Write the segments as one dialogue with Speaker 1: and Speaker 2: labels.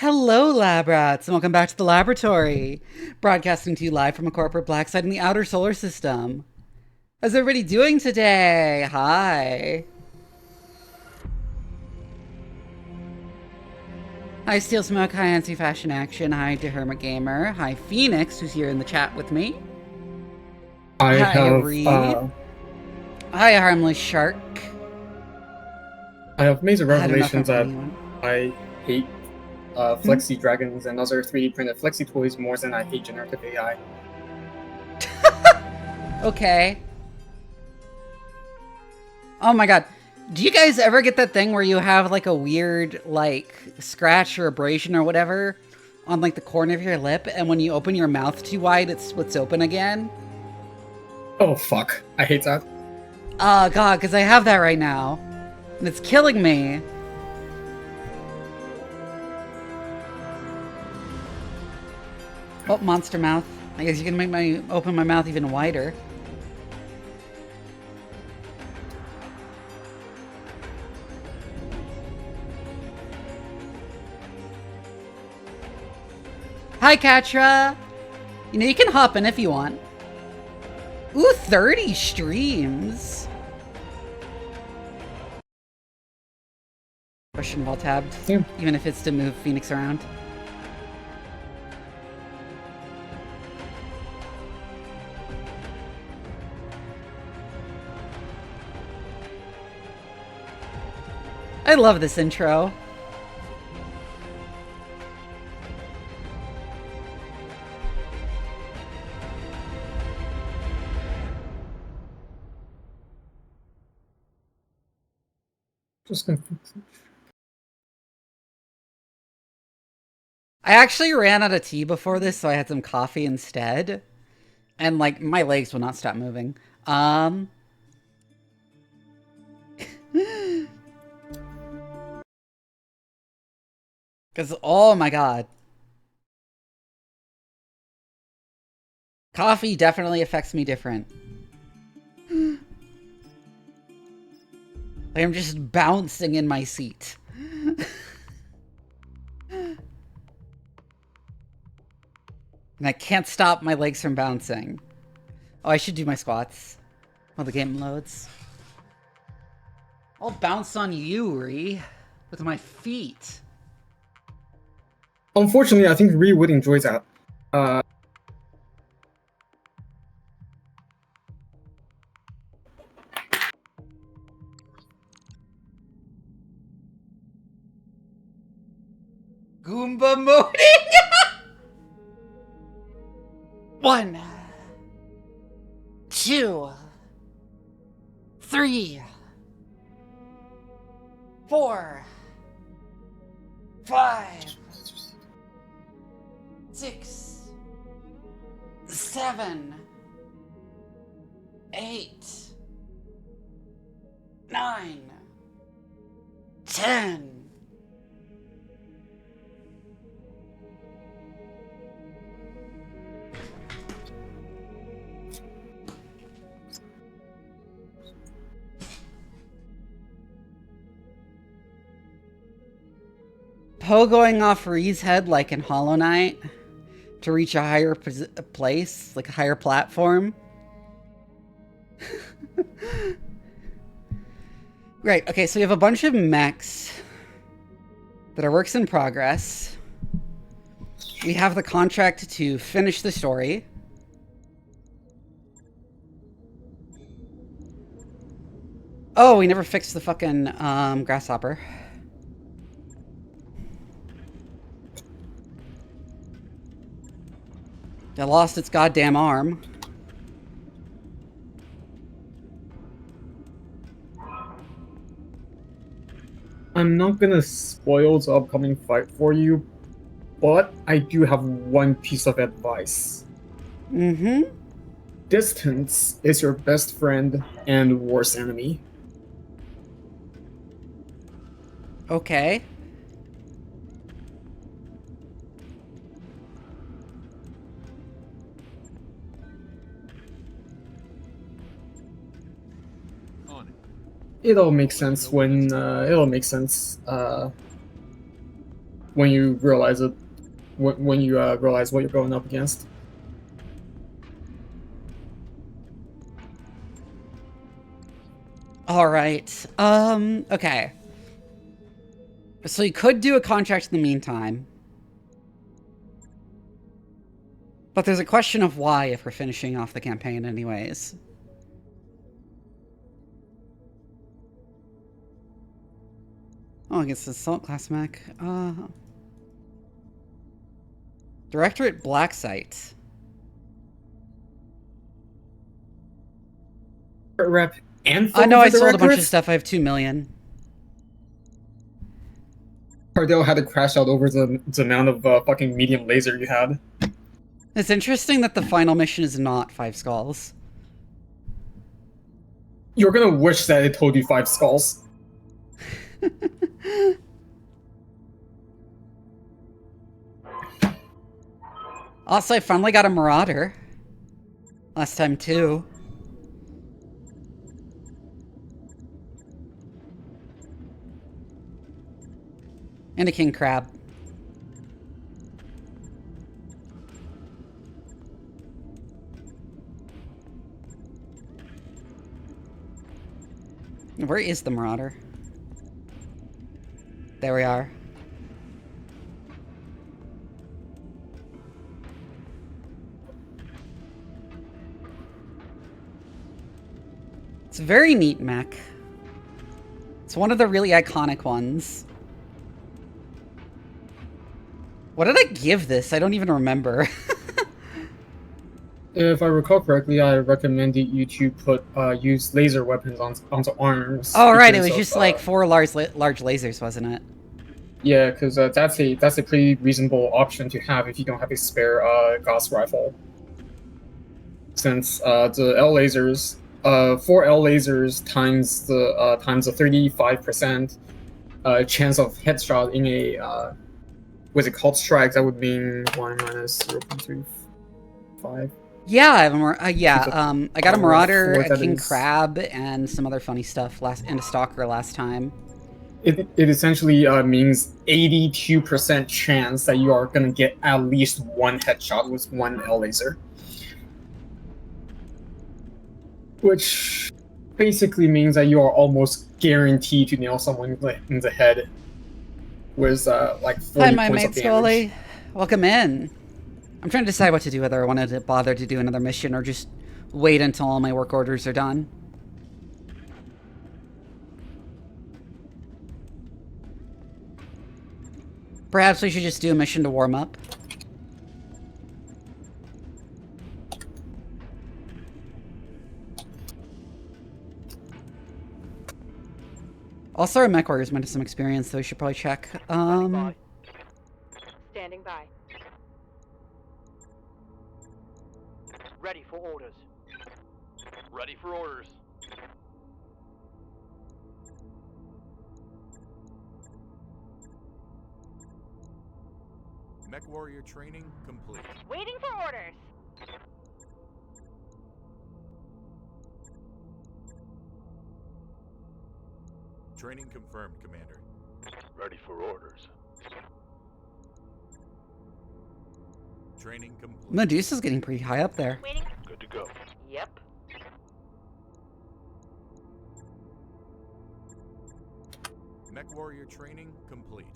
Speaker 1: Hello, lab rats, and welcome back to the laboratory, broadcasting to you live from a corporate black site in the outer solar system. How's everybody doing today? Hi. Hi, Steel Smoke. Hi, Anti-Fashion Action. Hi, DeHerma Gamer. Hi, Phoenix, who's here in the chat with me.
Speaker 2: I
Speaker 1: Hi,
Speaker 2: have
Speaker 1: Reed. Hi, Harmless Shark.
Speaker 2: I have major
Speaker 1: I don't know if
Speaker 2: revelations
Speaker 1: I'm
Speaker 2: that
Speaker 1: anyone.
Speaker 2: I hate flexi dragons and other 3D printed flexi toys more than I hate generative AI.
Speaker 1: Okay. Oh my god. Do you guys ever get that thing where you have like a weird like scratch or abrasion or whatever on like the corner of your lip, and when you open your mouth too wide it splits open again?
Speaker 2: Oh fuck, I hate that.
Speaker 1: Oh god, because I have that right now. And it's killing me. Oh, monster mouth. I guess you can make my open my mouth even wider. Hi, Katra. You know, you can hop in if you want. Ooh, 30 streams. Question while tabbed,
Speaker 2: Yeah.
Speaker 1: even if it's to move Phoenix around. I love this intro.
Speaker 2: Just gonna...
Speaker 1: I actually ran out of tea before this, so I had some coffee instead. And like my legs will not stop moving. Because, oh my god. Coffee definitely affects me different. Like I'm just bouncing in my seat. And I can't stop my legs from bouncing. Oh, I should do my squats while the game loads. I'll bounce on you, Ree, with my feet.
Speaker 2: Unfortunately, I think Ree would enjoy that.
Speaker 1: Goomba moaning! 1, 2, 3, 4, 5, 6, 7, 8, 9, 10. Poe going off Ree's head like in Hollow Knight to reach a higher place, like a higher platform. Right, okay, so we have a bunch of mechs that are works in progress. We have the contract to finish the story. Oh, we never fixed the fucking grasshopper. It lost its goddamn arm.
Speaker 2: I'm not gonna spoil the upcoming fight for you, but I do have one piece of advice.
Speaker 1: Mm-hmm.
Speaker 2: Distance is your best friend and worst enemy.
Speaker 1: Okay.
Speaker 2: It'll make sense when it'll make sense when you realize it, when you realize what you're going up against.
Speaker 1: All right. Okay. So you could do a contract in the meantime. But there's a question of why if we're finishing off the campaign anyways. Oh, I guess the Assault Class Mech. Directorate Black Site.
Speaker 2: Rep and
Speaker 1: I know I sold a bunch of
Speaker 2: Directorate?
Speaker 1: stuff. I have 2 million.
Speaker 2: Cardell had to crash out over the amount of fucking medium laser you had.
Speaker 1: It's interesting that the final mission is not 5 skulls.
Speaker 2: You're gonna wish that it told you 5 skulls.
Speaker 1: Also, I finally got a Marauder. Last time, too. And a King Crab. Where is the Marauder? There we are. It's a very neat mech. It's one of the really iconic ones. What did I give this? I don't even remember.
Speaker 2: If I recall correctly, I recommended you to put use laser weapons onto arms.
Speaker 1: Oh right, it was just like 4 large lasers, wasn't it?
Speaker 2: Yeah, because that's a pretty reasonable option to have if you don't have a spare Gauss rifle. Since the L lasers, 4 L lasers times the 35% chance of headshot in a what's it called, strike, that would mean 1 minus 0.25.
Speaker 1: Yeah, I have a I got a Marauder, a King
Speaker 2: is.
Speaker 1: Crab, and some other funny stuff and a Stalker last time.
Speaker 2: It essentially means 82% chance that you are going to get at least 1 headshot with 1 L laser. Which basically means that you are almost guaranteed to nail someone in the head with like 40
Speaker 1: Hi, my
Speaker 2: points
Speaker 1: mate
Speaker 2: of damage.
Speaker 1: Scully. Welcome in. I'm trying to decide what to do, whether I wanted to bother to do another mission or just wait until all my work orders are done. Perhaps we should just do a mission to warm up. Also, our mech warriors might have some experience, so we should probably check.
Speaker 3: Standing by. Ready for orders.
Speaker 4: Ready for orders.
Speaker 5: Mech warrior training complete.
Speaker 3: Waiting for orders.
Speaker 5: Training confirmed, Commander.
Speaker 4: Ready for orders.
Speaker 5: Training complete.
Speaker 1: Medusa's getting pretty high up there.
Speaker 3: Waiting.
Speaker 4: Good to go.
Speaker 3: Yep.
Speaker 5: Mech warrior training complete.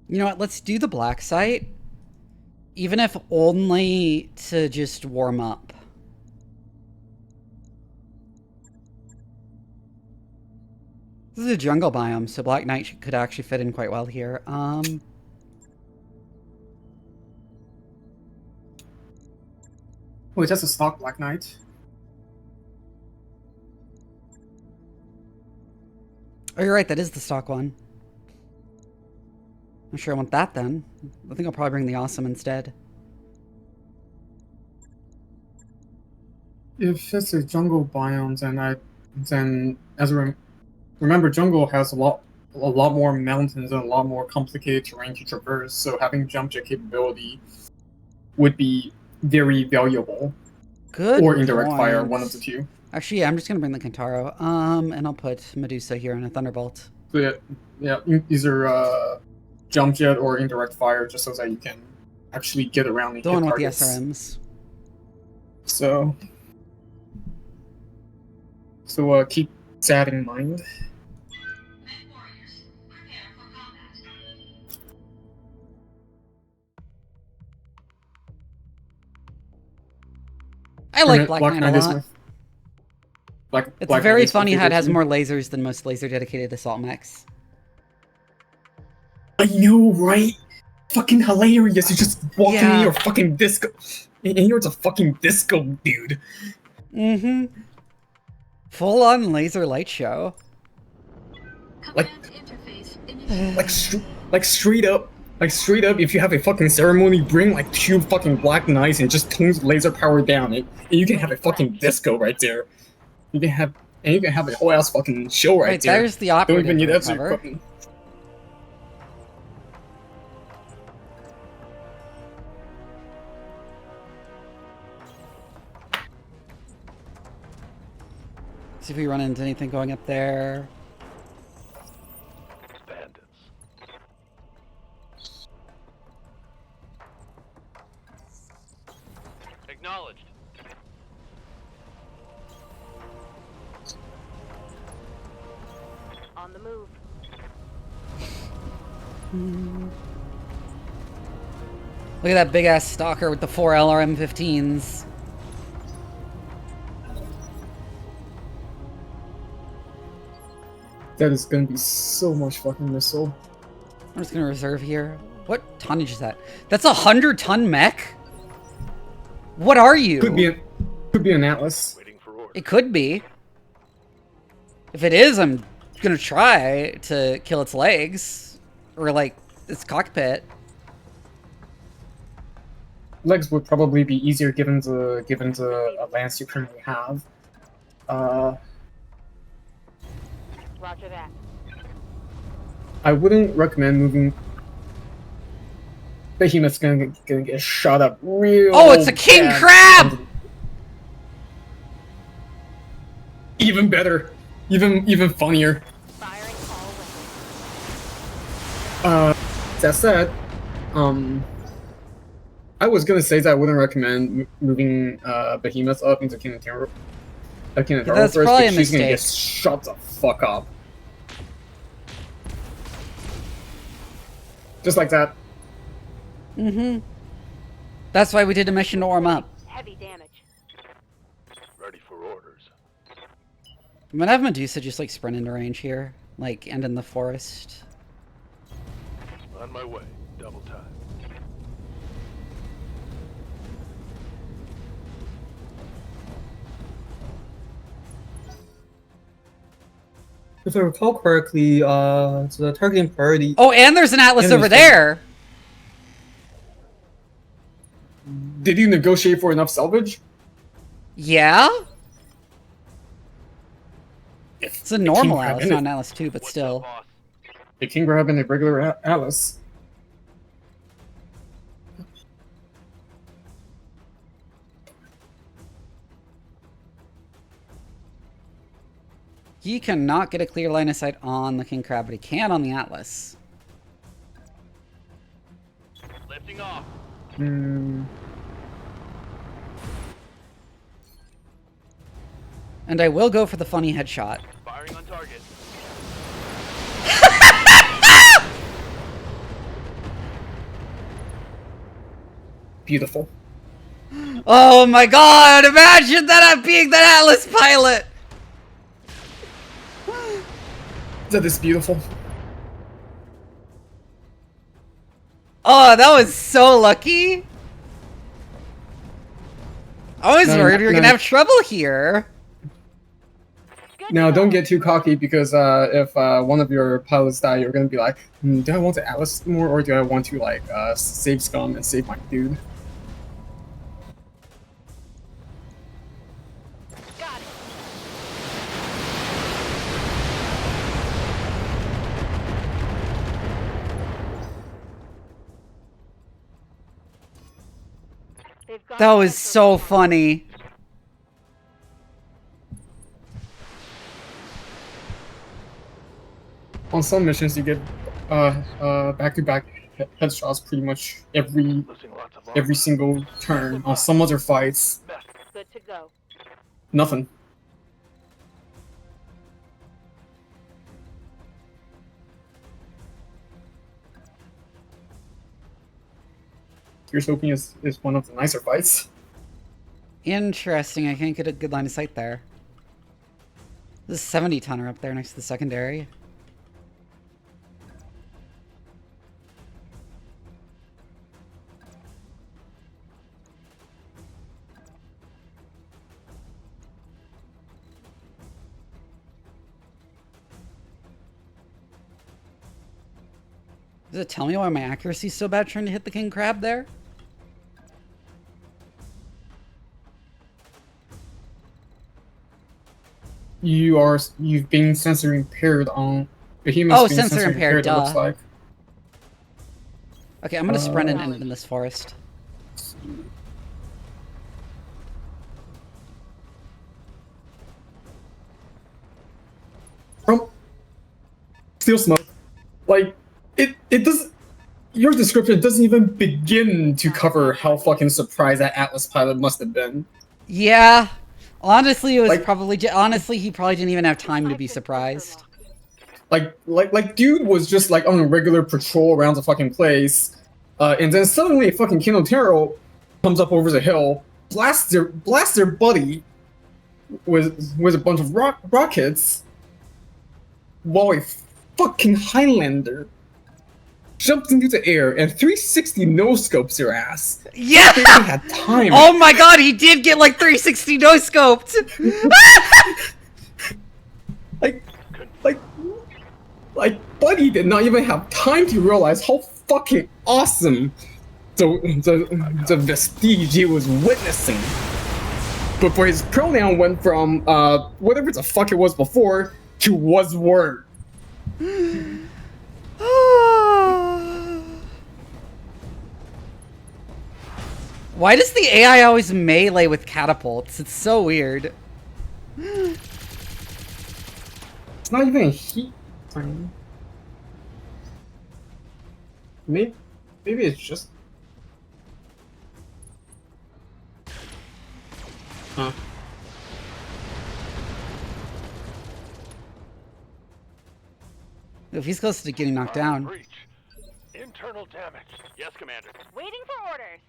Speaker 1: You know what? Let's do the black site. Even if only to just warm up. This is a jungle biome, so Black Knight could actually fit in quite well here.
Speaker 2: Wait, that's a stock Black Knight.
Speaker 1: Oh, you're right. That is the stock one. I'm sure I want that then. I think I'll probably bring the awesome instead.
Speaker 2: If it's a jungle biome, then remember, jungle has a lot more mountains and a lot more complicated terrain to traverse. So having jump jet capability would be very valuable.
Speaker 1: Good
Speaker 2: Or indirect fire,
Speaker 1: point.
Speaker 2: one of the two.
Speaker 1: Actually, yeah, I'm just gonna bring the Kentaro. And I'll put Medusa here in a Thunderbolt.
Speaker 2: So yeah, either jump jet or indirect fire, just so that you can actually get around and
Speaker 1: The
Speaker 2: hit
Speaker 1: one with the
Speaker 2: targets.
Speaker 1: SRMs.
Speaker 2: So keep that in mind.
Speaker 1: I like Black Knight a lot. It's
Speaker 2: Black
Speaker 1: very
Speaker 2: Knight is
Speaker 1: funny how it has
Speaker 2: configuration.
Speaker 1: more lasers than most laser-dedicated assault mechs.
Speaker 2: I know, right? Fucking hilarious! You just walk in your fucking disco, and you're just a fucking disco dude.
Speaker 1: Mm-hmm. Full-on laser light show.
Speaker 2: Like straight up, if you have a fucking ceremony, bring like 2 fucking Black Knights and just tone laser power down it, and you can have a fucking disco right there. You can have a whole ass fucking show right there.
Speaker 1: There's the operative
Speaker 2: Don't even need that
Speaker 1: cover.
Speaker 2: fucking.
Speaker 1: See if we run into anything going up there.
Speaker 4: Bandits. Acknowledged.
Speaker 3: On the move.
Speaker 1: Look at that big-ass stalker with the 4 LRM-15s.
Speaker 2: That is gonna be so much fucking missile.
Speaker 1: I'm just gonna reserve here. What tonnage is that? That's a 100-ton mech? What are you?
Speaker 2: Could be an Atlas.
Speaker 4: Waiting for orders.
Speaker 1: It could be. If it is, I'm gonna try to kill its legs. Or, like, its cockpit.
Speaker 2: Legs would probably be easier given the lance you currently have.
Speaker 3: Roger that.
Speaker 2: I wouldn't recommend moving. Behemoth's gonna get shot up real.
Speaker 1: Oh, it's a king
Speaker 2: bad.
Speaker 1: crab!
Speaker 2: Even better, even funnier.
Speaker 3: Firing all weapons.
Speaker 2: That said, I was gonna say that I wouldn't recommend moving Behemoth up into Kinetaro.
Speaker 1: That's probably a
Speaker 2: she's gonna get
Speaker 1: mistake.
Speaker 2: shut the fuck up. Just like that.
Speaker 1: Mm-hmm. That's why we did a mission to warm up.
Speaker 3: Heavy damage.
Speaker 4: Ready for orders.
Speaker 1: I'm gonna have Medusa just, like, sprint into range here. Like, end in the forest.
Speaker 4: On my way. Double time.
Speaker 6: If I recall correctly, the targeting priority.
Speaker 1: Oh, and there's an Atlas
Speaker 6: Enemy's
Speaker 1: over
Speaker 6: coming.
Speaker 1: there!
Speaker 2: Did you negotiate for enough salvage?
Speaker 1: Yeah? It's a normal
Speaker 2: King
Speaker 1: Atlas,
Speaker 2: Crab
Speaker 1: not
Speaker 2: in
Speaker 1: an Atlas 2, but
Speaker 4: What's
Speaker 1: still.
Speaker 4: up, boss?
Speaker 2: A King Crab and a regular Atlas.
Speaker 1: He cannot get a clear line of sight on the King Crab, but he can on the Atlas.
Speaker 4: Lifting off.
Speaker 2: Hmm.
Speaker 1: And I will go for the funny headshot.
Speaker 4: Firing on target.
Speaker 2: Beautiful.
Speaker 1: Oh my god, imagine that I'm being that Atlas pilot!
Speaker 2: That is beautiful.
Speaker 1: Oh, that was so lucky! I was worried we were gonna have trouble here.
Speaker 3: Good
Speaker 2: Now,
Speaker 3: to
Speaker 2: don't
Speaker 3: know.
Speaker 2: get too cocky because if one of your pilots die, you're gonna be like, do I want to Atlas more or do I want to like save scum and save my dude?
Speaker 3: Got it. They've got
Speaker 1: That was
Speaker 3: sensors
Speaker 1: so
Speaker 3: down.
Speaker 1: funny.
Speaker 2: On some missions, you get back-to-back headshots pretty much every
Speaker 4: Losing lots of
Speaker 2: every single turn. On some other fights,
Speaker 3: Good to go.
Speaker 2: nothing. Here's hoping is one of the nicer fights.
Speaker 1: Interesting. I can't get a good line of sight there. There's a 70 tonner up there next to the secondary. Does it tell me why my accuracy's so bad trying to hit the king crab there?
Speaker 2: You've been sensor impaired on Behemoth's
Speaker 1: Oh,
Speaker 2: been
Speaker 1: sensor impaired,
Speaker 2: it looks
Speaker 1: duh.
Speaker 2: like.
Speaker 1: Okay, I'm gonna sprint and end in this forest.
Speaker 2: Steel smoke. Like it does. Your description doesn't even begin to cover how fucking surprised that Atlas pilot must have been.
Speaker 1: Yeah. Honestly, it was
Speaker 2: Like-
Speaker 1: probably... honestly, he probably didn't even have time to be surprised.
Speaker 2: Like dude was just like on a regular patrol around the fucking place, and then suddenly fucking Kinotero comes up over the hill, blasts their buddy with a bunch of rockets, while a fucking Highlander jumps into the air and 360 no-scopes your ass.
Speaker 1: Yeah!
Speaker 2: They even had time.
Speaker 1: Oh my god, he did get like 360 no-scoped!
Speaker 2: Like, Buddy did not even have time to realize how fucking awesome the vestige he was witnessing. Before his pronoun went from, whatever the fuck it was before, to was word.
Speaker 1: Why does the AI always melee with catapults? It's so weird.
Speaker 2: It's not even a heat thing. Maybe it's just... Huh.
Speaker 1: If he's close to getting knocked down.
Speaker 4: Breach. Internal damage. Yes, Commander.
Speaker 3: Waiting for orders.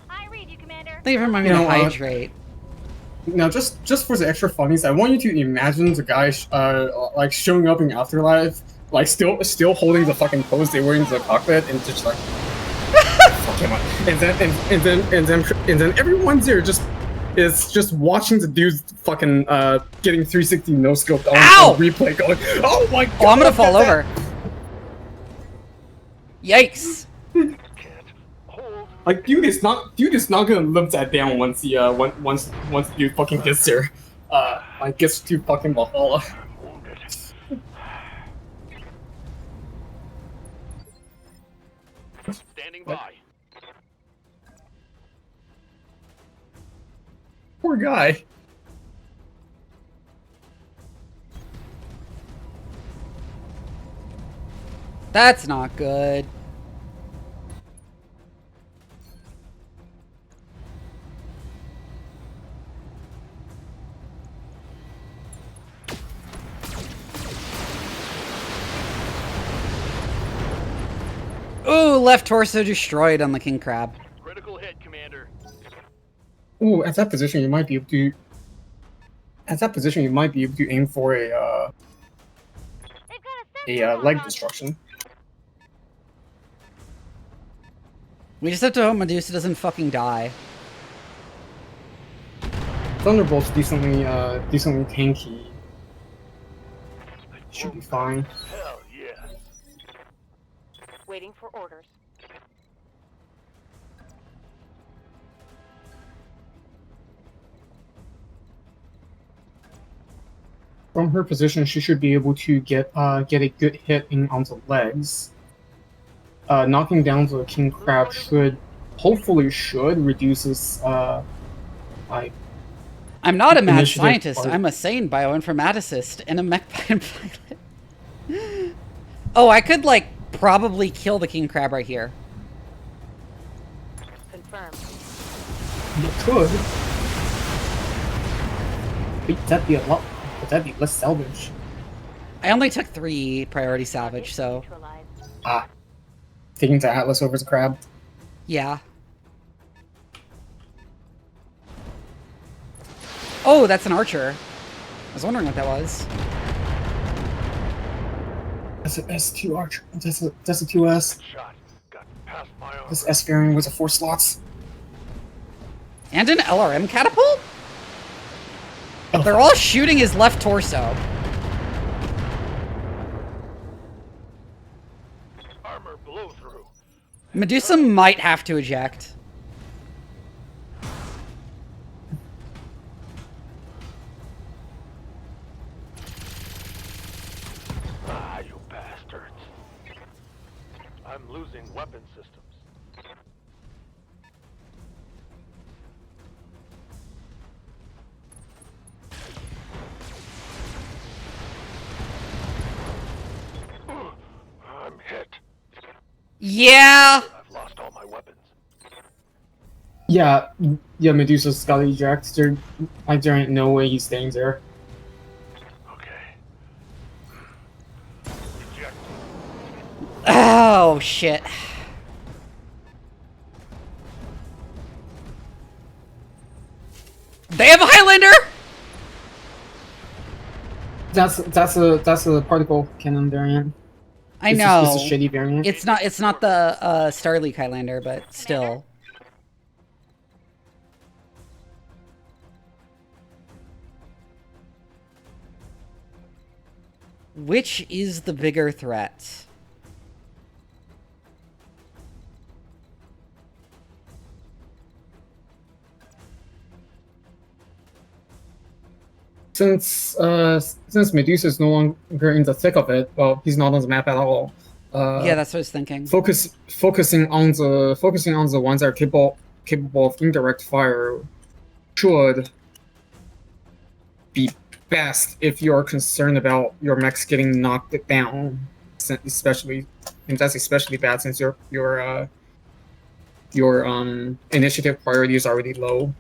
Speaker 3: I read you, Commander.
Speaker 1: They remind me
Speaker 2: You
Speaker 1: to
Speaker 2: know,
Speaker 1: hydrate.
Speaker 2: Now, just for the extra funnies, I want you to imagine the guy, like showing up in Afterlife, like still holding the fucking pose they were in the cockpit, and just like, fuck him up. And then everyone's there is just watching the dudes fucking getting 360 no scoped on replay, going, oh my god!
Speaker 1: Oh, I'm gonna fall over. Yikes!
Speaker 4: Can't hold.
Speaker 2: Like, dude is not gonna limp that down once he once dude fucking gets there. Like gets to fucking Valhalla.
Speaker 4: Wounded. Standing by.
Speaker 2: Poor guy.
Speaker 1: That's not good. Ooh, left torso destroyed on the king crab.
Speaker 4: Critical hit, Commander.
Speaker 2: Ooh, at that position you might be able to. At that position you might be able to aim for
Speaker 3: They've got a sensor
Speaker 2: a
Speaker 3: on
Speaker 2: leg
Speaker 3: us.
Speaker 2: destruction.
Speaker 1: We just have to hope Medusa doesn't fucking die.
Speaker 2: Thunderbolt's decently tanky. Should be fine.
Speaker 4: Hell yeah.
Speaker 3: Waiting for orders.
Speaker 2: From her position, she should be able to get a good hit in on the legs. Knocking down the king crab hopefully should reduces like.
Speaker 1: I'm not a mad
Speaker 2: Initiative
Speaker 1: scientist.
Speaker 2: part.
Speaker 1: I'm a sane bioinformaticist and a mech pilot. Oh, I could, like, probably kill the king crab right here.
Speaker 3: Confirmed.
Speaker 2: You could. Wait, that'd be a lot. But that'd be less salvage.
Speaker 1: I only took 3 priority salvage, so
Speaker 3: Neutralized.
Speaker 2: Ah. Taking the Atlas over the crab.
Speaker 1: yeah. Oh, that's an archer. I was wondering what that was.
Speaker 2: That's an S2 archer. That's a 2S.
Speaker 4: Shot. Got past my armor.
Speaker 2: This S variant was a 4 slots.
Speaker 1: And an LRM catapult?
Speaker 2: Oh.
Speaker 1: They're all shooting his left torso.
Speaker 4: Armor blow through.
Speaker 1: Medusa might have to eject.
Speaker 4: Ah, you bastards. I'm losing weapon systems. I'm hit.
Speaker 1: Yeah!
Speaker 4: I've lost all my weapons.
Speaker 2: Yeah, Medusa's gotta eject. There ain't no way he's staying there.
Speaker 4: Okay. Eject.
Speaker 1: Oh, shit. They have a Highlander?
Speaker 2: That's a particle cannon variant.
Speaker 1: I know.
Speaker 2: This is a shitty variant.
Speaker 1: It's not the Starleak Highlander, but still. Which is the bigger threat?
Speaker 2: Since Medusa is no longer in the thick of it, well, he's not on the map at all.
Speaker 1: Yeah, that's what I was thinking.
Speaker 2: Focusing on the ones that are capable of indirect fire should be best if you're concerned about your mechs getting knocked down, especially, and that's especially bad since your initiative priority is already low.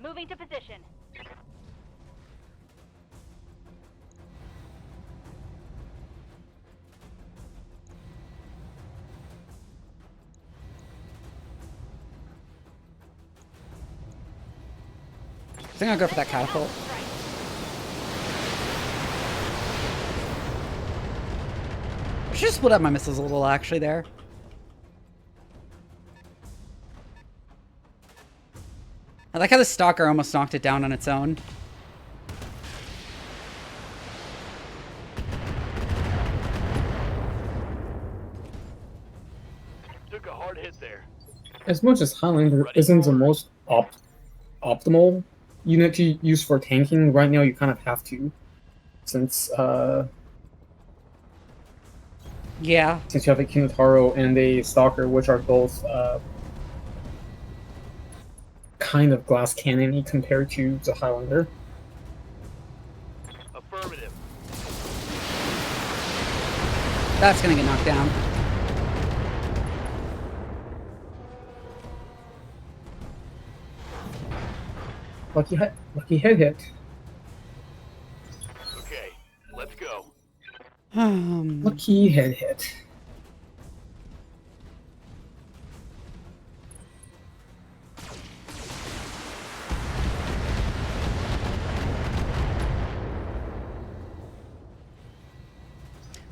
Speaker 3: Moving to position.
Speaker 1: I think I'll go for that catapult. I should split up my missiles a little, actually, there. I like how the Stalker almost knocked it down on its own.
Speaker 4: Took a hard hit there.
Speaker 2: As much as Highlander isn't the most optimal unit to use for tanking, right now you kind of have to, since
Speaker 1: Yeah.
Speaker 2: you have a Kinotaro and a Stalker, which are both kind of glass cannon-y compared to the Highlander.
Speaker 4: Affirmative.
Speaker 1: That's gonna get knocked down.
Speaker 2: Lucky head hit.
Speaker 4: Okay, let's go.
Speaker 2: Lucky head hit.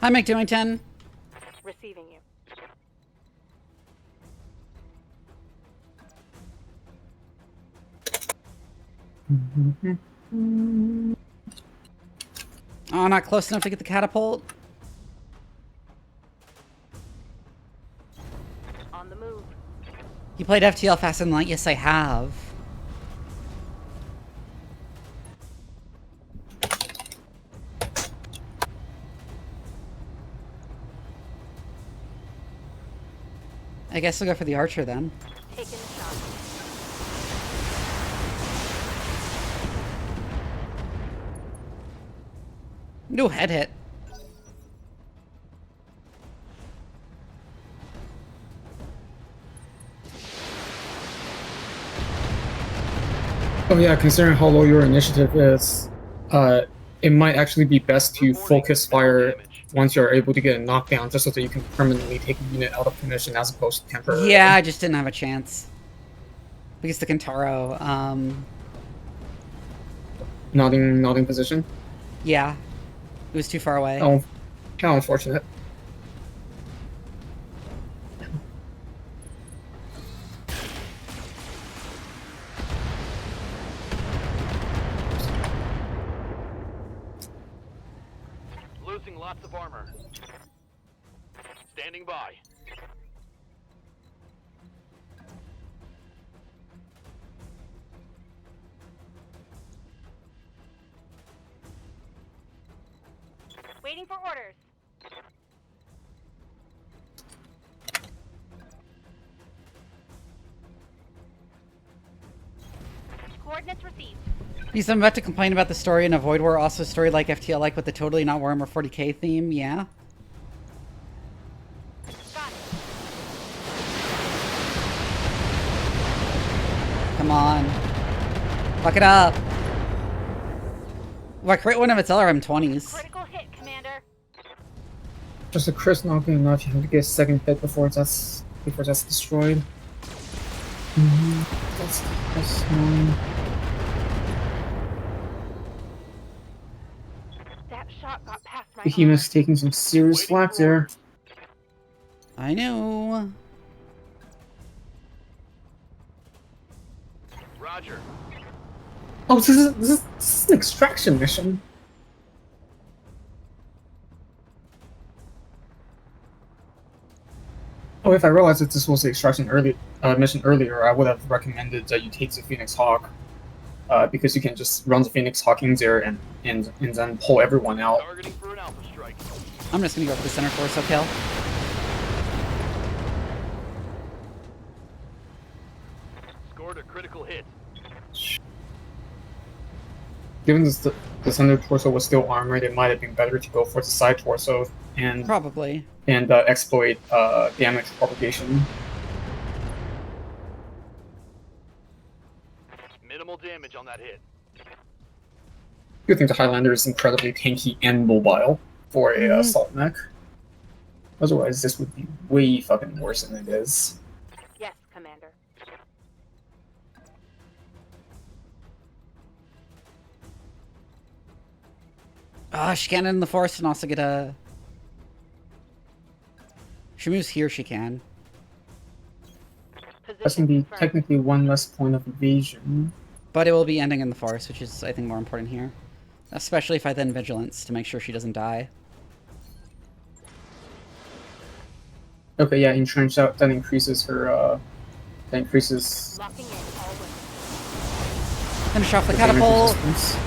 Speaker 1: Hi, Mike doing 10.
Speaker 3: Receiving you.
Speaker 1: Oh, not close enough to get the catapult.
Speaker 3: On the move.
Speaker 1: You played FTL Fast and Light? Yes, I have. I guess I'll go for the archer then.
Speaker 3: Taking the shot.
Speaker 1: No head hit.
Speaker 2: Oh yeah, considering how low your initiative is, it might actually be best to focus fire once you're able to get a knockdown, just so that you can permanently take a unit out of commission as opposed to temporarily.
Speaker 1: Yeah, I just didn't have a chance. Because the Kentaro,
Speaker 2: Nodding position.
Speaker 1: yeah. It was too far away.
Speaker 2: Oh, how unfortunate.
Speaker 4: Losing lots of armor. Standing by.
Speaker 3: Waiting for orders. Coordinates received.
Speaker 1: Because I'm about to complain about the story in a Void War, also a story like FTL, like with the totally not Warhammer 40k theme, yeah?
Speaker 3: Got it.
Speaker 1: Come on. Fuck it up. Well, I crit one of its LRM-20s.
Speaker 3: Critical hit, Commander.
Speaker 2: Just a crisp not good enough. You have to get a second hit before that's destroyed. That's 9.
Speaker 3: That shot got past my
Speaker 2: Behemoth's taking some serious slack there.
Speaker 1: I know.
Speaker 4: Roger.
Speaker 2: Oh, this is an extraction mission. Oh, if I realized that this was the extraction mission earlier, I would have recommended that you take the Phoenix Hawk, because you can just run the Phoenix Hawk in there and then pull everyone out.
Speaker 4: Targeting for an alpha strike.
Speaker 1: I'm just gonna go for the center force, okay?
Speaker 4: Scored a critical hit.
Speaker 2: Given the center torso was still armored, it might have been better to go for the side torso and
Speaker 1: Probably.
Speaker 2: Exploit damage propagation.
Speaker 4: Minimal damage on that hit.
Speaker 2: Good thing the Highlander is incredibly tanky and mobile for a assault mech. Otherwise, this would be way fucking worse than it is.
Speaker 3: Yes, Commander.
Speaker 1: She can in the forest and also get a... She moves here, she can.
Speaker 2: That's gonna be
Speaker 3: confirmed.
Speaker 2: technically one less point of evasion.
Speaker 1: But it will be ending in the forest, which is, I think, more important here. Especially if I then vigilance to make sure she doesn't die.
Speaker 2: Okay, yeah, entrenched out. That increases her. That increases.
Speaker 3: Locking in all windows.
Speaker 1: Finish off the
Speaker 2: damage
Speaker 1: catapult.
Speaker 2: resistance.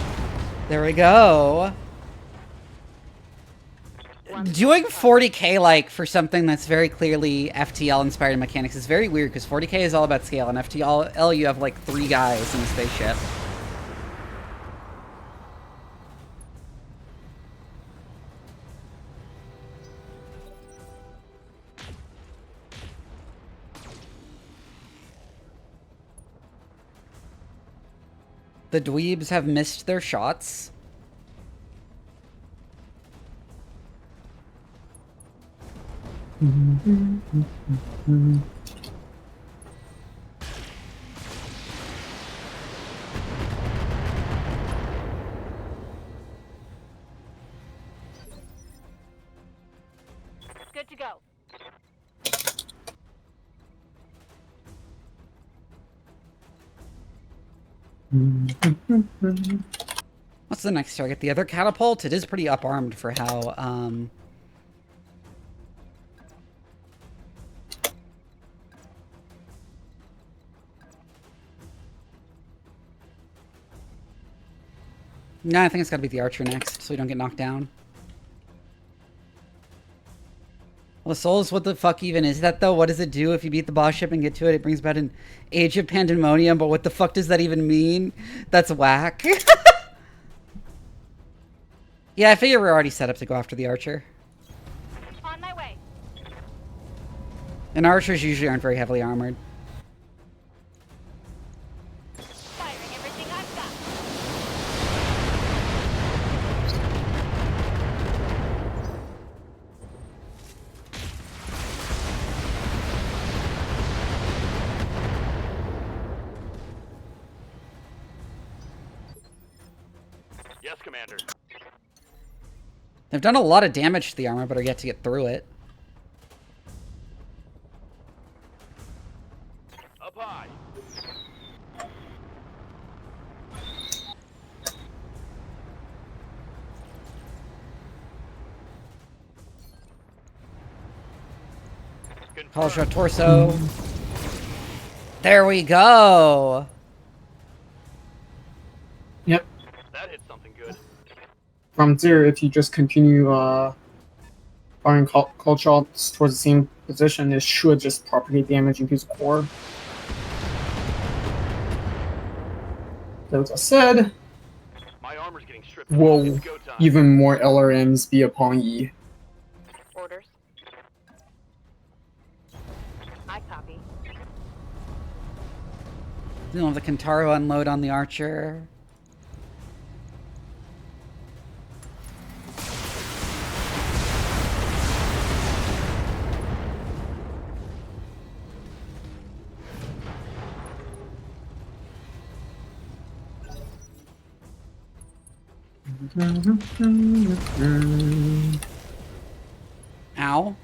Speaker 1: There we go. Doing 40k like for something that's very clearly FTL inspired mechanics is very weird because 40k is all about scale and FTL you have like 3 guys in a spaceship. The dweebs have missed their shots.
Speaker 3: Good to go.
Speaker 1: What's the next target? The other catapult? It is pretty up-armed for how, No, I think it's gotta be the archer next, so we don't get knocked down. Well, Souls, what the fuck even is that, though? What does it do if you beat the boss ship and get to it? It brings about an age of pandemonium, but what the fuck does that even mean? That's whack. Yeah, I figure we're already set up to go after the archer.
Speaker 3: On my way.
Speaker 1: And archers usually aren't very heavily armored.
Speaker 3: Firing everything I've got.
Speaker 4: Yes, Commander.
Speaker 1: They've done a lot of damage to the armor, but are yet to get through it.
Speaker 4: Up high.
Speaker 1: Polish our torso. There we go.
Speaker 2: Yep.
Speaker 4: That hit something good.
Speaker 2: From there, if you just continue firing cold shots towards the same position, it should just propagate damage into his core. As I said,
Speaker 4: My armor's getting stripped.
Speaker 2: will
Speaker 4: It's go time.
Speaker 2: even more LRMs be upon ye.
Speaker 3: Orders. I copy.
Speaker 1: We'll have the Kentaro unload on the archer. Ow.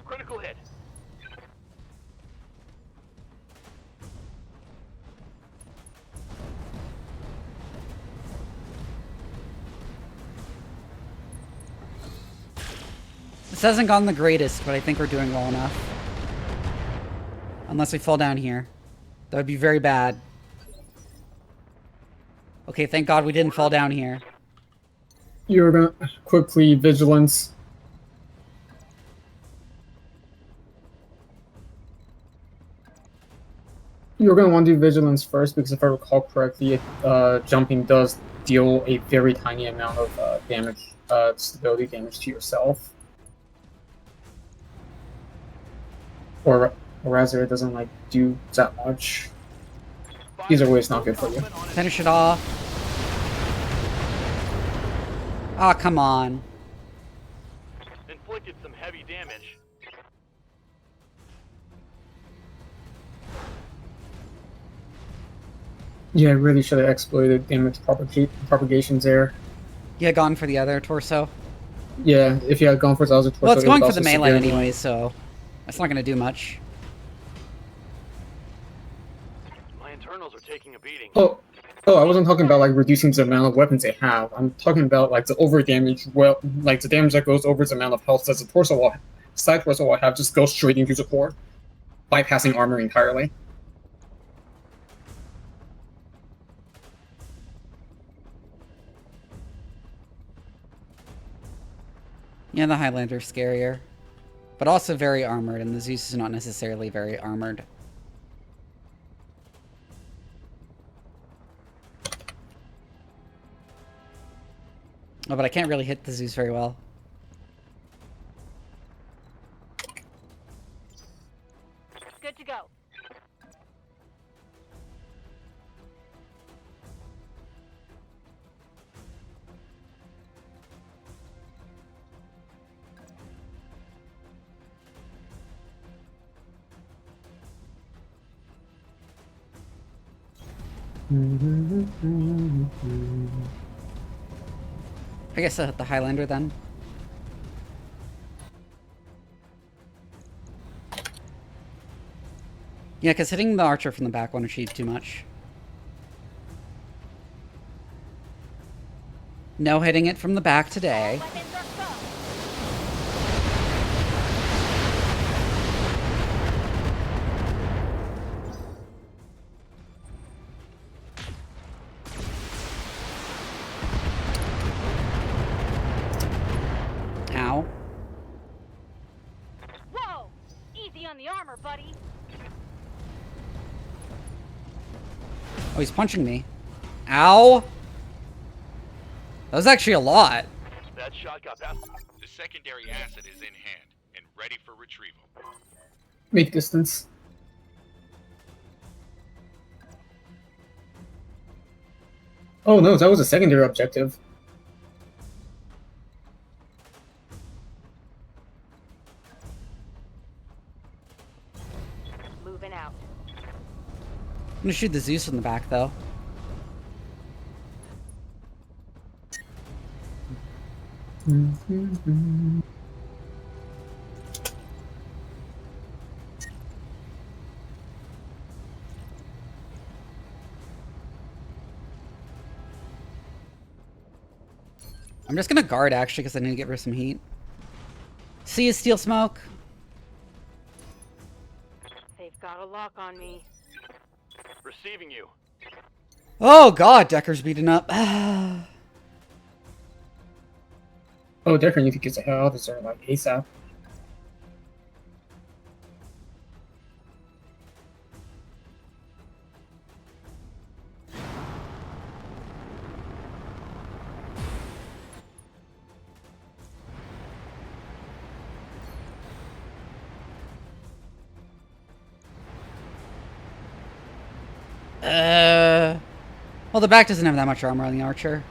Speaker 4: Critical hit.
Speaker 1: This hasn't gone the greatest, but I think we're doing well enough. Unless we fall down here. That would be very bad. Okay, thank God we didn't fall down here.
Speaker 2: You're gonna quickly vigilance. You're gonna want to do vigilance first because if I recall correctly, jumping does deal a very tiny amount of damage, stability damage to yourself. Or rather, it doesn't like do that much. Either way, it's not good for you.
Speaker 1: Finish it off. Ah, come on.
Speaker 4: Inflicted some heavy damage.
Speaker 2: Yeah, I really should have exploited damage propagations there.
Speaker 1: You had gone for the other torso.
Speaker 2: Yeah, if you had gone for the other torso,
Speaker 1: Well, it's
Speaker 2: it would
Speaker 1: going for the
Speaker 2: also
Speaker 1: melee
Speaker 2: severely-
Speaker 1: anyway, so that's not going to do much.
Speaker 4: My internals are taking a beating.
Speaker 2: Oh, I wasn't talking about like reducing the amount of weapons they have. I'm talking about like the over damage. Well, like the damage that goes over the amount of health that the torso will, side torso will have, just goes straight into the core, bypassing armor entirely.
Speaker 1: Yeah, the Highlander's scarier. But also very armored, and the Zeus is not necessarily very armored. Oh, but I can't really hit the Zeus very well.
Speaker 3: Good to go.
Speaker 1: I guess I'll hit the Highlander then. Yeah, because hitting the archer from the back won't achieve too much. No hitting it from the back today.
Speaker 3: Weapons are full.
Speaker 1: Ow.
Speaker 3: armor, buddy.
Speaker 1: Oh, he's punching me. Ow! That was actually a lot.
Speaker 4: That shot got past.
Speaker 5: The secondary asset is in hand and ready for retrieval.
Speaker 2: Make distance. Oh no, that was a secondary objective.
Speaker 3: Moving out.
Speaker 1: I'm gonna shoot the Zeus in the back, though. I'm just gonna guard, actually, because I need to get rid of some heat. See you, Steel Smoke.
Speaker 3: They've got a lock on me.
Speaker 4: Receiving you.
Speaker 1: Oh, God, Decker's beaten up.
Speaker 2: Oh, Decker, you think it's a hell out of there, like ASAP.
Speaker 1: Well, the back doesn't have that much armor on the archer.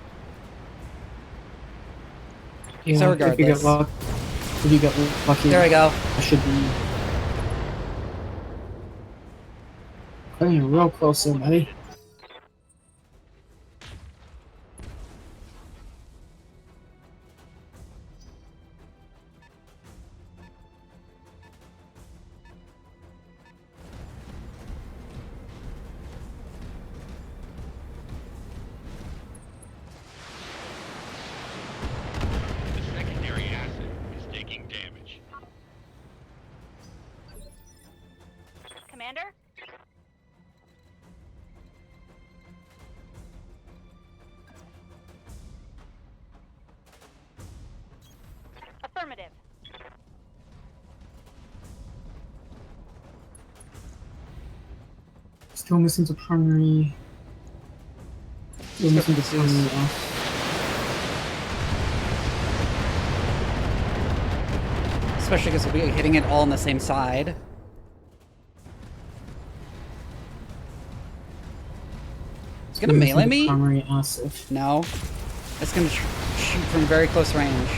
Speaker 6: Yeah,
Speaker 1: So
Speaker 6: if you
Speaker 1: regardless.
Speaker 6: if you get lucky,
Speaker 1: There we go.
Speaker 6: I should be playing real close in, buddy.
Speaker 5: The secondary asset is taking damage.
Speaker 3: Commander? Affirmative.
Speaker 6: Still missing the primary. Still missing the primary off.
Speaker 1: Especially because we'll be hitting it all on the same side. It's gonna melee me?
Speaker 6: Primary asset.
Speaker 1: No. It's gonna shoot from very close range.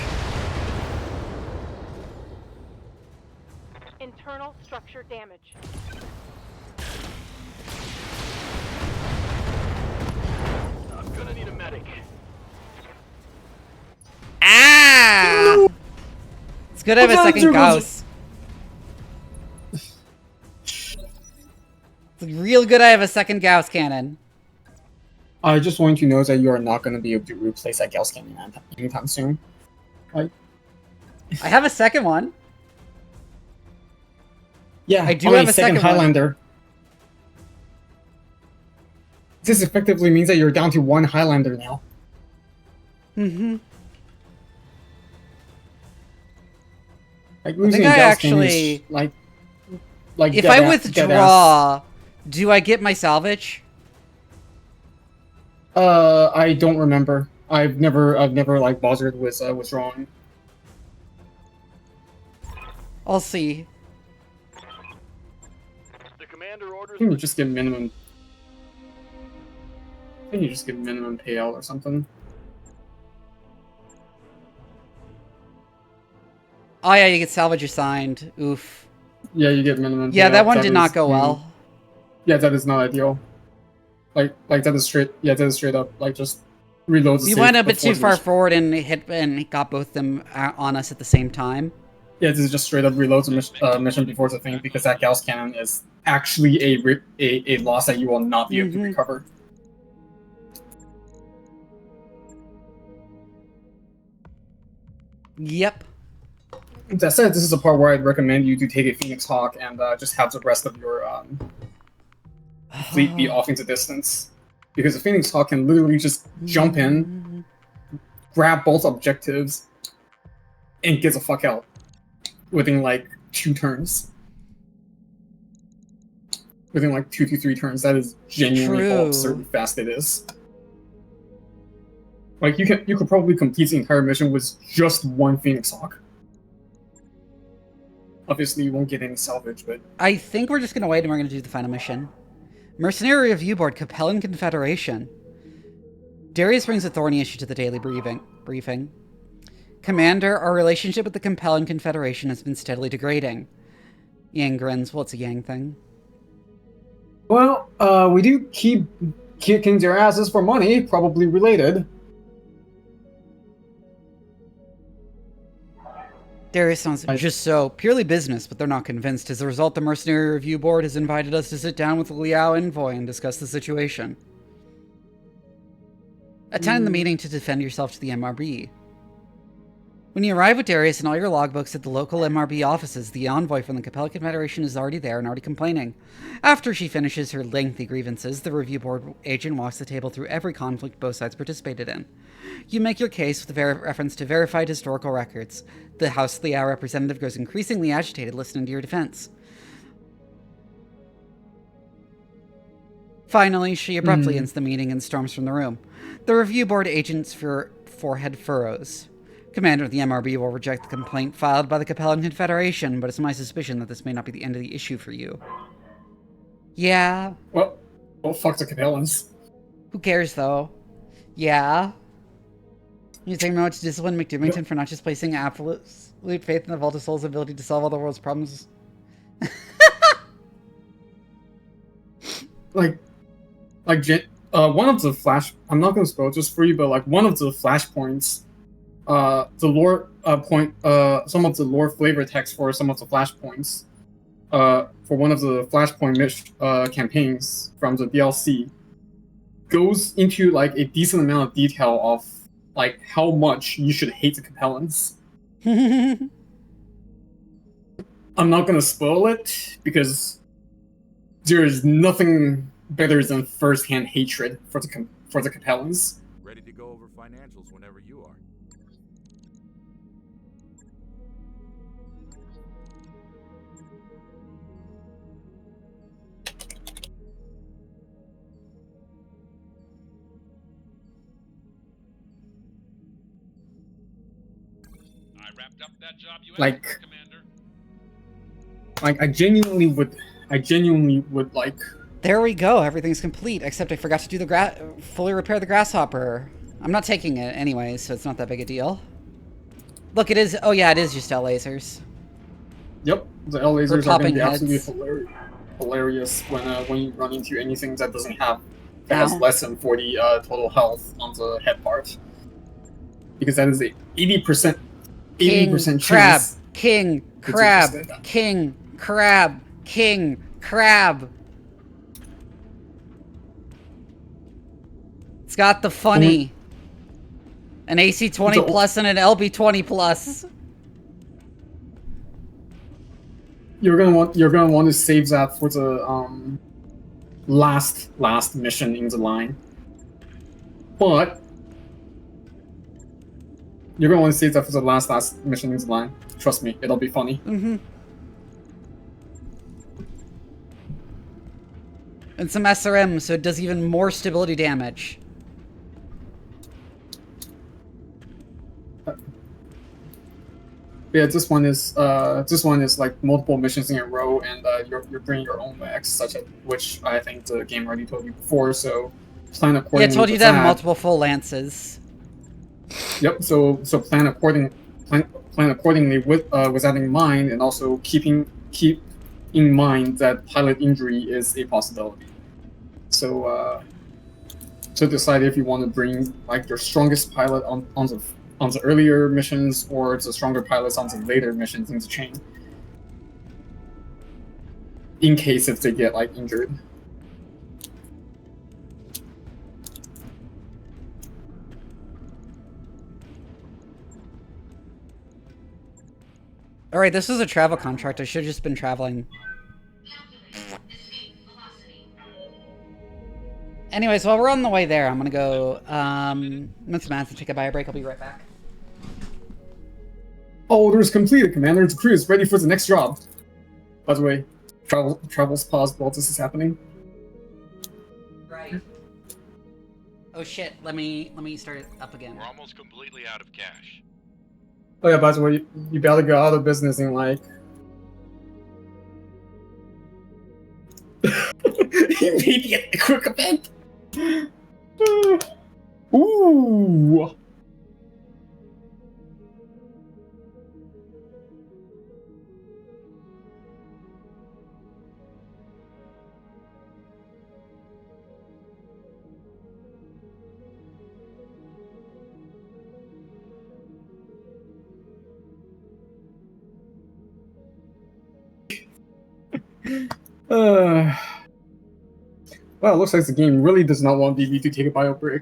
Speaker 3: Internal structure damage.
Speaker 4: I'm gonna need a medic.
Speaker 1: Ah! It's good I have a second Gauss. It's real good I have a second Gauss cannon.
Speaker 2: I just want you to know that you are not going to be able to replace that Gauss cannon anytime soon. Right?
Speaker 1: I have a second one.
Speaker 2: Yeah,
Speaker 1: I do
Speaker 2: only
Speaker 1: have a second one.
Speaker 2: Highlander. This effectively means that you're down to one Highlander now.
Speaker 1: Mm-hmm.
Speaker 2: Like
Speaker 1: I
Speaker 2: losing
Speaker 1: think
Speaker 2: a
Speaker 1: I
Speaker 2: Gauss cannon
Speaker 1: actually...
Speaker 2: is like
Speaker 1: If
Speaker 2: dead
Speaker 1: I
Speaker 2: ass- dead ass.
Speaker 1: withdraw, do I get my salvage?
Speaker 2: I don't remember. I've never like bothered with withdrawing.
Speaker 1: I'll see.
Speaker 4: The commander orders.
Speaker 2: I think you just get minimum. I think you just get minimum payout or something.
Speaker 1: Oh yeah, you get salvage assigned. Oof.
Speaker 2: Yeah, you get minimum.
Speaker 1: Yeah,
Speaker 2: payout.
Speaker 1: that one did
Speaker 2: is-
Speaker 1: not go well.
Speaker 2: Yeah, that is not ideal. Like that is straight. Yeah, that is straight up. Like just reload. The
Speaker 1: We
Speaker 2: save
Speaker 1: went a bit
Speaker 2: before
Speaker 1: too far
Speaker 2: the-
Speaker 1: forward and hit and got both them on us at the same time.
Speaker 2: Yeah, this is just straight up reloads a mission before the thing because that Gauss cannon is actually a loss that you will not be able to
Speaker 1: Mhm.
Speaker 2: recover.
Speaker 1: Yep.
Speaker 2: That said, this is a part where I'd recommend you to take a Phoenix Hawk and just have the rest of your fleet be off into distance. Because the Phoenix Hawk can literally just jump in, grab both objectives, and get the fuck out within like 2 turns. within like 2 to 3 turns. That is genuinely how
Speaker 1: True.
Speaker 2: absurdly fast it is. Like you could probably complete the entire mission with just one Phoenix Hawk. Obviously, you won't get any salvage, but
Speaker 1: I think we're just gonna wait and we're gonna do the final mission. Mercenary Review Board, Capellan Confederation. Darius brings a thorny issue to the daily briefing. Commander, our relationship with the Capellan Confederation has been steadily degrading. Yang grins. Well, it's a Yang thing.
Speaker 2: well, we do keep kicking their asses for money, probably related.
Speaker 1: Darius sounds just so. Purely business, but they're not convinced. As a result, the Mercenary Review Board has invited us to sit down with the Liao envoy and discuss the situation. Attend the meeting to defend yourself to the MRB. When you arrive with Darius and all your logbooks at the local MRB offices, the envoy from the Capella Confederation is already there and already complaining. After she finishes her lengthy grievances, the Review Board agent walks the table through every conflict both sides participated in. You make your case with a reference to verified historical records. The House Liao representative grows increasingly agitated listening to your defense. Finally, she abruptly ends the meeting and storms from the room. The Review Board agent's forehead furrows. Commander of the MRB will reject the complaint filed by the Capellan Confederation, but it's my suspicion that this may not be the end of the issue for you. Yeah?
Speaker 2: Well, fuck the Capellans.
Speaker 1: Who cares, though? Yeah? You take much to discipline McDoomington for not just placing absolute faith in the Vault of Souls' ability to solve all the world's problems.
Speaker 2: Like, one of the I'm not gonna spoil just for you, but like one of the flashpoints, the lore some of the lore flavor text for some of the flashpoints, for one of the flashpoint campaigns from the DLC, goes into like a decent amount of detail of like how much you should hate the Capellans. I'm not gonna spoil it because there is nothing better than first-hand hatred for the Capellans.
Speaker 4: Ready to go over financials whenever you are.
Speaker 5: I wrapped up that job you
Speaker 2: Like-
Speaker 5: asked for, Commander.
Speaker 2: Like, I genuinely would like.
Speaker 1: There we go. Everything's complete, except I forgot to do the fully repair the grasshopper. I'm not taking it anyway, so it's not that big a deal. Look, it is. Oh yeah, it is just L lasers.
Speaker 2: Yep, the L lasers are going to
Speaker 1: popping
Speaker 2: be
Speaker 1: heads.
Speaker 2: absolutely hilarious when you run into anything that doesn't have that has
Speaker 1: Ow.
Speaker 2: less than 40 total health on the head part, because that is a 80%
Speaker 1: Crab,
Speaker 2: chance.
Speaker 1: king,
Speaker 2: It's
Speaker 1: crab,
Speaker 2: interesting.
Speaker 1: king, crab, king, crab. It's got the funny. An AC-20
Speaker 2: So-
Speaker 1: plus and an LB-20 plus.
Speaker 2: You're gonna want to save that for the last mission in the line, but you're gonna want to save that for the last mission in the line. Trust me, it'll be funny.
Speaker 1: Mm-hmm. And some SRM, so it does even more stability damage.
Speaker 2: Yeah, this one is like multiple missions in a row, and you're bringing your own mechs, which I think the game already told you before. So plan
Speaker 1: Yeah,
Speaker 2: accordingly.
Speaker 1: I told you
Speaker 2: with
Speaker 1: to have
Speaker 2: that.
Speaker 1: multiple full lances.
Speaker 2: Yep. So plan accordingly with that in mind, and also keep in mind that pilot injury is a possibility. So decide if you want to bring like your strongest pilot on the earlier missions, or the stronger pilots on the later missions in the chain, in case if they get like injured.
Speaker 1: Alright, this was a travel contract. I should have just been traveling. Anyways, while we're on the way there, I'm gonna go, Mr. Madsen, take a bio break. I'll be right back.
Speaker 2: All orders completed, Commander. The crew is ready for the next job. By the way, Travel's paused while this is happening.
Speaker 1: Right. Oh shit, let me start it up again.
Speaker 5: We're almost completely out of cash.
Speaker 2: Oh yeah, by the way, you better go out of business in like... Immediate quick event! Ooh! Well, it looks like the game really does not want Vivi to take a bio break.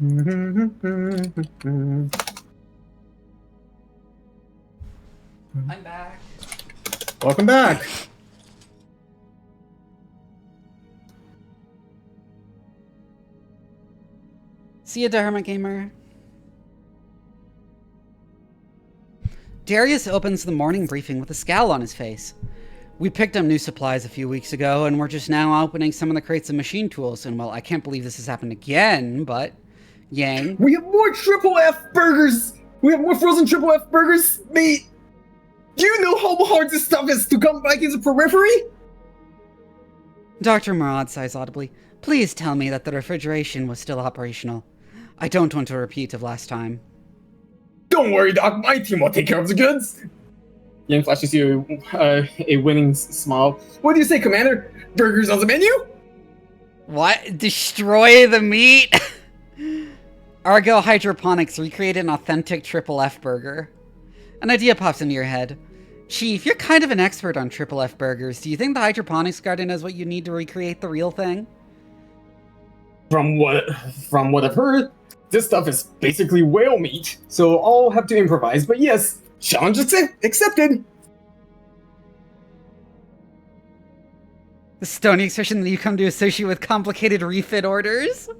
Speaker 1: I'm back.
Speaker 2: Welcome back.
Speaker 1: See ya, Dharma Gamer. Darius opens the morning briefing with a scowl on his face. We picked up new supplies a few weeks ago, and we're just now opening some of the crates of machine tools, and well, I can't believe this has happened again, but... Yang.
Speaker 2: We have more triple F burgers! We have more frozen triple F burgers, mate! Do you know how hard this stuff is to come back into periphery?
Speaker 1: Dr. Murad sighs audibly. Please tell me that the refrigeration was still operational. I don't want a repeat of last time.
Speaker 2: Don't worry, Doc. My team will take care of the goods. Yang flashes you a winning smile. What do you say, Commander? Burgers on the menu?
Speaker 1: What? Destroy the meat? Argo Hydroponics recreated an authentic triple F burger. An idea pops into your head. Chief, you're kind of an expert on triple F burgers. Do you think the hydroponics garden is what you need to recreate the real thing?
Speaker 2: From what I've heard, this stuff is basically whale meat, so I'll have to improvise, but yes, challenge accepted!
Speaker 1: The stony expression that you come to associate with complicated refit orders?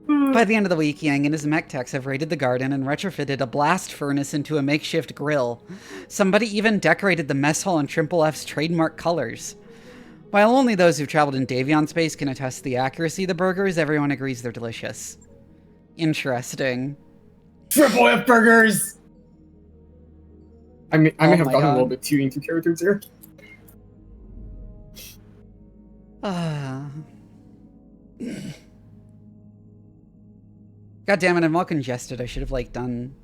Speaker 1: By the end of the week, Yang and his mech techs have raided the garden and retrofitted a blast furnace into a makeshift grill. Somebody even decorated the mess hall in Triple F's trademark colors. While only those who've traveled in Davion space can attest to the accuracy of the burgers, everyone agrees they're delicious. Interesting.
Speaker 2: Triple F burgers! I may have gotten a little
Speaker 1: God.
Speaker 2: bit too into characters here.
Speaker 1: God damn it, I'm all congested. I should have, like, done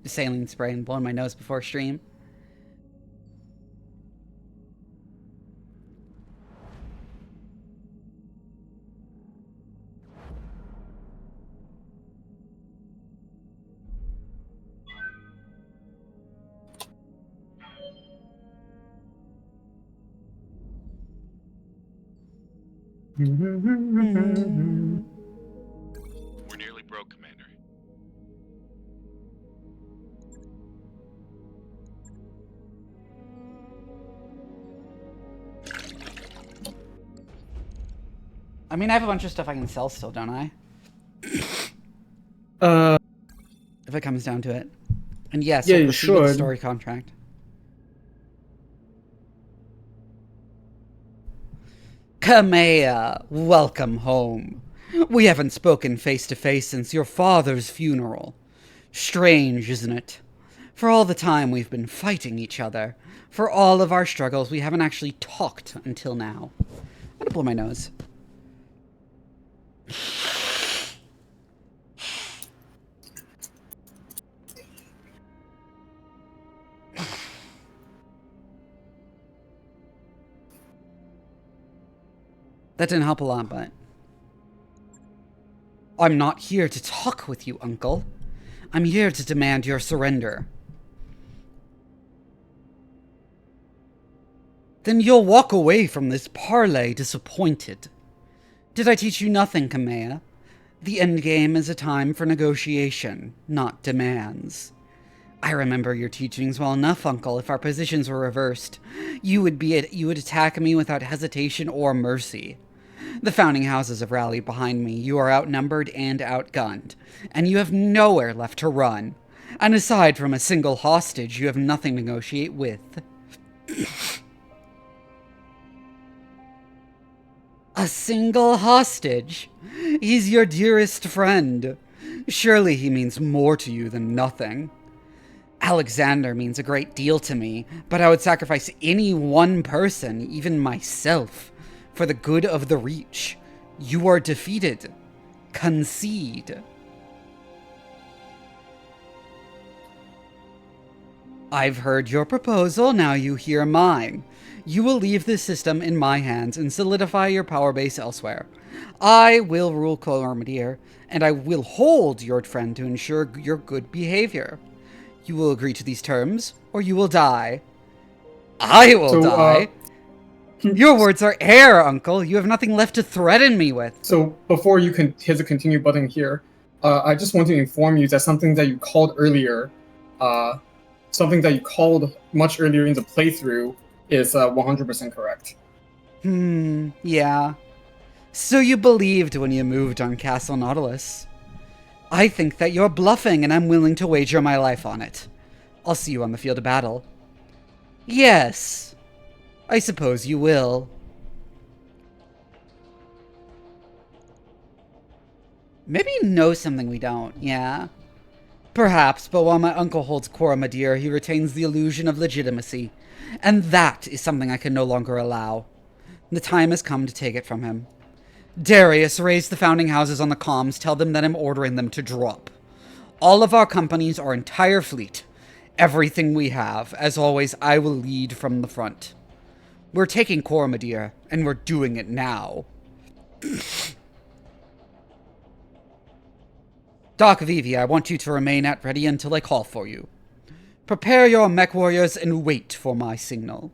Speaker 1: the saline spray and blown my nose before stream.
Speaker 5: We're nearly broke, Commander.
Speaker 1: I mean, I have a bunch of stuff I can sell still, don't I? If it comes down to it. And yes,
Speaker 2: Yeah,
Speaker 1: I'll
Speaker 2: you
Speaker 1: proceed with the
Speaker 2: should.
Speaker 1: story contract. Kamea, welcome home. We haven't spoken face to face since your father's funeral. Strange, isn't it? For all the time we've been fighting each other, for all of our struggles, we haven't actually talked until now. I'm gonna blow my nose. That didn't help a lot, but... I'm not here to talk with you, Uncle. I'm here to demand your surrender. Then you'll walk away from this parley disappointed. Did I teach you nothing, Kamea? The endgame is a time for negotiation, not demands. I remember your teachings well enough, Uncle. If our positions were reversed, you would attack me without hesitation or mercy. The founding houses have rallied behind me. You are outnumbered and outgunned, and you have nowhere left to run. And aside from a single hostage, you have nothing to negotiate with. A single hostage? He's your dearest friend. Surely he means more to you than nothing. Alexander means a great deal to me, but I would sacrifice any one person, even myself, for the good of the Reach. You are defeated. Concede. I've heard your proposal, now you hear mine. You will leave this system in my hands and solidify your power base elsewhere. I will rule Coromodir, and I will hold your friend to ensure your good behavior. You will agree to these terms, or you will die. I will die? Your words are air, Uncle. You have nothing left to threaten me with.
Speaker 2: So before you can hit the continue button here, I just want to inform you that something that you called earlier, something that you called much earlier in the playthrough is 100% correct.
Speaker 1: Yeah. So you believed when you moved on Castle Nautilus. I think that you're bluffing, and I'm willing to wager my life on it. I'll see you on the field of battle. Yes. I suppose you will. Maybe you know something we don't, yeah? Perhaps, but while my uncle holds Coromodir, he retains the illusion of legitimacy. And that is something I can no longer allow. The time has come to take it from him. Darius, raise the founding houses on the comms, tell them that I'm ordering them to drop. All of our companies, our entire fleet, everything we have. As always, I will lead from the front. We're taking Coromodir, and we're doing it now. Doc Vivi, I want you to remain at ready until I call for you. Prepare your mech warriors and wait for my signal.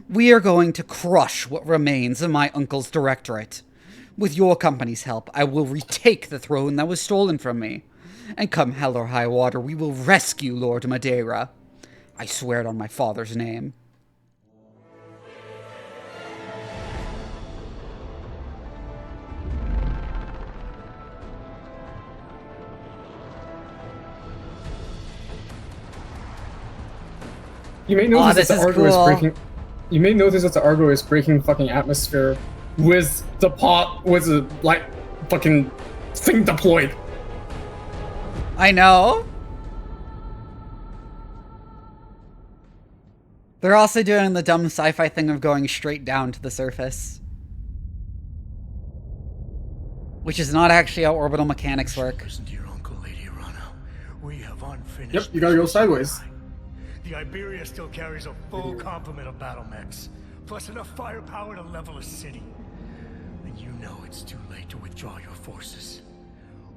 Speaker 1: We are going to crush what remains of my uncle's directorate. With your company's help, I will retake the throne that was stolen from me. And come hell or high water, we will rescue Lord Madeira. I swear it on my father's name.
Speaker 2: You may notice
Speaker 1: this
Speaker 2: that the
Speaker 1: is
Speaker 2: Argo is
Speaker 1: cool.
Speaker 2: breaking. You may notice that the Argo is breaking fucking atmosphere with the fucking thing deployed.
Speaker 1: I know. They're also doing the dumb sci-fi thing of going straight down to the surface. Which is not actually how orbital mechanics work.
Speaker 4: Listen to your uncle, Lady Arana. We have unfinished.
Speaker 2: Yep, you gotta go sideways.
Speaker 4: The Iberia still carries a full complement of battle mechs, plus enough firepower to level a city. And you know it's too late to withdraw your forces.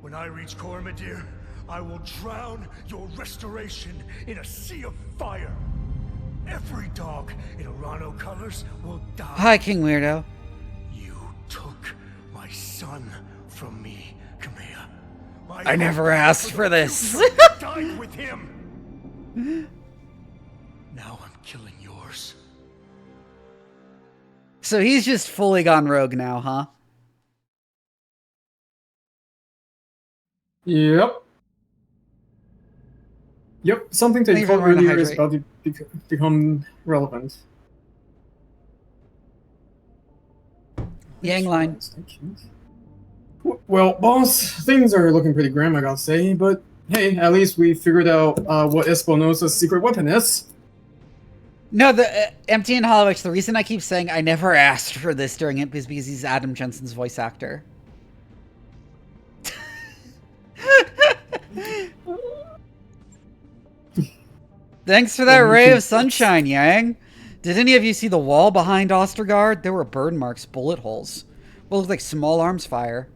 Speaker 4: When I reach Coromodir, I will drown your restoration in a sea of fire. Every dog in Arano colors will die.
Speaker 1: Hi, King Weirdo.
Speaker 4: You took my son from me, Kamea.
Speaker 1: I never asked for this.
Speaker 4: Died with him. Now I'm killing yours.
Speaker 1: So he's just fully gone rogue now, huh?
Speaker 2: Yep. Yep, something that you
Speaker 1: Even
Speaker 2: called
Speaker 1: wearing a
Speaker 2: earlier is
Speaker 1: hydrate.
Speaker 2: about to become relevant.
Speaker 1: Yang line.
Speaker 2: Well, boss, things are looking pretty grim, I gotta say, but hey, at least we figured out what Espinosa's secret weapon is.
Speaker 1: No, the Empty and Hollow H, the reason I keep saying I never asked for this during it is because he's Adam Jensen's voice actor. Thanks for that ray of sunshine, Yang. Did any of you see the wall behind Ostergaard? There were burn marks, bullet holes. What looked like small arms fire.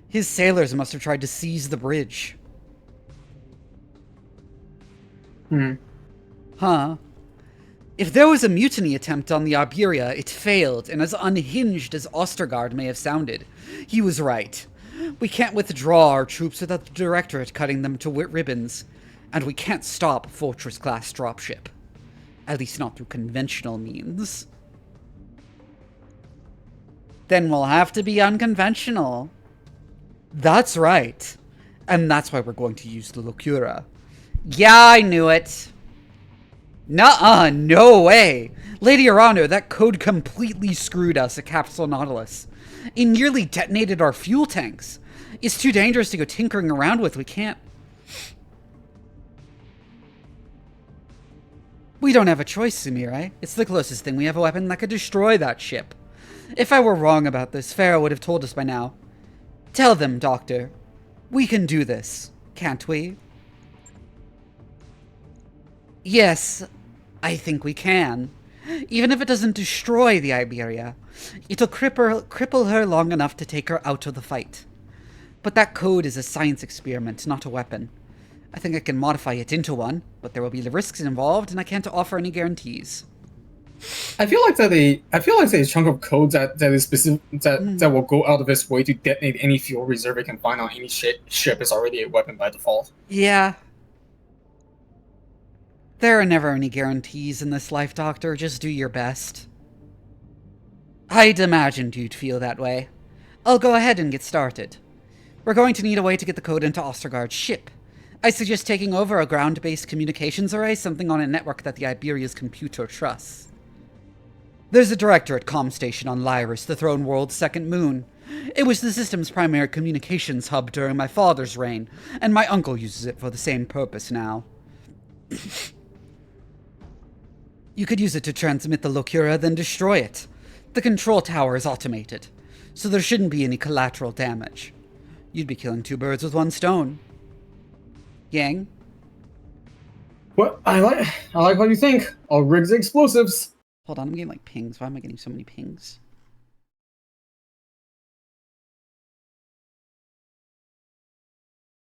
Speaker 1: His sailors must have tried to seize the bridge. Huh. If there was a mutiny attempt on the Iberia, it failed, and as unhinged as Ostergaard may have sounded, he was right. We can't withdraw our troops without the Directorate cutting them to ribbons. And we can't stop a Fortress-class dropship. At least not through conventional means. Then we'll have to be unconventional. That's right. And that's why we're going to use the Locura. Yeah, I knew it. Nuh-uh, no way. Lady Arano, that code completely screwed us at Capsule Nautilus. It nearly detonated our fuel tanks. It's too dangerous to go tinkering around with. We can't. We don't have a choice, Sumire. It's the closest thing we have a weapon that could destroy that ship. If I were wrong about this, Pharaoh would have told us by now. Tell them, Doctor. We can do this, can't we? Yes, I think we can. Even if it doesn't destroy the Iberia, it'll cripple her long enough to take her out of the fight. But that code is a science experiment, not a weapon. I think I can modify it into one, but there will be risks involved, and I can't offer any guarantees.
Speaker 2: I feel like a chunk of code that is specific that will go out of its way to detonate any fuel reserve it can find on any ship is already a weapon by default.
Speaker 1: Yeah. There are never any guarantees in this life, Doctor. Just do your best. I'd imagined you'd feel that way. I'll go ahead and get started. We're going to need a way to get the code into Ostergaard's ship. I suggest taking over a ground-based communications array, something on a network that the Iberia's computer trusts. There's a directorate comm station on Lyris, the throne world's second moon. It was the system's primary communications hub during my father's reign, and my uncle uses it for the same purpose now. You could use it to transmit the Locura, then destroy it. The control tower is automated, so there shouldn't be any collateral damage. You'd be killing two birds with one stone. Yang?
Speaker 2: What? I like what you think. I'll rig the explosives.
Speaker 1: Hold on, I'm getting like pings. Why am I getting so many pings?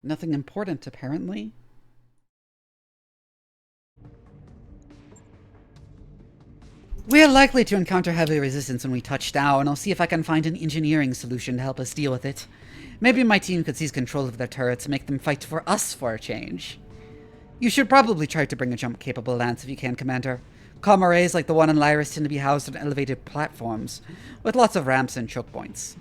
Speaker 1: Nothing important, apparently. We are likely to encounter heavy resistance when we touch down. I'll see if I can find an engineering solution to help us deal with it. Maybe my team could seize control of their turrets and make them fight for us for a change. You should probably try to bring a jump-capable lance if you can, Commander. Comm arrays like the one in Lyris tend to be housed on elevated platforms, with lots of ramps and choke points.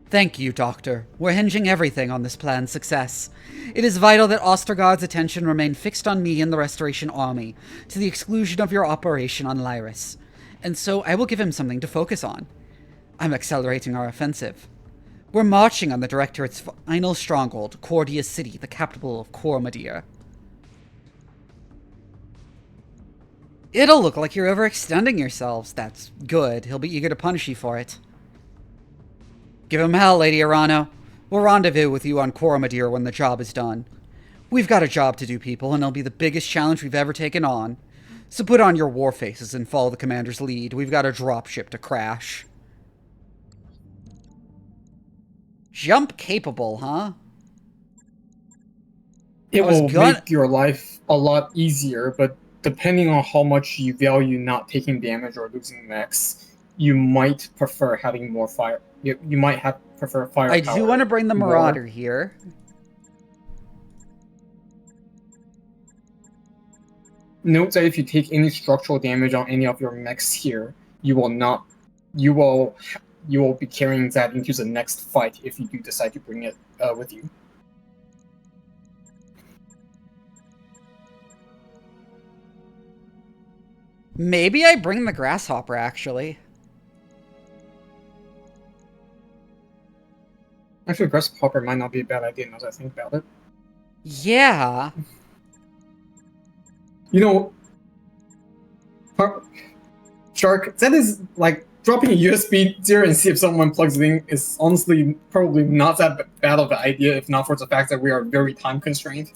Speaker 1: Thank you, Doctor. We're hinging everything on this plan's success. It is vital that Ostergaard's attention remain fixed on me and the Restoration Army, to the exclusion of your operation on Lyris. And so I will give him something to focus on. I'm accelerating our offensive. We're marching on the Directorate's final stronghold, Cordia City, the capital of Coromodir. It'll look like you're overextending yourselves. That's good. He'll be eager to punish you for it. Give him hell, Lady Arano. We'll rendezvous with you on Coromodir when the job is done. We've got a job to do, people, and it'll be the biggest challenge we've ever taken on. So put on your war faces and follow the commander's lead. We've got a dropship to crash. Jump capable, huh?
Speaker 2: It will make your life a lot easier, but depending on how much you value not taking damage or losing mechs, you might prefer having more fire. You might prefer firepower.
Speaker 1: I do want to bring the Marauder here.
Speaker 2: Note that if you take any structural damage on any of your mechs here, you will be carrying that into the next fight if you do decide to bring it with you.
Speaker 1: Maybe I bring the Grasshopper, actually.
Speaker 2: Actually, Grasshopper might not be a bad idea now that I think about it.
Speaker 1: Yeah.
Speaker 2: You know, Shark, that is like dropping a USB there and see if someone plugs it in is honestly probably not that bad of an idea, if not for the fact that we are very time constrained.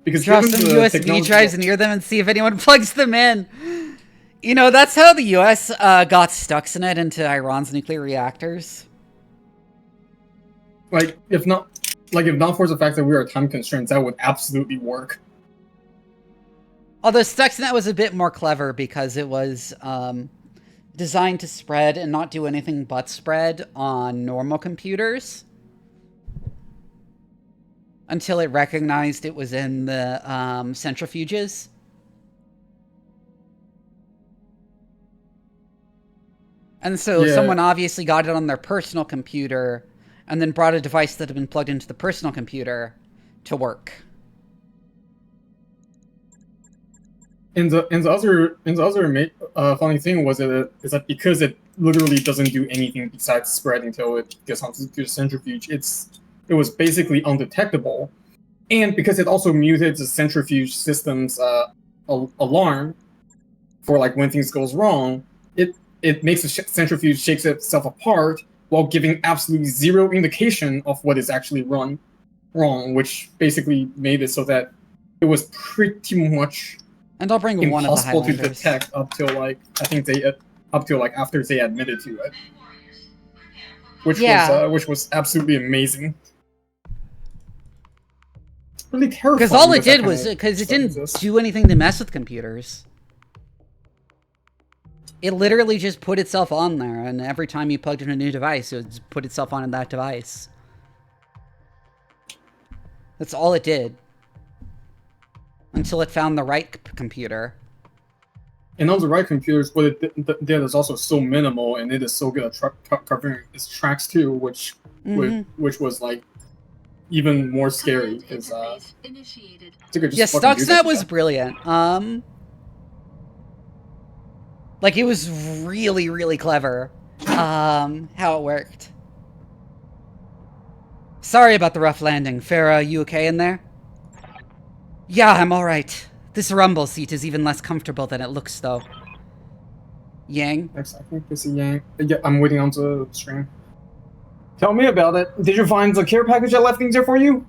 Speaker 2: Because
Speaker 1: drop some USB drives near them and see if anyone plugs them in. You know, that's how the US got Stuxnet into Iran's nuclear reactors.
Speaker 2: Like, if not for the fact that we are time constrained, that would absolutely work.
Speaker 1: Although Stuxnet was a bit more clever because it was designed to spread and not do anything but spread on normal computers until it recognized it was in the centrifuges. And so someone obviously got it on their personal computer and then brought a device that had been plugged into the personal computer to work.
Speaker 2: And the other funny thing was is that because it literally doesn't do anything besides spread until it gets onto the centrifuge, it was basically undetectable. And because it also muted the centrifuge system's alarm for like when things goes wrong, it makes the centrifuge shakes itself apart while giving absolutely zero indication of what is actually wrong, which basically made it so that it was pretty much
Speaker 1: and I'll bring one of the
Speaker 2: impossible to
Speaker 1: highlighters.
Speaker 2: detect up till like after they admitted to it, which was absolutely amazing. Really terrifying.
Speaker 1: Because all it did was because it didn't do anything to mess with computers. It literally just put itself on there, and every time you plugged in a new device, it would just put itself on that device. That's all it did. Until it found the right computer.
Speaker 2: And on the right computers, what it did is also so minimal, and it is so good at covering its tracks too, which was like even more scary because
Speaker 1: yeah, Stuxnet was brilliant. Like, it was really, really clever, how it worked. Sorry about the rough landing. Farah, you okay in there? Yeah, I'm alright. This rumble seat is even less comfortable than it looks, though. Yang?
Speaker 2: Exactly, this is Yang. Yeah, I'm waiting on the stream. Tell me about it. Did you find the care package I left things there for you?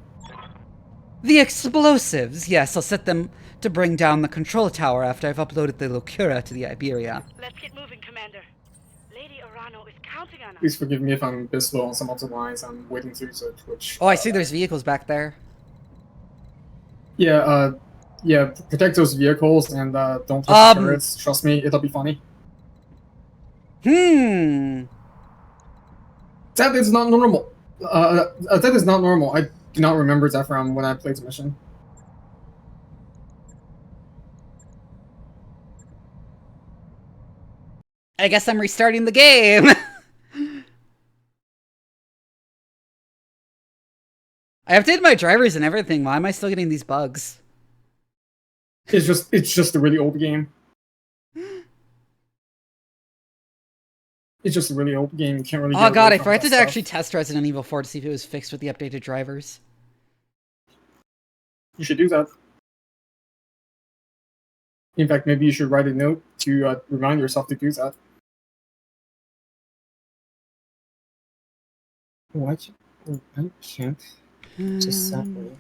Speaker 1: The explosives. Yes, I'll set them to bring down the control tower after I've uploaded the Locura to the Iberia.
Speaker 3: Let's get moving, Commander. Lady Arano is counting on us.
Speaker 2: Please forgive me if I'm a bit slow on some of the lines. I'm waiting through the Twitch.
Speaker 1: Oh, I see there's vehicles back there.
Speaker 2: Yeah, protect those vehicles and don't touch the turrets. Trust me, it'll be funny. That is not normal. That is not normal. I do not remember that from when I played the mission.
Speaker 1: I guess I'm restarting the game. I updated my drivers and everything. Why am I still getting these bugs?
Speaker 2: It's just a really old game. It's just a really old game. You can't really.
Speaker 1: Oh god, I forgot to actually test Resident Evil 4 to see if it was fixed with the updated drivers.
Speaker 2: You should do that. In fact, maybe you should write a note to remind yourself to do that. Why? I can't. Just sadly.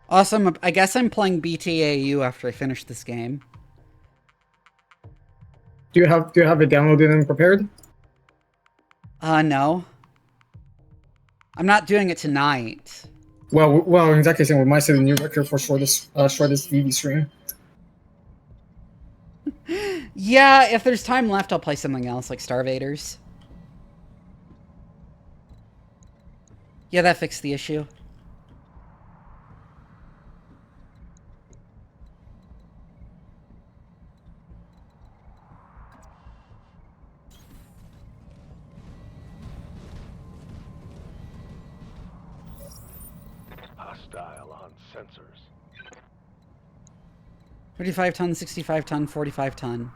Speaker 1: Awesome. I guess I'm playing BTAU after I finish this game.
Speaker 2: Do you have it downloaded and prepared?
Speaker 1: No. I'm not doing it tonight.
Speaker 2: Well, in that case, we might set a new record for shortest Vivi stream.
Speaker 1: Yeah, if there's time left, I'll play something else, like Starvaders. Yeah, that fixed the issue.
Speaker 7: Hostile on sensors.
Speaker 1: 35 ton, 65 ton, 45 ton.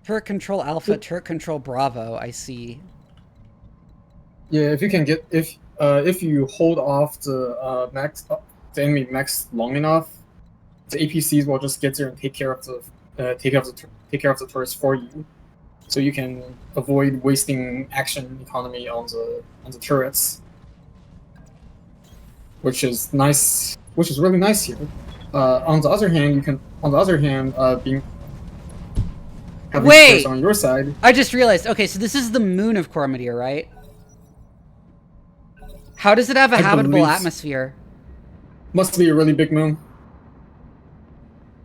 Speaker 1: Turret control alpha, turret control bravo, I see.
Speaker 2: Yeah, if you can get if you hold off the the enemy max long enough, the APCs will just get there and take care of the turrets for you, so you can avoid wasting action economy on the turrets. which is nice, which is really nice here. On the other hand, being having
Speaker 1: Wait!
Speaker 2: spares on your side.
Speaker 1: I just realized. Okay, so this is the moon of Coromodir, right? How does it have a habitable atmosphere?
Speaker 2: Must be a really big moon.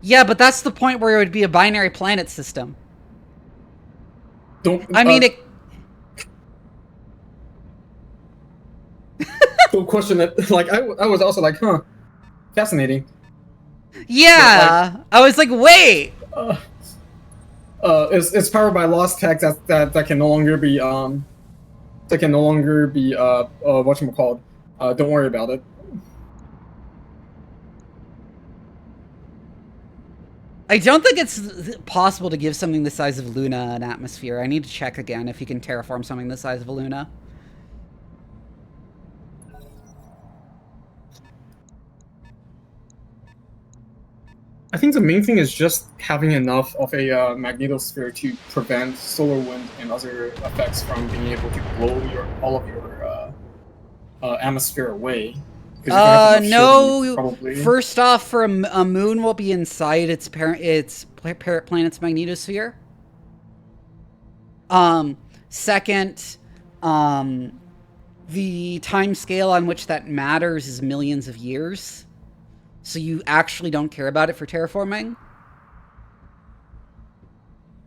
Speaker 1: Yeah, but that's the point where it would be a binary planet system.
Speaker 2: Don't.
Speaker 1: I mean, it.
Speaker 2: Don't question it. Like I was also like, huh, fascinating.
Speaker 1: Yeah,
Speaker 2: like,
Speaker 1: I was like, wait.
Speaker 2: It's powered by lost tech that can no longer be whatchamacalled. Don't worry about it.
Speaker 1: I don't think it's possible to give something the size of Luna an atmosphere. I need to check again if you can terraform something the size of a Luna.
Speaker 2: I think the main thing is just having enough of a magnetosphere to prevent solar wind and other effects from being able to blow all of your atmosphere away.
Speaker 1: No. First off, for a moon will be inside its planet's magnetosphere. Second, the time scale on which that matters is millions of years. So you actually don't care about it for terraforming.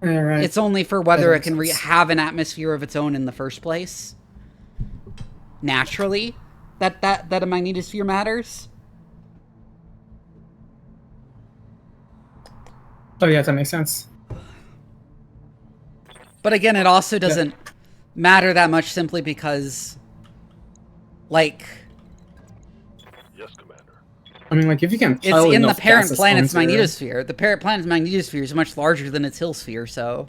Speaker 2: Right.
Speaker 1: It's only for whether it can have an atmosphere of its own in the first place. Naturally, that a magnetosphere matters.
Speaker 2: Oh yeah, that makes sense.
Speaker 1: But again, it also doesn't matter that much simply because, like...
Speaker 7: Yes, Commander.
Speaker 2: I mean, like, if you can...
Speaker 1: It's in the parent planet's magnetosphere. The parent planet's magnetosphere is much larger than its hill sphere, so...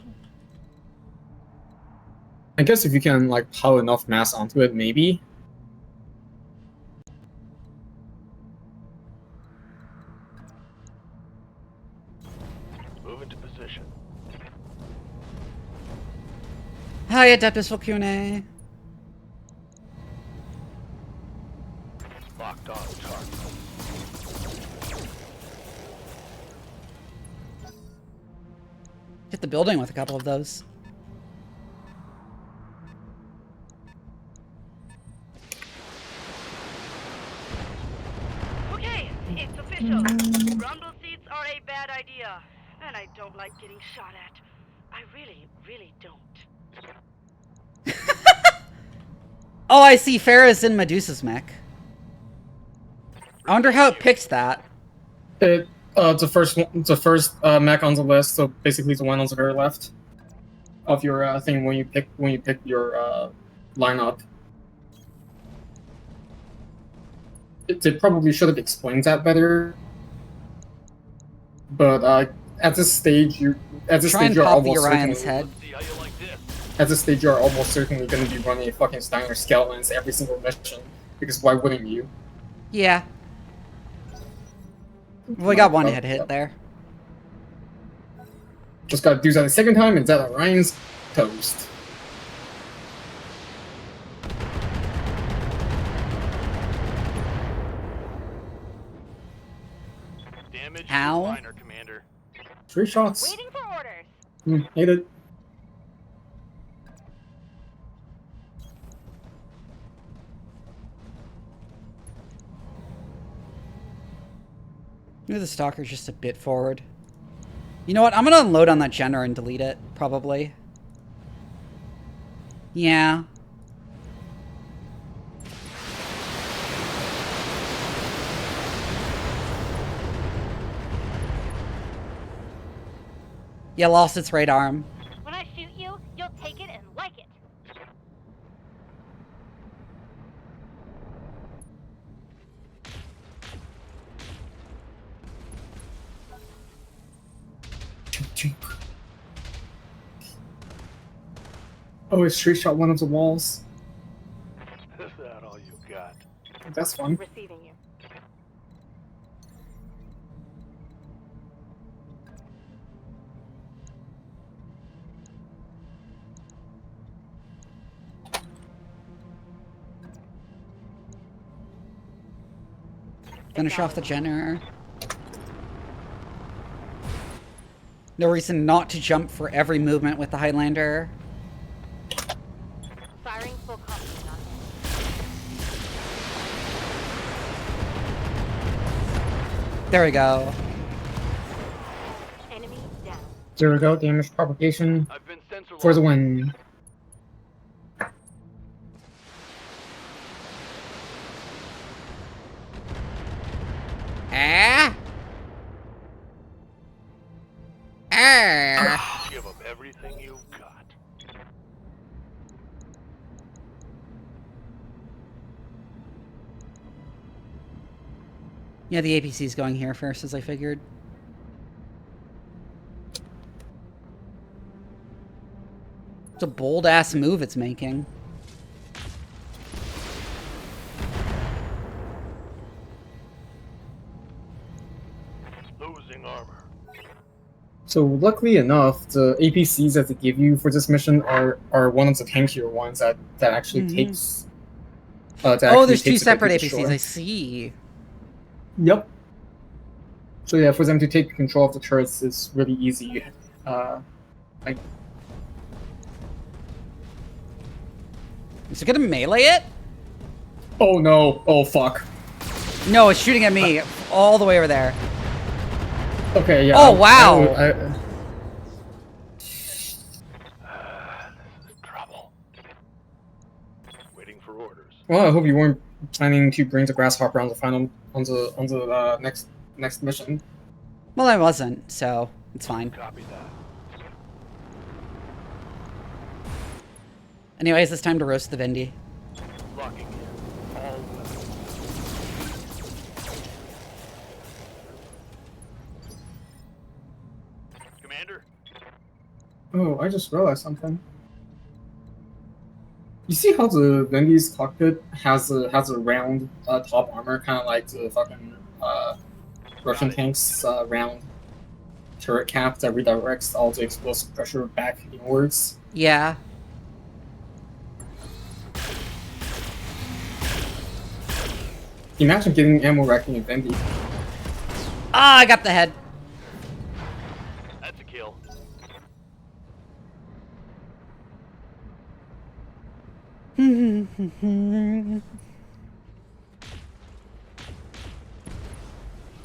Speaker 2: I guess if you can, like, pile enough mass onto it, maybe.
Speaker 7: Move into position.
Speaker 1: Hi, Adeptus Volcune.
Speaker 7: Locked on target.
Speaker 1: Hit the building with a couple of those.
Speaker 3: Okay, it's official. Rumble seats are a bad idea, and I don't like getting shot at. I really, really don't.
Speaker 1: Oh, I see Farah's in Medusa's mech. I wonder how it picked that.
Speaker 2: The first mech on the list, so basically the one on the very left of your thing when you pick your lineup. They probably should have explained that better. But at this stage, you're almost certainly going to be running a fucking Steiner Skeletons every single mission, because why wouldn't you?
Speaker 1: Yeah. We got one hit there.
Speaker 2: Just gotta do that a second time, and that Orion's toast.
Speaker 5: Damage
Speaker 1: Ow.
Speaker 5: minor, Commander.
Speaker 2: 3 shots.
Speaker 3: Waiting for orders.
Speaker 2: Hate it.
Speaker 1: Maybe the Stalker's just a bit forward. You know what? I'm gonna unload on that Jenner and delete it, probably. Yeah. Yeah, lost its right arm.
Speaker 3: When I shoot you, you'll take it and like it.
Speaker 2: Oh, it straight shot one of the walls.
Speaker 7: Is that all you got?
Speaker 2: That's fun.
Speaker 3: Receiving you.
Speaker 1: Finish off the generator. No reason not to jump for every movement with the Highlander.
Speaker 8: Firing full complement on him.
Speaker 1: There we go.
Speaker 8: Enemy down.
Speaker 2: There we go. Damage propagation
Speaker 7: I've been sensor
Speaker 2: for the
Speaker 7: locked.
Speaker 2: win.
Speaker 1: Ah! Ah!
Speaker 7: Give up everything you've got.
Speaker 1: Yeah, the APC's going here first, as I figured. It's a bold-ass move it's making.
Speaker 7: Losing armor.
Speaker 2: So luckily enough, the APCs that they give you for this mission are one of the tankier ones that actually takes. That
Speaker 1: Oh,
Speaker 2: actually
Speaker 1: there's two
Speaker 2: takes a bit
Speaker 1: separate
Speaker 2: to
Speaker 1: APCs,
Speaker 2: destroy.
Speaker 1: I see.
Speaker 2: Yep. So yeah, for them to take control of the turrets is really easy.
Speaker 1: Is it gonna melee it?
Speaker 2: Oh no! Oh fuck!
Speaker 1: No, it's shooting at me all the way over there.
Speaker 2: Okay, yeah.
Speaker 1: Oh, wow.
Speaker 7: This is trouble. Waiting for orders.
Speaker 2: Well, I hope you weren't planning to bring the grasshopper on the next mission.
Speaker 1: Well, I wasn't, so it's fine.
Speaker 7: Copy that.
Speaker 1: Anyways, it's time to roast the Vindy.
Speaker 7: Locking in. All weapons. Commander?
Speaker 2: Oh, I just realized something. You see how the Vendy's cockpit has a round top armor, kind of like the fucking Russian tanks round turret cap that redirects all the explosive pressure back inwards.
Speaker 1: Yeah.
Speaker 2: Imagine getting ammo racking in Vendy.
Speaker 1: Ah, I got the head.
Speaker 7: That's a kill.
Speaker 1: Ooh,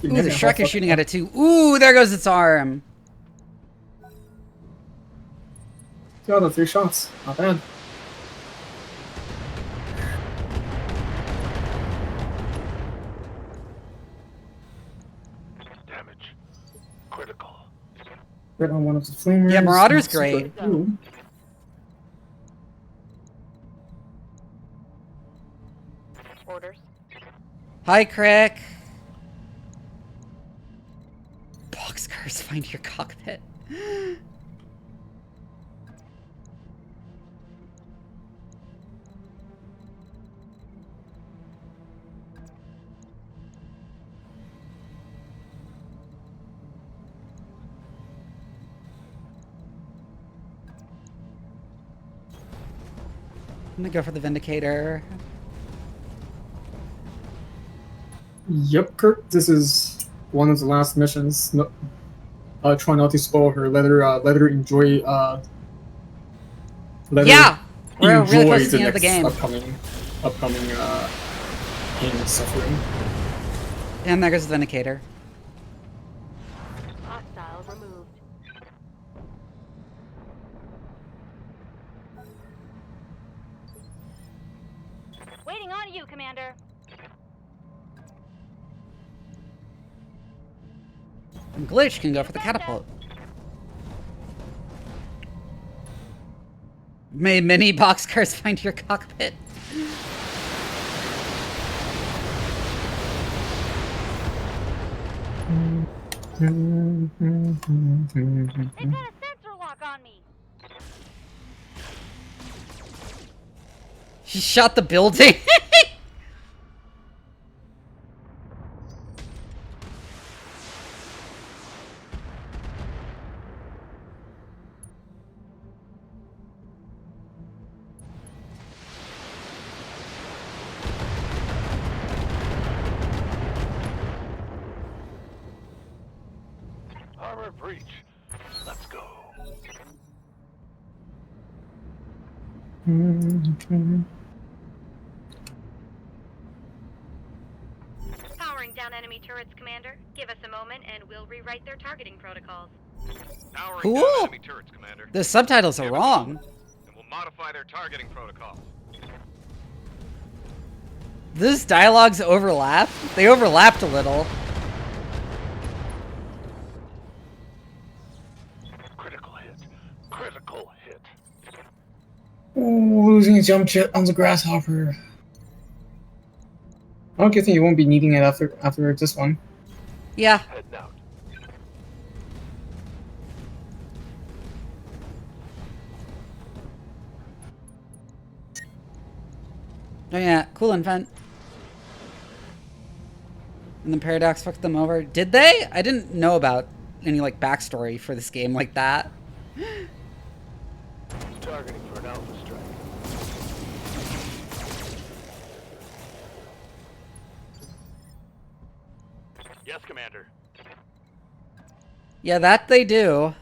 Speaker 1: the Shrek is shooting at it too. Ooh, there goes its arm.
Speaker 2: 2 out of 3 shots. Not bad.
Speaker 7: Damage. Critical.
Speaker 2: Right on one of the flamers.
Speaker 1: Yeah, Marauder's
Speaker 2: Super
Speaker 1: great.
Speaker 2: cool.
Speaker 8: Orders.
Speaker 1: Hi, Crick. Boxcars, find your cockpit. I'm gonna go for the Vindicator.
Speaker 2: Yep, Kurt. This is one of the last missions. No, try not to spoil her. Let her enjoy. Let
Speaker 1: Yeah!
Speaker 2: her
Speaker 1: We're
Speaker 2: enjoy
Speaker 1: really close to
Speaker 2: the
Speaker 1: the end of the
Speaker 2: next
Speaker 1: game.
Speaker 2: upcoming pain and suffering.
Speaker 1: And there goes the Vindicator.
Speaker 8: Hostile removed. Waiting on you, Commander.
Speaker 1: And Glitch can go for the catapult. May many boxcars find your cockpit.
Speaker 8: They've got a sensor lock on me.
Speaker 1: She shot the building.
Speaker 7: breach. Let's go.
Speaker 8: Powering down enemy turrets, Commander. Give us a moment and we'll rewrite their targeting protocols.
Speaker 5: Powering
Speaker 1: Cool.
Speaker 5: down enemy turrets, Commander.
Speaker 1: The subtitles are wrong.
Speaker 5: And we'll modify their targeting protocols.
Speaker 1: Those dialogues overlap? They overlapped a little.
Speaker 7: Critical hit. Critical hit.
Speaker 2: Oh, losing a jump jet on the grasshopper. I don't think you won't be needing it after this one.
Speaker 1: Yeah.
Speaker 7: Heading out.
Speaker 1: Oh yeah, cool invent. And then Paradox fucked them over. Did they? I didn't know about any like backstory for this game like that.
Speaker 7: Targeting for an alpha strike. Yes, Commander.
Speaker 1: Yeah, that they do.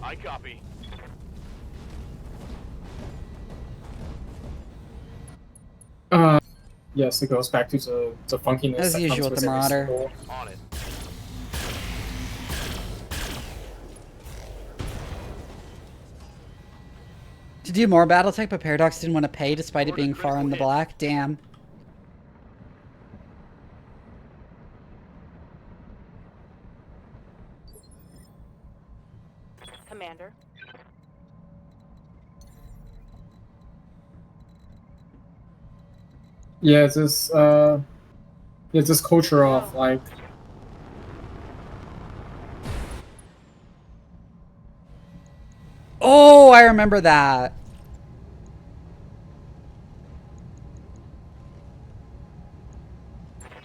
Speaker 7: I copy.
Speaker 2: Yes, it goes back to the funkiness.
Speaker 1: As
Speaker 2: that
Speaker 1: usual
Speaker 2: comes
Speaker 1: with the
Speaker 2: every
Speaker 1: Marauder.
Speaker 2: sequel.
Speaker 7: On it.
Speaker 1: To do more Battletech, but Paradox didn't want to pay despite it being far in the black. Damn.
Speaker 8: Commander.
Speaker 2: Yeah, this culture of like
Speaker 1: Oh, I remember that.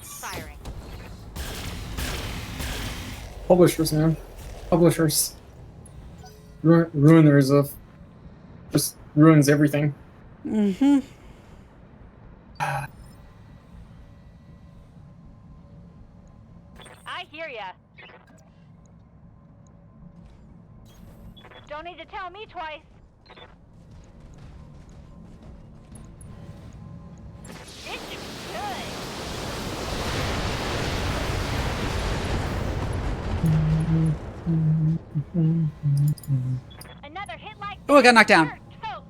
Speaker 8: Firing.
Speaker 2: publishers, man. Publishers. Ruiners of just ruins everything.
Speaker 1: Mm-hmm.
Speaker 8: I hear ya. Don't need to tell me twice. This is good. Another hit like
Speaker 1: Oh, I got knocked down.
Speaker 8: Oh,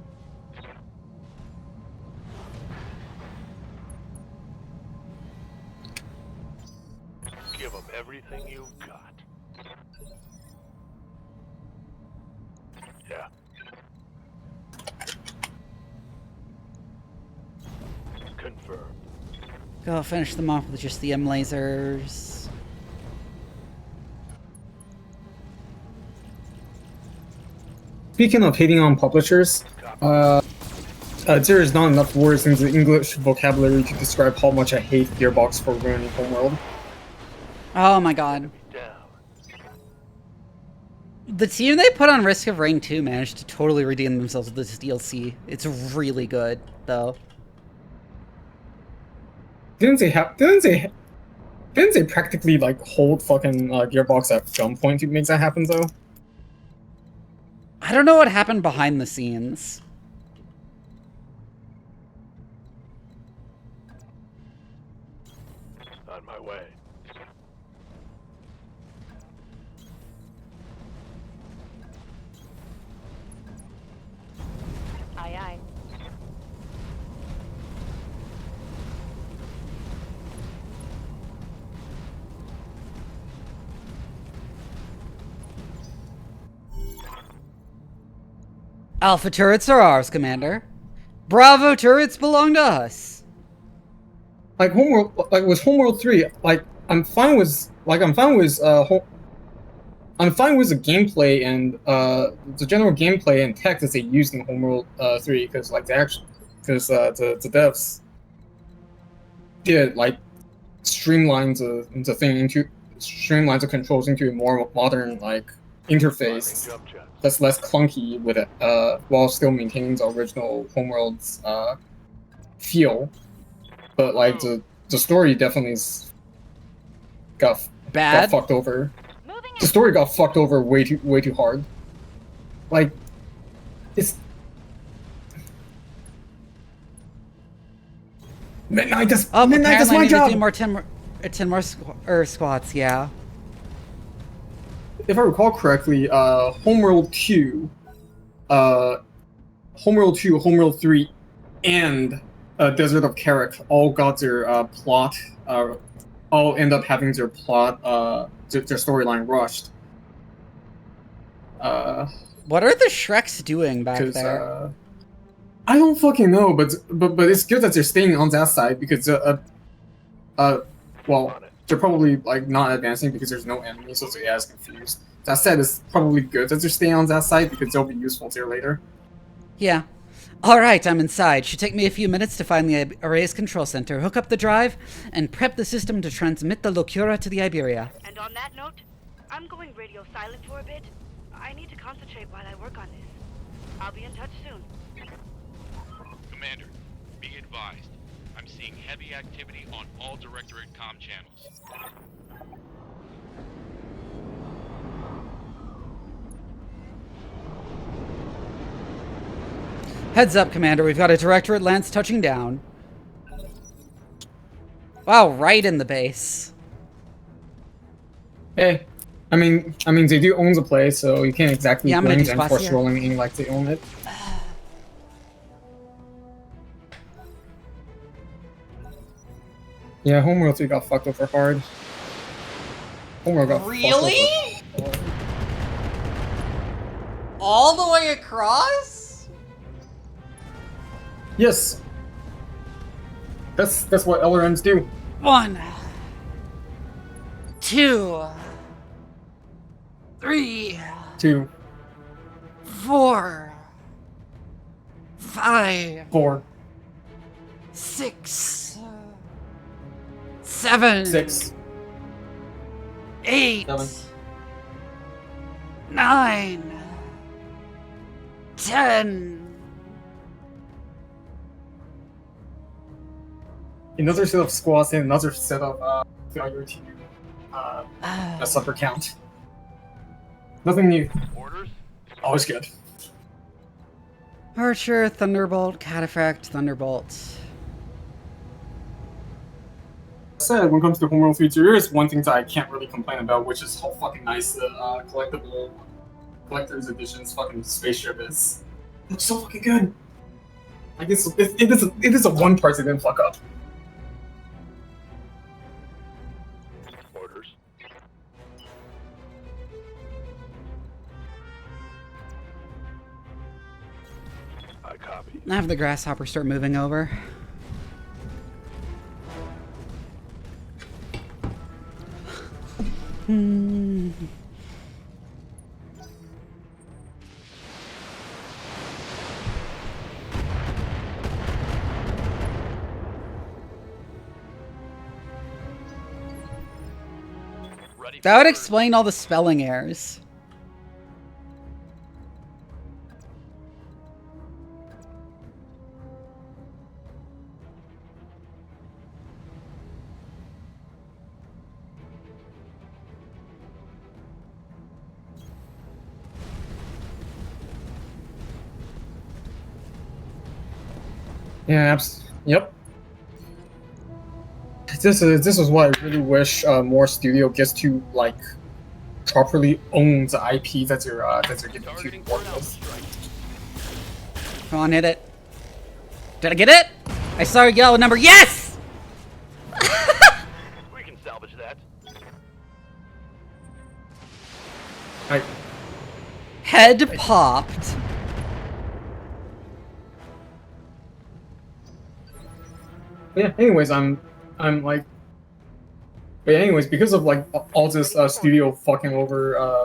Speaker 7: Give them everything you've got. Yeah. Confirmed.
Speaker 1: Go finish them off with just the M lasers.
Speaker 2: Speaking of hating on publishers, there is not enough words in the English vocabulary to describe how much I hate Gearbox for ruining Homeworld.
Speaker 1: Oh my god.
Speaker 7: Down.
Speaker 1: The team they put on Risk of Rain 2 managed to totally redeem themselves with this DLC. It's really good, though.
Speaker 2: Didn't they practically like hold fucking Gearbox at gunpoint to make that happen though?
Speaker 1: I don't know what happened behind the scenes.
Speaker 7: On my way.
Speaker 8: aye aye.
Speaker 1: Alpha turrets are ours, Commander. Bravo turrets belong to us.
Speaker 2: Like Homeworld, like with Homeworld 3, like I'm fine with the gameplay and the general gameplay and tech that they used in Homeworld 3 because like the devs did like streamline the controls into a more modern like interface
Speaker 7: Jump jet.
Speaker 2: that's less clunky with it while still maintaining the original Homeworld's feel. But like the story definitely got
Speaker 1: Bad?
Speaker 2: fucked over.
Speaker 8: Moving.
Speaker 2: the story got fucked over way too hard. Like, it's Midnight. That's
Speaker 1: Oh,
Speaker 2: Midnight. That's
Speaker 1: apparently I
Speaker 2: my
Speaker 1: need
Speaker 2: job.
Speaker 1: to do 10 more squats, yeah.
Speaker 2: If I recall correctly, Homeworld 2, Homeworld 3, and Desert of Carrick all got their plot, all end up having their plot, their storyline rushed.
Speaker 1: What are the Shreks doing back there?
Speaker 2: I don't fucking know, but it's good that they're staying on that side because well, they're probably like not advancing because there's no enemy, so the AI is confused. That said, it's probably good that they're staying on that side because they'll be useful there later.
Speaker 1: Yeah. Alright, I'm inside. Should take me a few minutes to find the Array's control center, hook up the drive, and prep the system to transmit the Locura to the Iberia.
Speaker 3: And on that note, I'm going radio silent for a bit. I need to concentrate while I work on this. I'll be in touch soon.
Speaker 5: Commander, be advised. I'm seeing heavy activity on all Directorate comm channels.
Speaker 1: Heads up, Commander. We've got a Directorate Lance touching down. Wow, right in the base.
Speaker 2: Hey, I mean, they do own the place, so you can't exactly
Speaker 1: I'm gonna
Speaker 2: blame
Speaker 1: do
Speaker 2: them
Speaker 1: spots
Speaker 2: for
Speaker 1: here.
Speaker 2: strolling in like they own it. Yeah, Homeworld 3 got fucked over hard. Homeworld got
Speaker 1: Really?
Speaker 2: fucked over hard.
Speaker 1: All the way across?
Speaker 2: Yes. That's what LRMs do.
Speaker 1: 1, 2, 3,
Speaker 2: 2,
Speaker 1: 4, 5,
Speaker 2: 4,
Speaker 1: 6, 7,
Speaker 2: 6,
Speaker 1: 8,
Speaker 2: 7.
Speaker 1: 9, 10.
Speaker 2: Another set of squats and another set of failure to a supper count. Nothing new.
Speaker 7: Orders?
Speaker 2: Always good.
Speaker 1: Archer, Thunderbolt, Cataphract, Thunderbolt.
Speaker 2: Said when it comes to Homeworld 3, there is one thing that I can't really complain about, which is how fucking nice the collector's edition's fucking spaceship is. It's so fucking good. I guess it is a one part they didn't fuck up.
Speaker 7: Orders? I copy.
Speaker 1: I have the grasshopper start moving over.
Speaker 5: Ready
Speaker 1: That would
Speaker 5: for
Speaker 1: explain all the spelling errors.
Speaker 2: Yeah, yep. This is what I really wish more studio gets to like properly own the IP that they're giving
Speaker 5: targeting
Speaker 2: to
Speaker 5: for an
Speaker 2: work with.
Speaker 5: outstrike.
Speaker 1: Come on, hit it. Did I get it? I saw a yellow number. Yes!
Speaker 7: We can salvage that.
Speaker 1: Head popped.
Speaker 2: Yeah. Anyways, I'm like. But anyways, because of like all this studio fucking over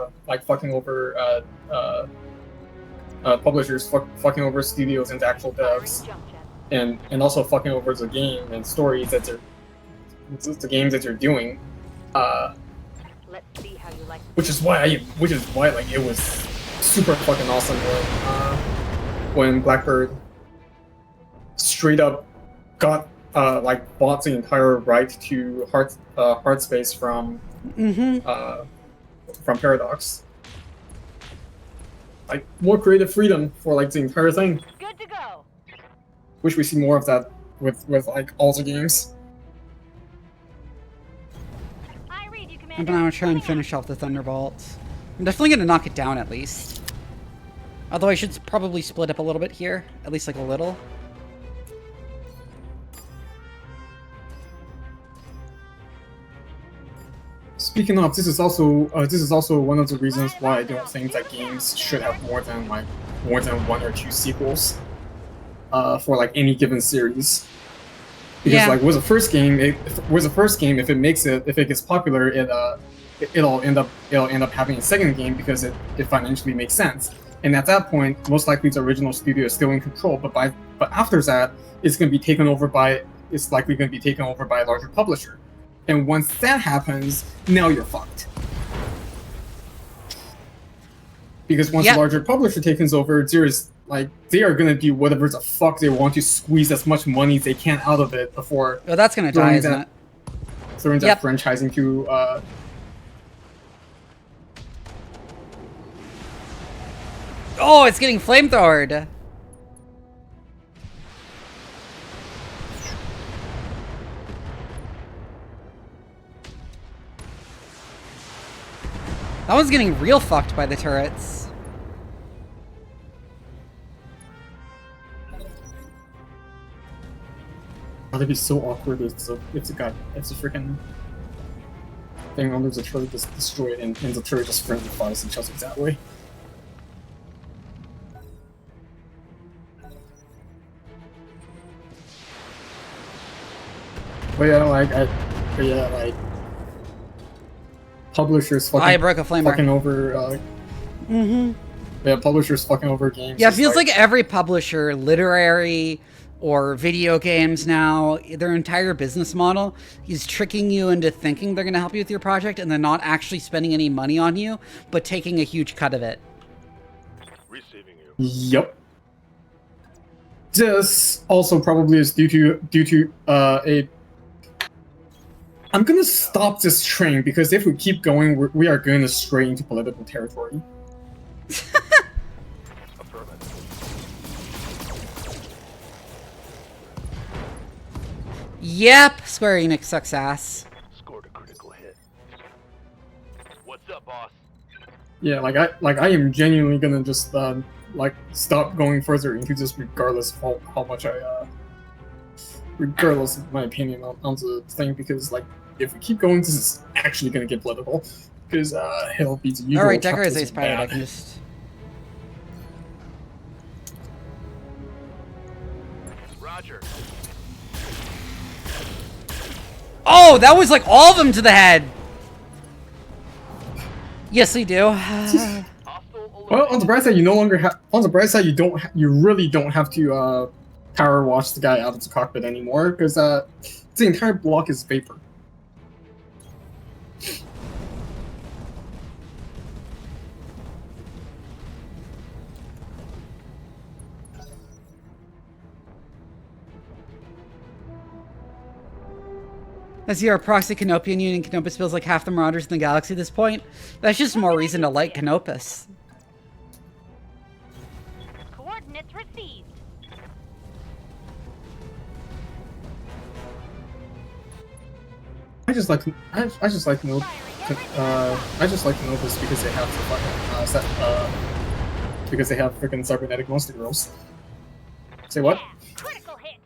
Speaker 2: publishers fucking over studios and actual devs, and also fucking over the game and stories that the games that they're doing,
Speaker 8: Let's see how you like
Speaker 2: which is why like it was super fucking awesome when Blackbird straight up got like bought the entire right to Heart Space from from Paradox. Like more creative freedom for like the entire thing.
Speaker 8: Good to go.
Speaker 2: Wish we see more of that with like all the games.
Speaker 8: I read you,
Speaker 1: I'm
Speaker 8: Commander.
Speaker 1: gonna try and finish off the Thunderbolt. I'm definitely gonna knock it down at least. Although I should probably split up a little bit here, at least like a little.
Speaker 2: Speaking of, this is also one of the reasons why I don't think that games should have more than one or two sequels for like any given series. Because
Speaker 1: Yeah.
Speaker 2: like with the first game, if it gets popular, it'll end up having a second game because it financially makes sense. And at that point, most likely the original studio is still in control. But after that, it's likely going to be taken over by a larger publisher. And once that happens, now you're fucked. Because once a larger publisher takes over, they are gonna do whatever the fuck they want to squeeze as much money as they can out of it before.
Speaker 1: Oh, that's gonna die, isn't it?
Speaker 2: Throwing that franchise into.
Speaker 1: Oh, it's getting flamethrowered. That one's getting real fucked by the turrets.
Speaker 2: That'd be so awkward if the freaking thing under the turret is destroyed and the turret just friendly fires each other that way. But yeah, publishers fucking.
Speaker 1: I broke a flamer.
Speaker 2: Fucking over. Yeah, publishers fucking over games.
Speaker 1: Yeah, it feels like every publisher, literary or video games now, their entire business model is tricking you into thinking they're going to help you with your project and they're not actually spending any money on you, but taking a huge cut of it.
Speaker 7: Receiving you.
Speaker 2: Yep. This also probably is due to a. I'm gonna stop this train because if we keep going, we are going to stray into political territory.
Speaker 1: Yep, Square Enix sucks ass.
Speaker 7: Scored a critical hit. What's up, boss?
Speaker 2: Yeah, I am genuinely gonna just stop going further into this regardless of how much regardless of my opinion on the thing, because if we keep going, this is actually gonna get political. Because it'll be the usual.
Speaker 1: Alright, Decker is ace pilot, I can just.
Speaker 7: Roger.
Speaker 1: Oh, that was like all of them to the head! Yes, we do.
Speaker 2: Well, on the bright side, you no longer have. On the bright side, you really don't have to power wash the guy out of the cockpit anymore, because the entire block is vapor.
Speaker 1: As you're a proxy Canopian using Canopus feels like half the Marauders in the galaxy at this point. That's just more reason to like Canopus.
Speaker 8: Coordinates received.
Speaker 2: I just like Canopus because they have the fucking because they have freaking cybernetic monster girls. Say what?
Speaker 8: Critical hit.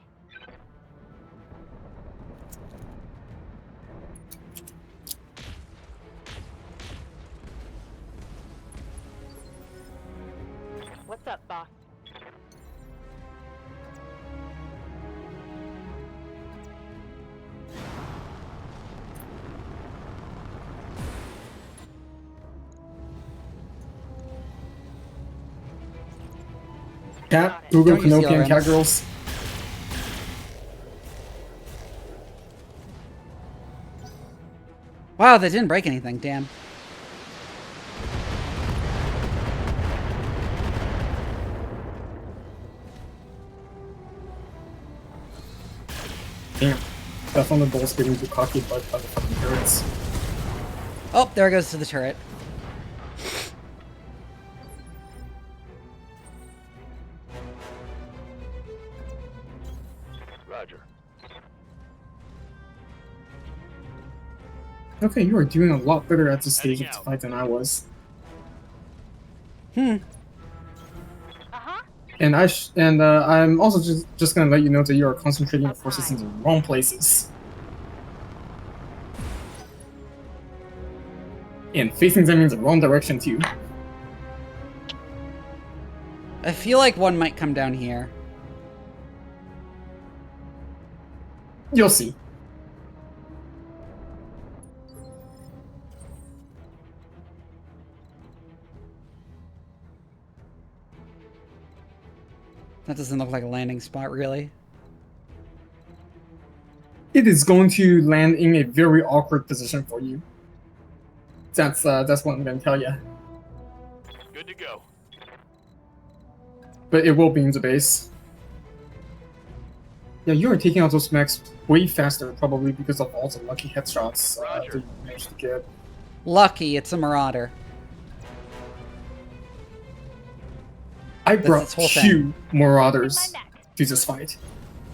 Speaker 8: What's up, boss?
Speaker 2: Cat, Google
Speaker 1: Don't use
Speaker 2: Canopian
Speaker 1: CRMs.
Speaker 2: cat girls.
Speaker 1: Wow, that didn't break anything, damn.
Speaker 2: Damn. That Thunderbolt's getting too cocky by the fucking turrets.
Speaker 1: Oh, there it goes to the turret.
Speaker 2: Okay, you are doing a lot better at this stage of the fight than I was.
Speaker 8: Uh-huh.
Speaker 2: And I'm also just gonna let you know that you are concentrating your forces in the wrong places. And facing them in the wrong direction too.
Speaker 1: I feel like one might come down here.
Speaker 2: You'll see.
Speaker 1: That doesn't look like a landing spot, really.
Speaker 2: It is going to land in a very awkward position for you. That's what I'm gonna tell you.
Speaker 7: Good to go.
Speaker 2: But it will be in the base. Yeah, you are taking out those mechs way faster, probably because of all the lucky headshots that you managed to get.
Speaker 1: Lucky, it's a Marauder.
Speaker 2: I
Speaker 1: That's
Speaker 2: brought
Speaker 1: its whole
Speaker 2: 2 Marauders to this fight.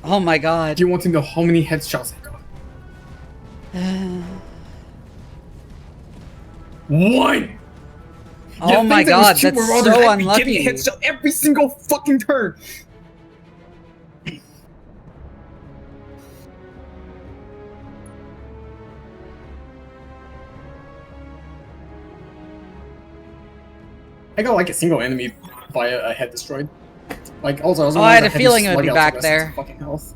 Speaker 1: Oh my god.
Speaker 2: Do you want to know how many headshots I got? 1!
Speaker 1: Oh my god, that's so unlucky.
Speaker 2: Getting a headshot every single fucking turn. I got like a single enemy via a head destroyed. Like also, I was
Speaker 1: I had a feeling it would be back there.
Speaker 2: Fucking health.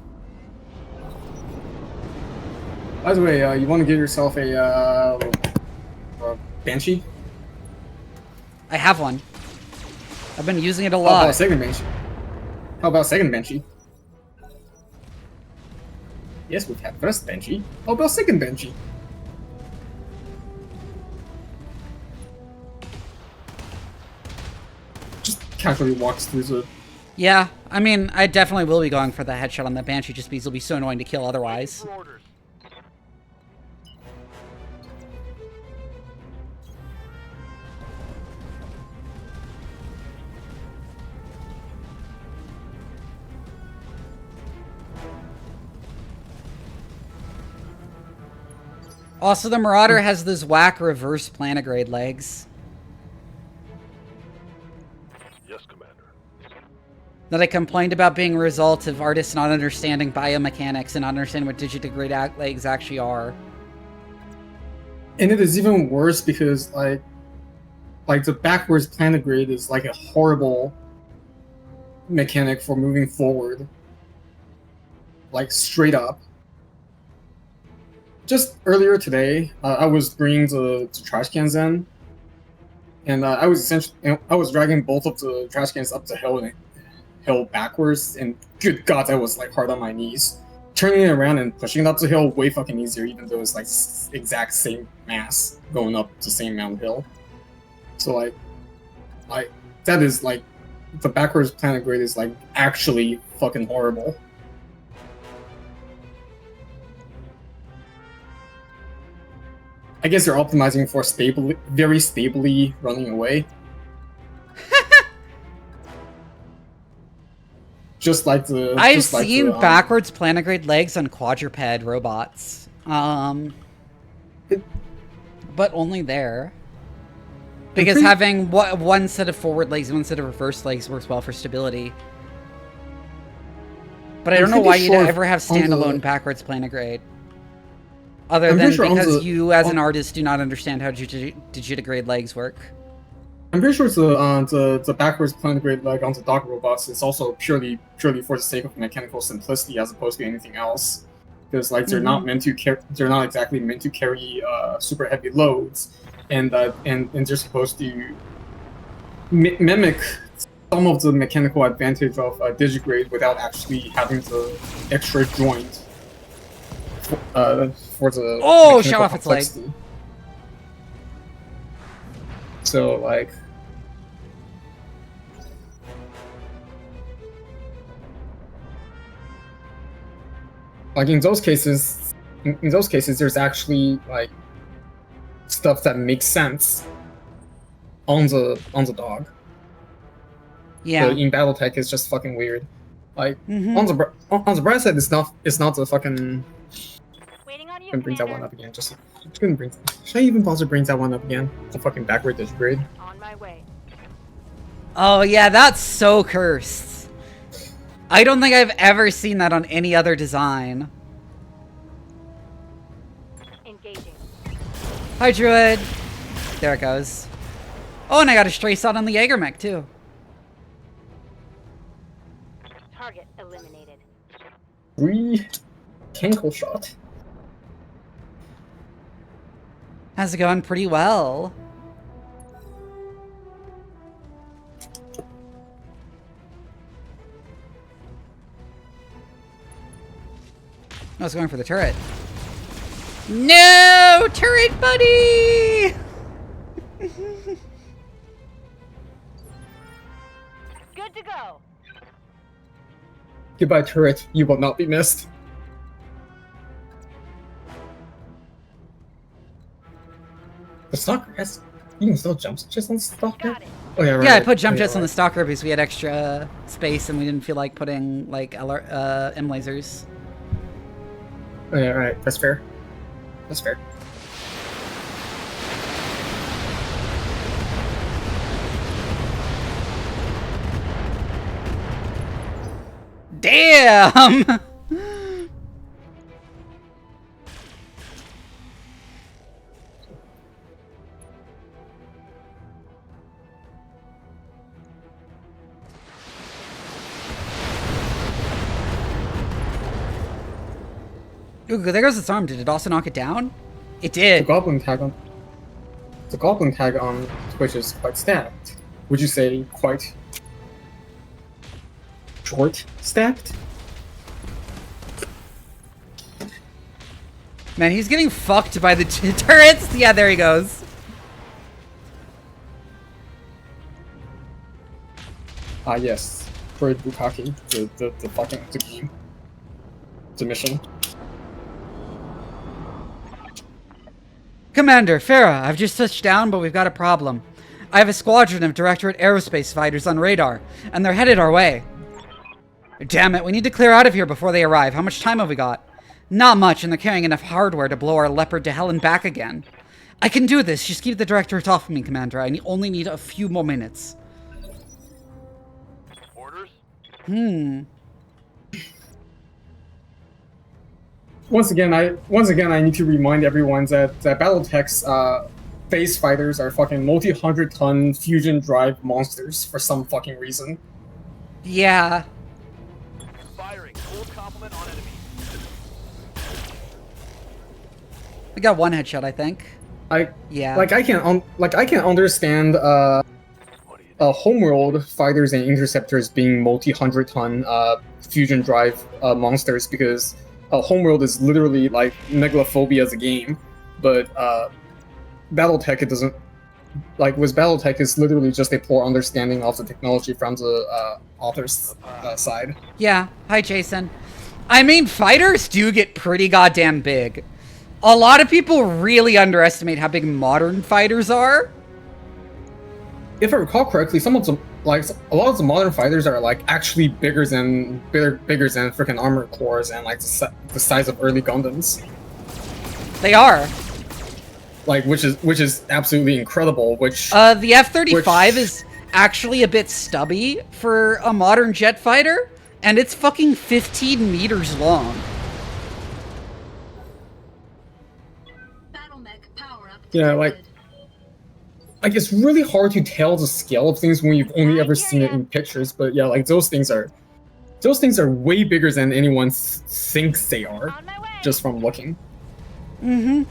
Speaker 2: By the way, you want to give yourself a Banshee?
Speaker 1: I have one. I've been using it a
Speaker 2: How about a
Speaker 1: lot.
Speaker 2: second Banshee? How about a second Banshee? Yes, we've had first Banshee. How about second Banshee? Just casually walks through the...
Speaker 1: Yeah, I mean, I definitely will be going for the headshot on that Banshee just because it'll be so annoying to kill otherwise.
Speaker 7: For orders.
Speaker 1: Also, the Marauder has those whack reverse plantigrade legs
Speaker 7: Yes, Commander.
Speaker 1: that I complained about being a result of artists not understanding biomechanics and not understanding what digitigrade legs actually are.
Speaker 2: And it is even worse because, like the backwards plantigrade is like a horrible mechanic for moving forward. Like, straight up. Just earlier today, I was bringing the trash cans in, and I was dragging both of the trash cans up the hill backwards, and good god, that was like hard on my knees. Turning it around and pushing it up the hill way fucking easier, even though it's like exact same mass going up the same amount of hill. So like that is like the backwards plantigrade is like actually fucking horrible. I guess they're optimizing for very stably running away. Just like the...
Speaker 1: I've seen backwards plantigrade legs on quadruped robots. But only there. Because having one set of forward legs and one set of reverse legs works well for stability. But I don't know why you'd ever have standalone backwards plantigrade. Other than because you, as an artist, do not understand how digitigrade legs work.
Speaker 2: I'm pretty sure the backwards plantigrade leg on the dog robots is also purely for the sake of mechanical simplicity as opposed to anything else. Because like they're not exactly meant to carry super heavy loads, and they're supposed to mimic some of the mechanical advantage of digigrade without actually having the extra joint. For the
Speaker 1: shut off its leg.
Speaker 2: So like in those cases there's actually like stuff that makes sense on the dog.
Speaker 1: Yeah.
Speaker 2: But in BattleTech it's just fucking weird. Like on the bright side it's not the fucking
Speaker 8: Waiting on you.
Speaker 2: gonna bring that one up again. Just gonna bring. Should I even bother bring that one up again? The fucking backward digigrade.
Speaker 3: On my way.
Speaker 1: Oh yeah, that's so cursed. I don't think I've ever seen that on any other design.
Speaker 3: Engaging.
Speaker 1: Hi, Druid. There it goes. Oh, and I got a stray shot on the Jaeger mech too.
Speaker 3: Target eliminated.
Speaker 2: Free cankle shot.
Speaker 1: How's it going? Pretty well. I was going for the turret. No! Turret buddy!
Speaker 3: Good to go.
Speaker 2: Goodbye, turret. You will not be missed. The stalker has. You can still jump just on the stalker.
Speaker 3: Got it.
Speaker 2: Oh yeah, right.
Speaker 1: Yeah, I put jump
Speaker 2: yeah,
Speaker 1: jets on the stalker because we had extra space and we didn't feel like putting like M lasers.
Speaker 2: Oh yeah, right. That's fair. That's fair.
Speaker 1: Damn! Ooh, there goes its arm. Did it also knock it down? It
Speaker 2: The
Speaker 1: did.
Speaker 2: goblin tag on Twitch is quite stacked. Would you say quite short stacked?
Speaker 1: Man, he's getting fucked by the turrets. Yeah, there he goes.
Speaker 2: Ah yes, for Bukaki, the fucking the game, the mission.
Speaker 1: Commander, Farah, I've just touched down, but we've got a problem. I have a squadron of Directorate Aerospace fighters on radar, and they're headed our way. Damn it, we need to clear out of here before they arrive. How much time have we got? Not much, and they're carrying enough hardware to blow our Leopard to hell and back again. I can do this. Just keep the Directorate off of me, Commander. I only need a few more minutes.
Speaker 7: Orders?
Speaker 2: Once again, I need to remind everyone that BattleTech's phase fighters are fucking multi-100-ton fusion drive monsters for some fucking reason.
Speaker 1: Yeah.
Speaker 7: Firing. Full complement on enemy.
Speaker 1: We got one headshot, I think. Yeah.
Speaker 2: I can't understand homeworld fighters and interceptors being multi-100-ton fusion drive monsters because homeworld is literally like megalophobia as a game, but BattleTech, it doesn't. Like, with BattleTech, is literally just a poor understanding of the technology from the author's side.
Speaker 1: Yeah. Hi, Jason. I mean, fighters do get pretty goddamn big. A lot of people really underestimate how big modern fighters are.
Speaker 2: If I recall correctly, some of them, like a lot of the modern fighters, are like actually bigger than freaking armored cores and like the size of early Gundams.
Speaker 1: They are.
Speaker 2: Like, which is absolutely incredible. Which
Speaker 1: the F-35 is actually a bit stubby for a modern jet fighter, and it's fucking 15 meters long.
Speaker 2: Yeah, like it's really hard to tell the scale of things when you've only ever seen it in pictures. But yeah, like those things are way bigger than anyone thinks they are, just from looking.
Speaker 1: Mm-hmm.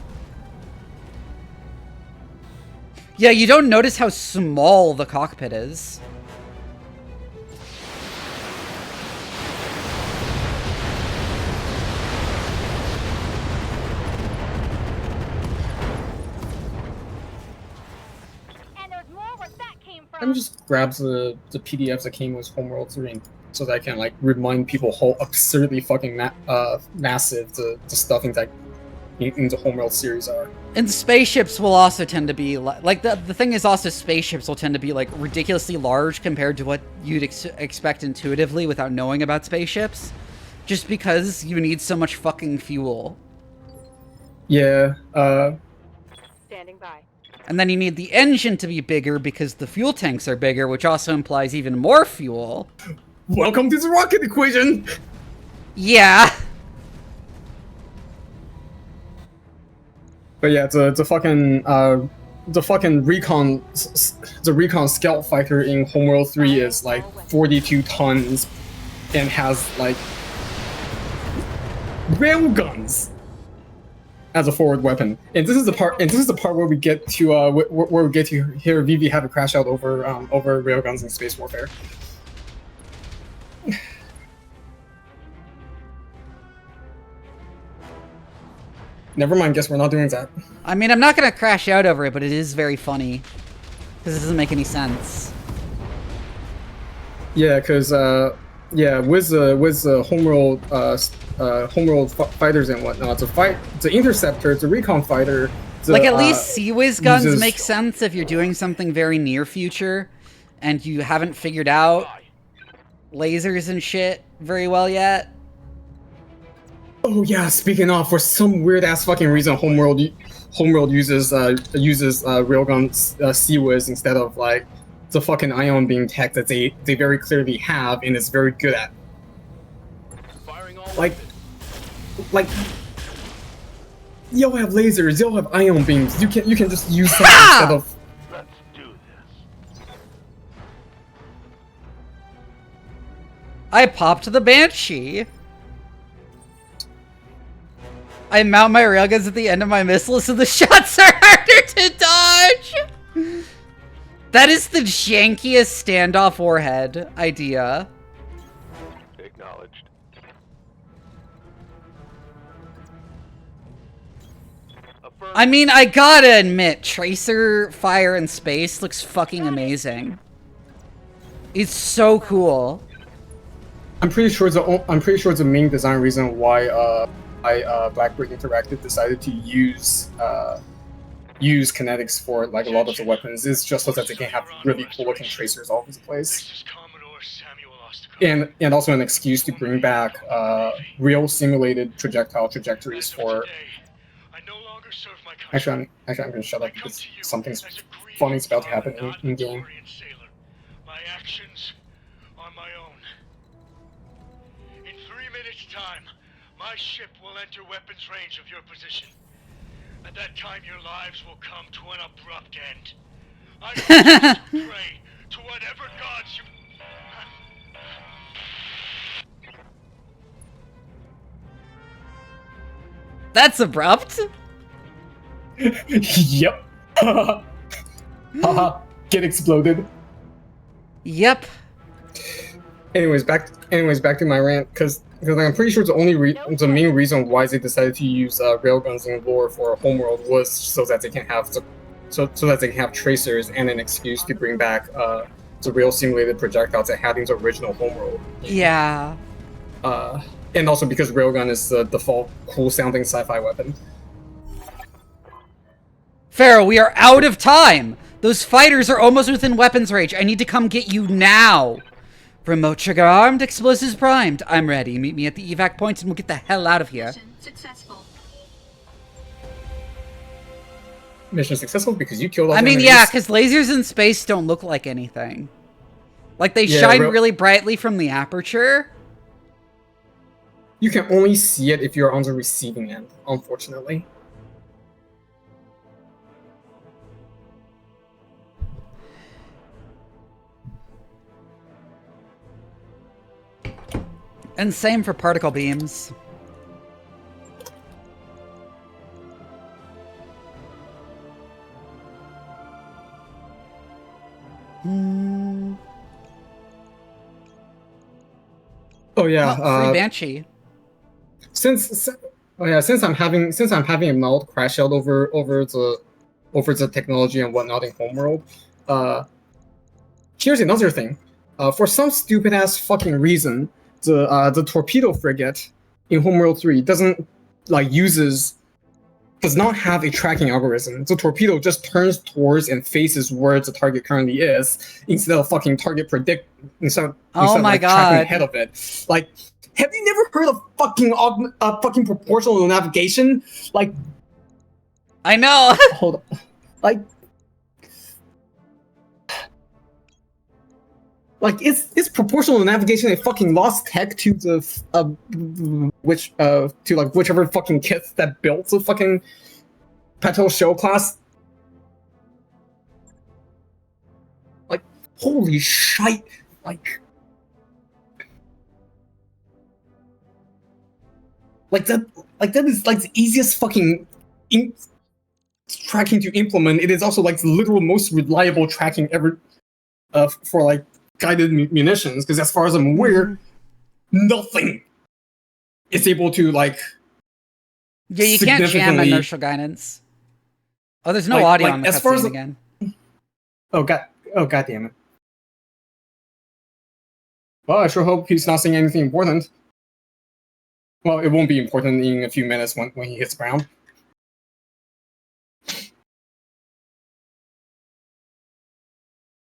Speaker 1: Yeah, you don't notice how small the cockpit is.
Speaker 2: Let me just grab the PDFs that came with Homeworld 3 so that I can like remind people how absurdly fucking massive the stuff in the Homeworld series are.
Speaker 1: And spaceships will also tend to be like the thing is also spaceships will tend to be like ridiculously large compared to what you'd expect intuitively without knowing about spaceships, just because you need so much fucking fuel.
Speaker 2: Yeah.
Speaker 3: Standing by.
Speaker 1: And then you need the engine to be bigger because the fuel tanks are bigger, which also implies even more fuel.
Speaker 2: Welcome to the rocket equation.
Speaker 1: Yeah.
Speaker 2: But yeah, the fucking recon, the recon scout fighter in Homeworld 3 is like 42 tons, and has like railguns as a forward weapon. And this is the part. And this is the part where we get to where we get to hear Vivi have a crash out over over railguns in space warfare. Never mind. Guess we're not doing that.
Speaker 1: I mean, I'm not gonna crash out over it, but it is very funny because it doesn't make any sense.
Speaker 2: Yeah, because yeah, with the homeworld fighters and whatnot, the interceptor, the recon fighter.
Speaker 1: Like at least Sea-Wiz guns
Speaker 2: uses-
Speaker 1: make sense if you're doing something very near future, and you haven't figured out lasers and shit very well yet.
Speaker 2: Oh yeah, speaking of, for some weird ass fucking reason, Homeworld uses railgun Sea-Wiz instead of like the fucking ion beam tech that they very clearly have and is very good at.
Speaker 7: Firing all
Speaker 2: Like, y'all have lasers, y'all have ion beams. You can just use them instead of.
Speaker 7: Let's do this.
Speaker 1: I popped the Banshee. I mount my railguns at the end of my missile so the shots are harder to dodge! That is the jankiest standoff warhead idea.
Speaker 7: Acknowledged.
Speaker 1: I mean, I gotta admit, Tracer fire in space looks fucking amazing. It's so cool.
Speaker 2: I'm pretty sure it's the main design reason why Blackbird Interactive decided to use kinetics for like a lot of the weapons is just so that they can have really cool looking tracers all over the place, and also an excuse to bring back real simulated projectile trajectories for. Actually, I'm gonna shut up because something's funny's about to happen in game.
Speaker 4: My actions are my own. In 3 minutes' time, my ship will enter weapons range of your position. At that time, your lives will come to an abrupt end. I want you to pray to whatever gods you...
Speaker 1: That's abrupt.
Speaker 2: Yep. Haha. Get exploded.
Speaker 1: Yep.
Speaker 2: Anyways, back to my rant, because I'm pretty sure the main reason why they decided to use railguns in lore for Homeworld was so that they can have tracers and an excuse to bring back the real simulated projectiles that had in the original Homeworld.
Speaker 1: Yeah.
Speaker 2: And also because railgun is the default cool sounding sci-fi weapon.
Speaker 1: Pharaoh, we are out of time. Those fighters are almost within weapons range. I need to come get you now. Remote trigger armed, explosives primed. I'm ready. Meet me at the evac point and we'll get the hell out of here.
Speaker 8: Mission successful.
Speaker 2: Mission successful because you killed all
Speaker 1: I
Speaker 2: the
Speaker 1: mean,
Speaker 2: enemies.
Speaker 1: yeah, because lasers in space don't look like anything. Like, they
Speaker 2: Yeah,
Speaker 1: shine really brightly from the aperture.
Speaker 2: You can only see it if you're on the receiving end, unfortunately.
Speaker 1: And same for particle beams.
Speaker 2: Oh yeah,
Speaker 1: Free Banshee.
Speaker 2: Since I'm having a mild crash out over the technology and whatnot in Homeworld, here's another thing. For some stupid ass fucking reason, the torpedo frigate in Homeworld 3 does not have a tracking algorithm. The torpedo just turns towards and faces where the target currently is instead of fucking instead of
Speaker 1: my
Speaker 2: tracking
Speaker 1: God.
Speaker 2: ahead of it. Like, have you never heard of fucking proportional navigation? Like,
Speaker 1: I know.
Speaker 2: Hold on. Like it's proportional to navigation. They fucking lost tech to the whichever fucking kits that built the fucking Petal Show class. Like, holy shite! Like that is like the easiest fucking tracking to implement. It is also like the literal most reliable tracking ever for like guided munitions, because as far as I'm aware, nothing is able to like.
Speaker 1: Yeah, you can't jam inertial guidance. Oh, there's no audio on the cutscene again.
Speaker 2: Oh god damn it. Well, I sure hope he's not saying anything important. Well, it won't be important in a few minutes when he hits ground.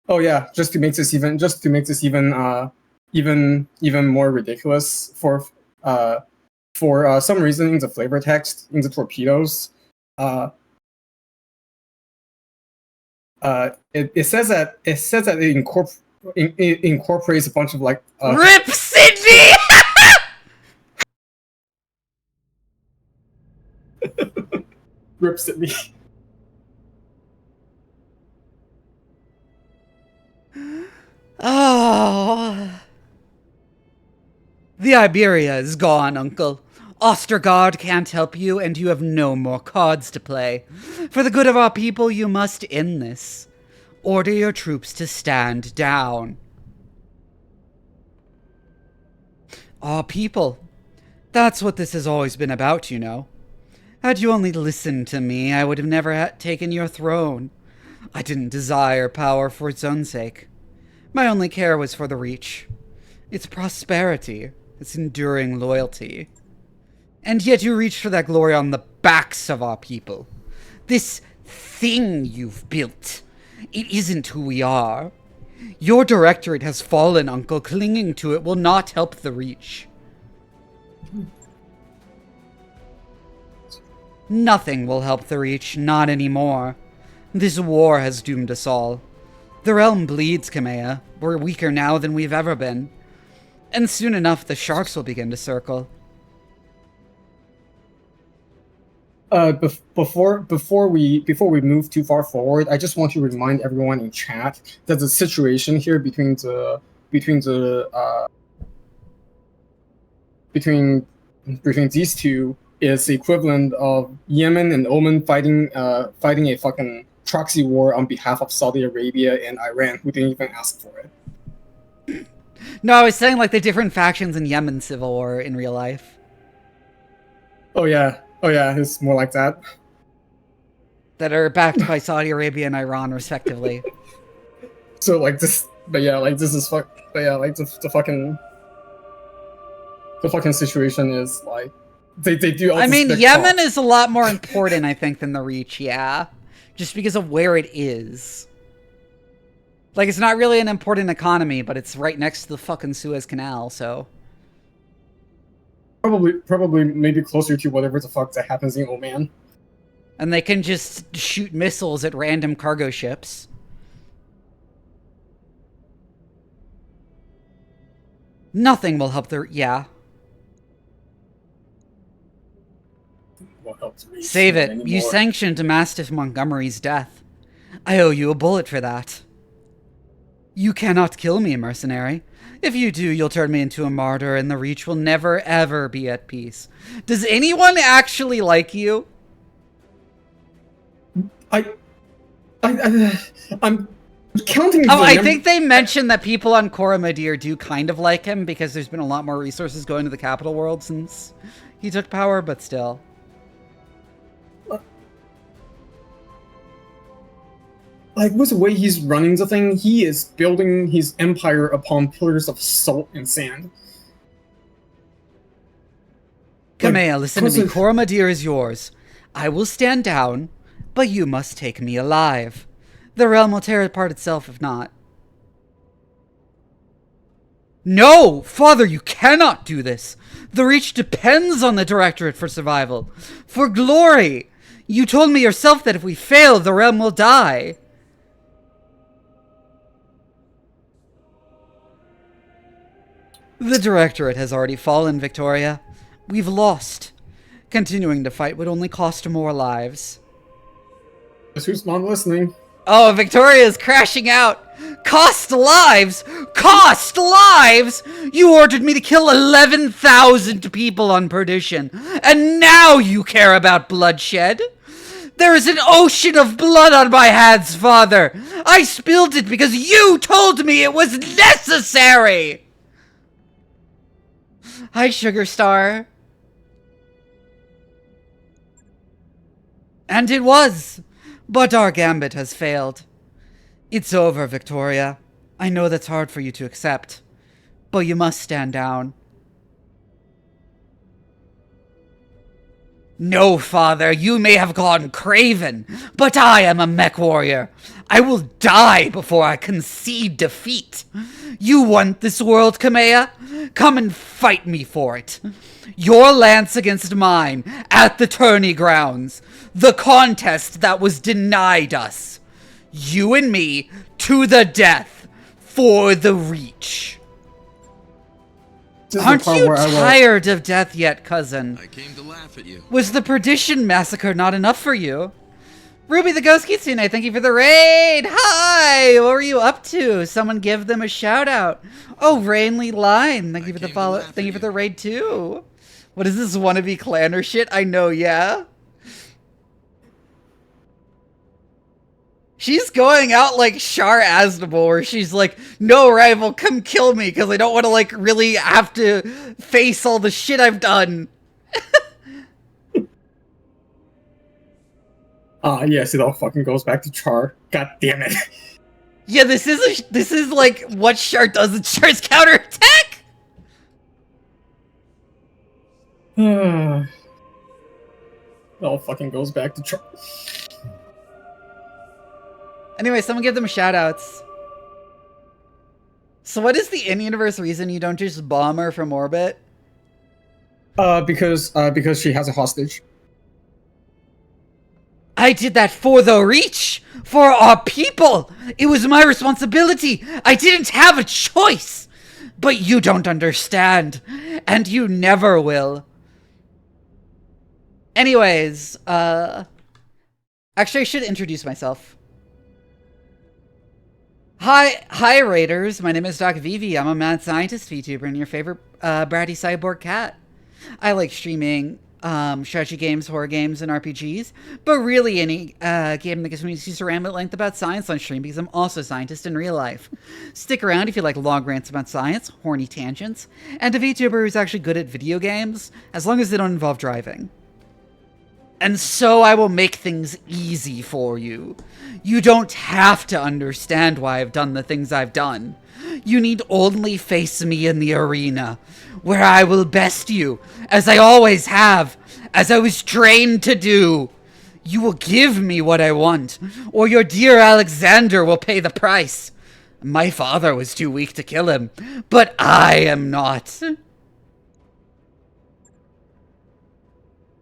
Speaker 2: Oh yeah, just to make this even more ridiculous, for some reason in the flavor text in the torpedoes, it says that it incorporates a bunch of like
Speaker 1: RIP Sydney.
Speaker 2: RIP Sydney.
Speaker 1: Oh. The Iberia is gone, Uncle. Ostergaard can't help you, and you have no more cards to play. For the good of our people, you must end this. Order your troops to stand down. Our people. That's what this has always been about, you know. Had you only listened to me, I would have never taken your throne. I didn't desire power for its own sake. My only care was for the Reach. Its prosperity, its enduring loyalty. And yet you reached for that glory on the backs of our people. This thing you've built, it isn't who we are. Your directorate has fallen, Uncle. Clinging to it will not help the Reach. Nothing will help the Reach, not anymore. This war has doomed us all. The realm bleeds, Kamea. We're weaker now than we've ever been. And soon enough, the sharks will begin to circle.
Speaker 2: Before we move too far forward, I just want to remind everyone in chat that the situation here between these two is the equivalent of Yemen and Oman fighting a fucking proxy war on behalf of Saudi Arabia and Iran, who didn't even ask for it.
Speaker 1: No, I was saying like the different factions in Yemen civil war in real life.
Speaker 2: Oh yeah, it's more like that.
Speaker 1: That are backed by Saudi Arabia and Iran, respectively.
Speaker 2: So like this, but yeah, like this is the fucking situation is like they do.
Speaker 1: I mean, Yemen is a lot more important, I think, than the Reach. Yeah, just because of where it is. Like, it's not really an important economy, but it's right next to the fucking Suez Canal, so.
Speaker 2: Probably maybe closer to whatever the fuck that happens in Oman.
Speaker 1: And they can just shoot missiles at random cargo ships. Nothing will help the... Yeah.
Speaker 2: Will help the
Speaker 1: Save it. Anymore. You sanctioned Mastiff Montgomery's death. I owe you a bullet for that. You cannot kill me, mercenary. If you do, you'll turn me into a martyr, and the Reach will never, ever be at peace. Does anyone actually like you?
Speaker 2: I'm counting.
Speaker 1: Oh, I think they mentioned that people on Coromodir do kind of like him, because there's been a lot more resources going to the capital world since he took power, but still.
Speaker 2: Like, with the way he's running the thing, he is building his empire upon pillars of salt and sand.
Speaker 1: Kamea, listen to me. Coromodir is yours. I will stand down, but you must take me alive. The realm will tear apart itself if not. No! Father, you cannot do this! The Reach depends on the Directorate for survival. For glory! You told me yourself that if we fail, the realm will die. The Directorate has already fallen, Victoria. We've lost. Continuing to fight would only cost more lives.
Speaker 2: Guess who's not listening?
Speaker 1: Oh, Victoria's crashing out. Cost lives? Cost lives? You ordered me to kill 11,000 people on Perdition, and now you care about bloodshed? There is an ocean of blood on my hands, Father. I spilled it because you told me it was necessary. Hi, Sugar Star. And it was. But our gambit has failed. It's over, Victoria. I know that's hard for you to accept, but you must stand down. No, Father, you may have gone craven, but I am a mech warrior. I will die before I concede defeat. You want this world, Kamea? Come and fight me for it. Your lance against mine at the tourney grounds. The contest that was denied us. You and me to the death for the reach. Aren't you tired of death yet, cousin?
Speaker 9: I came to laugh at you.
Speaker 1: Was the Perdition massacre not enough for you? Ruby the Ghost Kitsune, thank you for the raid! Hi! What were you up to? Someone give them a shout out. Oh, Rainly Line, thank you for the follow. Thank you for the raid too. What is this wannabe clanner shit? I know, yeah? She's going out like Char Aznable, where she's like, no, rival, come kill me, because I don't want to, like, really have to face all the shit I've done.
Speaker 2: Yes, it all fucking goes back to Char. God damn it.
Speaker 1: Yeah, this is like what Char does in Char's counterattack.
Speaker 2: It all fucking goes back to Char.
Speaker 1: Anyway, someone give them shoutouts. So what is the in-universe reason you don't just bomb her from orbit?
Speaker 2: Because she has a hostage.
Speaker 1: I did that for the Reach! For our people! It was my responsibility! I didn't have a choice! But you don't understand. And you never will. Anyways, actually I should introduce myself. Hi Raiders, my name is Doc Vivi. I'm a mad scientist VTuber and your favorite bratty cyborg cat. I like streaming strategy games, horror games, and RPGs, but really any game that gives me an excuse to ramble at length about science on stream because I'm also a scientist in real life. Stick around if you like long rants about science, horny tangents, and a VTuber who's actually good at video games, as long as they don't involve driving. And so I will make things easy for you. You don't have to understand why I've done the things I've done. You need only face me in the arena, where I will best you, as I always have, as I was trained to do. You will give me what I want, or your dear Alexander will pay the price. My father was too weak to kill him, but I am not.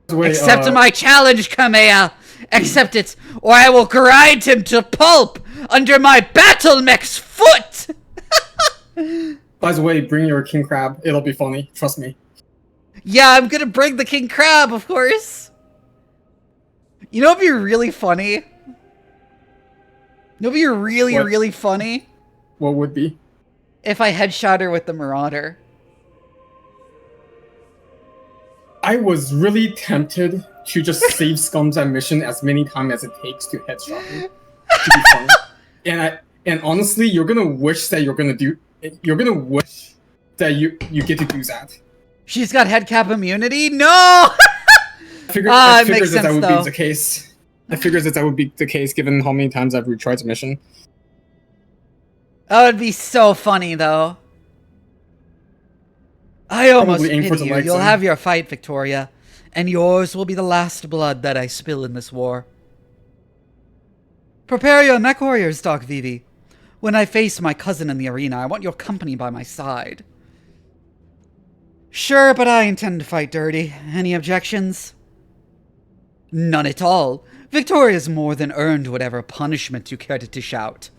Speaker 1: Accept my challenge, Kamea! Accept it, or I will grind him to pulp under my battle mech's foot!
Speaker 2: By the way, bring your king crab. It'll be funny. Trust me.
Speaker 1: Yeah, I'm gonna bring the king crab, of course. You know what'd be really funny? You know what'd be really funny?
Speaker 2: What would be?
Speaker 1: If I headshot her with the Marauder.
Speaker 2: I was really tempted to just save Scum's ammunition as many times as it takes to headshot him. To be funny. And honestly, you're gonna wish that you get to do that.
Speaker 1: She's got head cap immunity? No!
Speaker 2: I figured that would be the case. I figured that would be the case given how many times I've retried the mission.
Speaker 1: That would be so funny, though. I almost pity you. You'll have your fight, Victoria, and yours will be the last blood that I spill in this war. Prepare your mech warriors, Doc Vivi. When I face my cousin in the arena, I want your company by my side. Sure, but I intend to fight dirty. Any objections? None at all. Victoria's more than earned whatever punishment you care to dish out.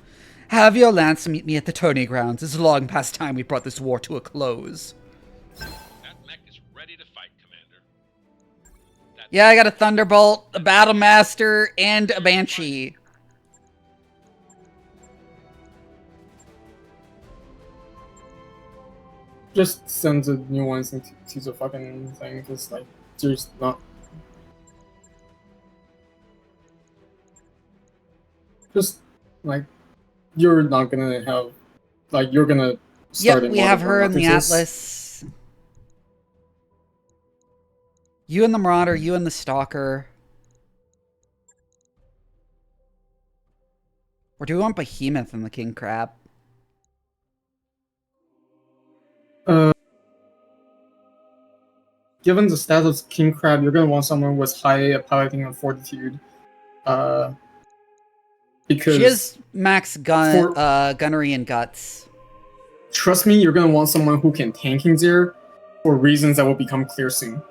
Speaker 1: Have your lance meet me at the tourney grounds. It's long past time we brought this war to a close.
Speaker 5: That mech is ready to fight, Commander.
Speaker 1: Yeah, I got a Thunderbolt, a Battlemaster, and a Banshee.
Speaker 2: Just send the new ones into the fucking thing, because, like, there's not... Just, like, you're not gonna have... Like, you're gonna start
Speaker 1: Yep, we have her in the Atlas. You and the Marauder, you and the Stalker. Or do we want Behemoth and the King Crab?
Speaker 2: Given the status of King Crab, you're gonna want someone with high piloting and fortitude. Because
Speaker 1: She has max gunnery and guts.
Speaker 2: trust me, you're gonna want someone who can tank there for reasons that will become clear soon.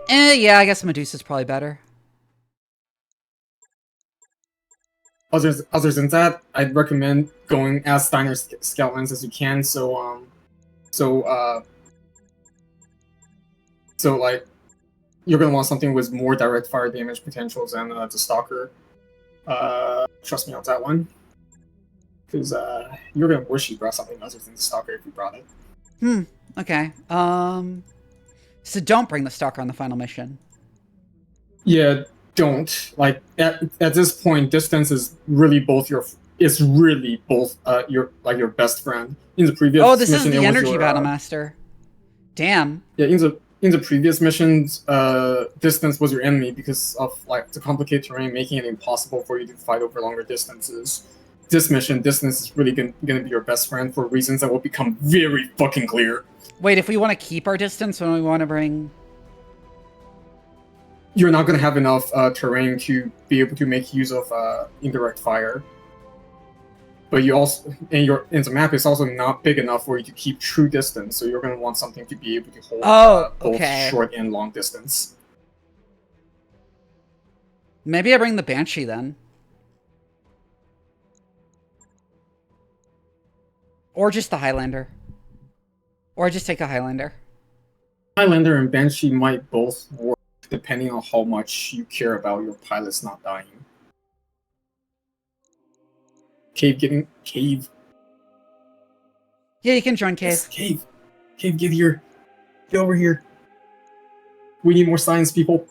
Speaker 1: Yeah, I guess Medusa's probably better.
Speaker 2: Other than that, I'd recommend going as Steiner Skeletons as you can. So like, you're gonna want something with more direct fire damage potentials than the Stalker. Trust me on that one, because you're gonna wish you brought something other than the Stalker if you brought it.
Speaker 1: Okay. So don't bring the Stalker on the final mission.
Speaker 2: Yeah, don't. Like, at this point, distance is really both your your best friend. In the previous
Speaker 1: Oh, this is
Speaker 2: mission,
Speaker 1: the
Speaker 2: it was
Speaker 1: Energy
Speaker 2: your,
Speaker 1: Battlemaster. Damn.
Speaker 2: Yeah, in the previous missions, distance was your enemy because of, like, the complicated terrain, making it impossible for you to fight over longer distances. This mission, distance is really gonna be your best friend for reasons that will become very fucking clear.
Speaker 1: Wait, if we want to keep our distance, when we want to bring...
Speaker 2: You're not gonna have enough terrain to be able to make use of indirect fire. But you also, and the map is also not big enough for you to keep true distance, so you're gonna want something to be able to hold both short and long distance.
Speaker 1: Maybe I bring the Banshee then. Or just the Highlander. Or just take a Highlander.
Speaker 2: Highlander and Banshee might both work depending on how much you care about your pilots not dying. Cave.
Speaker 1: Yeah, you can join Cave.
Speaker 2: Yes, Cave, get here. Get over here. We need more science people.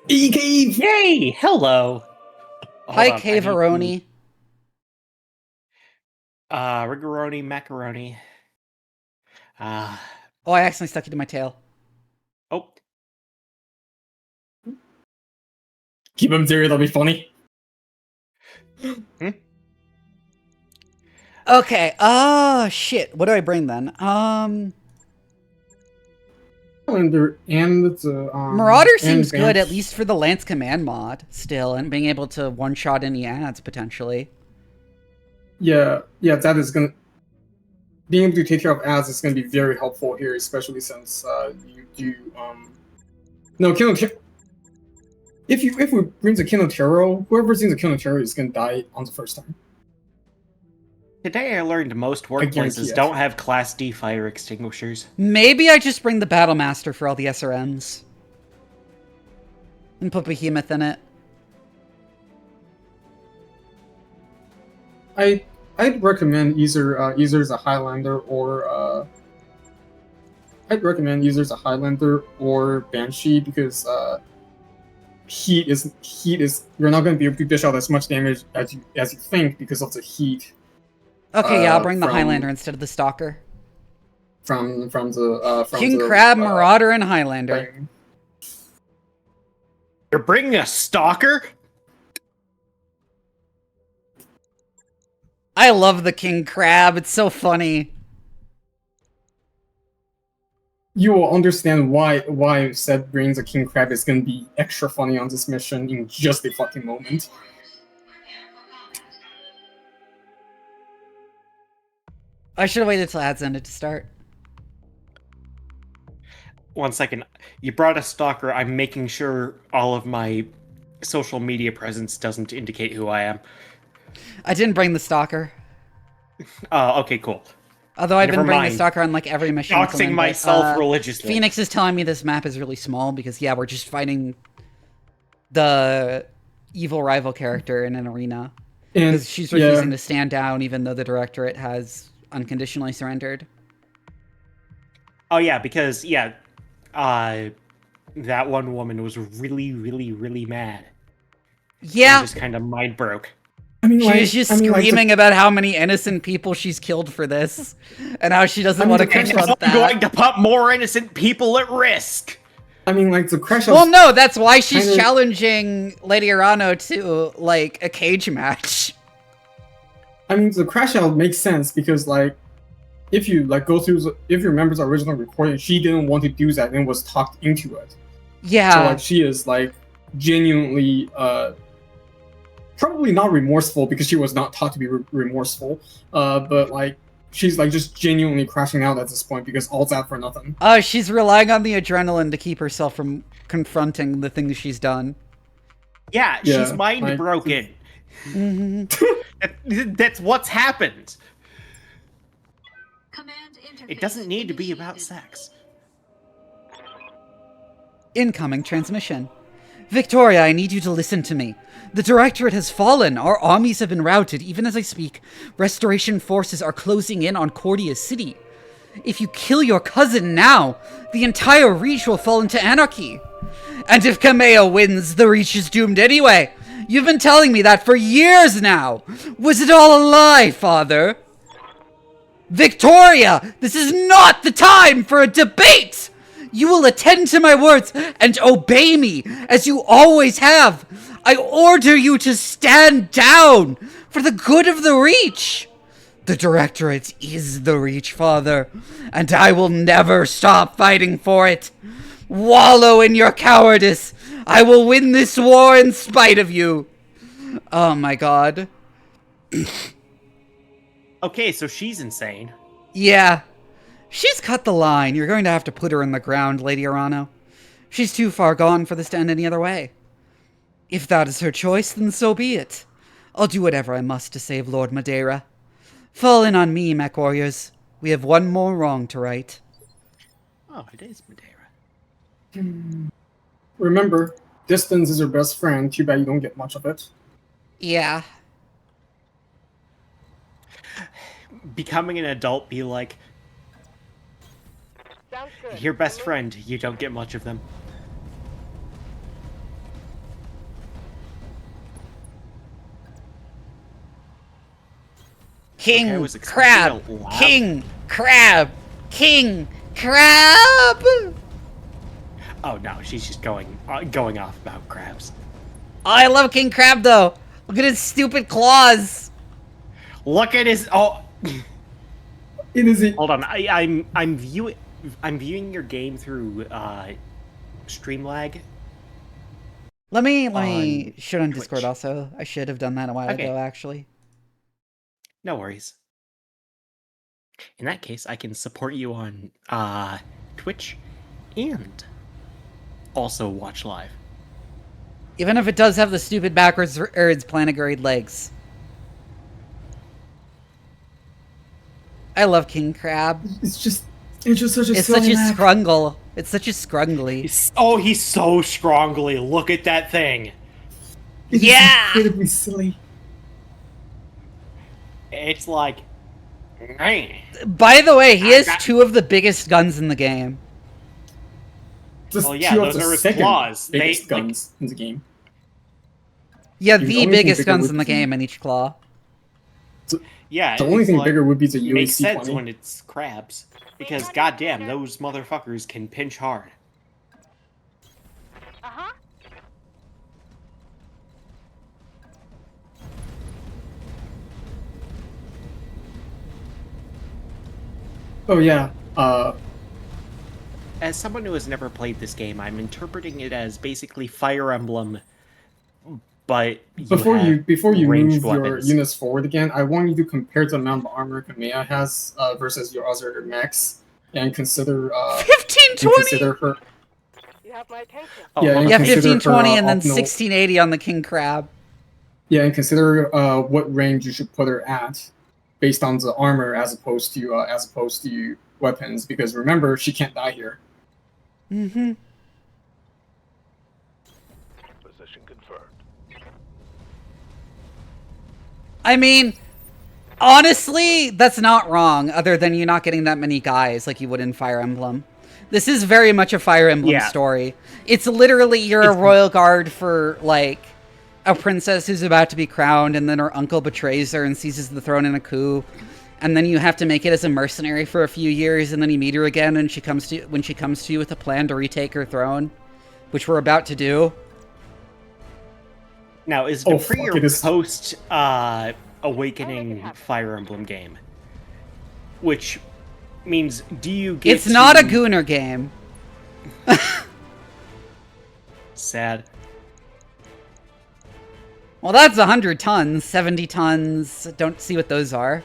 Speaker 2: Cave!
Speaker 9: Yay! Hello!
Speaker 1: Hi, Cavearoni.
Speaker 9: Rigoroni, macaroni.
Speaker 1: Oh, I accidentally stuck it to my tail.
Speaker 9: Oh.
Speaker 2: Keep him there, that'll be funny.
Speaker 1: Okay, oh, shit. What do I bring then?
Speaker 2: Highlander and the
Speaker 1: Marauder seems good, at least for the Lance Command mod, still, and being able to one-shot any ads, potentially.
Speaker 2: Yeah, that is gonna... Being able to take care of ads is gonna be very helpful here, especially since you do... No, If we bring the Kinotero, whoever's in the Kinotero is gonna die on the first time.
Speaker 9: Today I learned most workplaces don't have Class D fire extinguishers.
Speaker 1: Maybe I just bring the Battlemaster for all the SRMs. And put Behemoth in it.
Speaker 2: I'd recommend either a Highlander or Banshee, because heat is you're not going to be able to dish out as much damage as you think because of the heat.
Speaker 1: Okay, yeah, I'll bring the Highlander instead of the Stalker.
Speaker 2: From
Speaker 1: King Crab, Marauder, and Highlander.
Speaker 2: Thing.
Speaker 9: You're bringing a Stalker?
Speaker 1: I love the King Crab. It's so funny.
Speaker 2: You will understand why I said bringing the King Crab is going to be extra funny on this mission in just a fucking moment.
Speaker 1: I should have waited till ads ended to start.
Speaker 9: 1 second. You brought a stalker. I'm making sure all of my social media presence doesn't indicate who I am.
Speaker 1: I didn't bring the stalker.
Speaker 9: Okay, cool.
Speaker 1: Although I've
Speaker 9: Never
Speaker 1: been bringing
Speaker 9: mind.
Speaker 1: the stalker on like every mission.
Speaker 9: Doxing myself religiously.
Speaker 1: Phoenix is telling me this map is really small because yeah, we're just fighting the evil rival character in an arena. Because she's refusing to stand down even though the Directorate has unconditionally surrendered.
Speaker 9: Oh yeah, because that one woman was really, really, really mad.
Speaker 1: Yeah.
Speaker 9: And just kind of mind broke.
Speaker 6: I mean,
Speaker 1: she's just screaming about how many innocent people she's killed for this, and how she doesn't want to confront that.
Speaker 9: I'm going to put more innocent people at risk.
Speaker 6: I mean, like the crash.
Speaker 1: Well, no, that's why she's challenging Lady Arano to like a cage match.
Speaker 6: I mean, the crash out makes sense because like, if you like go through, if you remember the original recording, she didn't want to do that and was talked into it.
Speaker 1: Yeah.
Speaker 6: So like, she is like genuinely. Probably not remorseful because she was not taught to be remorseful, but like she's like just genuinely crashing out at this point because all's out for nothing.
Speaker 1: She's relying on the adrenaline to keep herself from confronting the things she's done.
Speaker 9: Yeah, she's mind broken. That's what's happened. It doesn't need to be about sex.
Speaker 1: Incoming transmission. Victoria, I need you to listen to me. The Directorate has fallen. Our armies have been routed. Even as I speak, Restoration forces are closing in on Cordia City. If you kill your cousin now, the entire Reach will fall into anarchy. And if Kamea wins, the Reach is doomed anyway. You've been telling me that for years now. Was it all a lie, Father? Victoria, this is not the time for a debate! You will attend to my words and obey me, as you always have. I order you to stand down for the good of the Reach. The Directorate is the Reach, Father, and I will never stop fighting for it. Wallow in your cowardice. I will win this war in spite of you. Oh my god.
Speaker 9: Okay, so she's insane.
Speaker 1: Yeah. She's cut the line. You're going to have to put her in the ground, Lady Arano. She's too far gone for this to end any other way. If that is her choice, then so be it. I'll do whatever I must to save Lord Madeira. Fall in on me, mech warriors. We have one more wrong to right.
Speaker 9: Oh, it is Madeira.
Speaker 6: Remember, distance is your best friend. Too bad you don't get much of it.
Speaker 1: Yeah.
Speaker 9: Becoming an adult, be like, your best friend, you don't get much of them.
Speaker 1: King Crab! King Crab! King Crab!
Speaker 9: Oh no, she's just going off about crabs.
Speaker 1: Oh, I love King Crab though. Look at his stupid claws.
Speaker 9: Look at his
Speaker 6: It is.
Speaker 9: Hold on, I'm viewing your game through stream lag.
Speaker 1: Let me show it on Discord also. I should have done that a while ago actually.
Speaker 9: No worries. In that case, I can support you on Twitch and also watch live.
Speaker 1: Even if it does have the stupid backwards or its planetary legs. I love King Crab.
Speaker 6: It's just such a
Speaker 1: scrungle. It's such a scrungly.
Speaker 9: He's so scrungly. Look at that thing.
Speaker 6: It's incredibly silly.
Speaker 9: It's like, man.
Speaker 1: By the way, he has two of the biggest guns in the game.
Speaker 9: Well, yeah, those are his claws.
Speaker 6: Biggest guns in the game.
Speaker 1: Yeah, the biggest guns in the game in each claw.
Speaker 9: Yeah,
Speaker 6: the only thing bigger would be the UAC.
Speaker 9: Makes sense when it's crabs, because goddamn, those motherfuckers can pinch hard.
Speaker 6: Oh yeah.
Speaker 9: As someone who has never played this game, I'm interpreting it as basically Fire Emblem, but
Speaker 6: before you move your
Speaker 9: weapons.
Speaker 6: units forward again, I want you to compare the amount of armor Kamea has versus your other mechs.
Speaker 2: and consider
Speaker 1: 1520.
Speaker 2: consider her.
Speaker 3: You have my attention.
Speaker 9: Oh,
Speaker 2: Yeah, and
Speaker 1: Yeah,
Speaker 2: consider
Speaker 1: 1520
Speaker 2: her,
Speaker 1: and then
Speaker 2: optional-
Speaker 1: 1680 on the king crab.
Speaker 2: Yeah, and consider what range you should put her at, based on the armor as opposed to weapons. Because remember, she can't die here.
Speaker 1: Mm-hmm.
Speaker 7: Position confirmed.
Speaker 1: I mean, honestly, that's not wrong, other than you not getting that many guys like you would in Fire Emblem. This is very much a Fire Emblem story. It's literally you're a royal guard for, like, a princess who's about to be crowned, and then her uncle betrays her and seizes the throne in a coup. And then you have to make it as a mercenary for a few years, and then you meet her again, and when she comes to you with a plan to retake her throne, which we're about to do.
Speaker 9: Now, is it pre or post Awakening Fire Emblem game? Which means, do you get
Speaker 1: It's not a Gooner game.
Speaker 9: Sad.
Speaker 1: Well, that's 100 tons, 70 tons. Don't see what those are.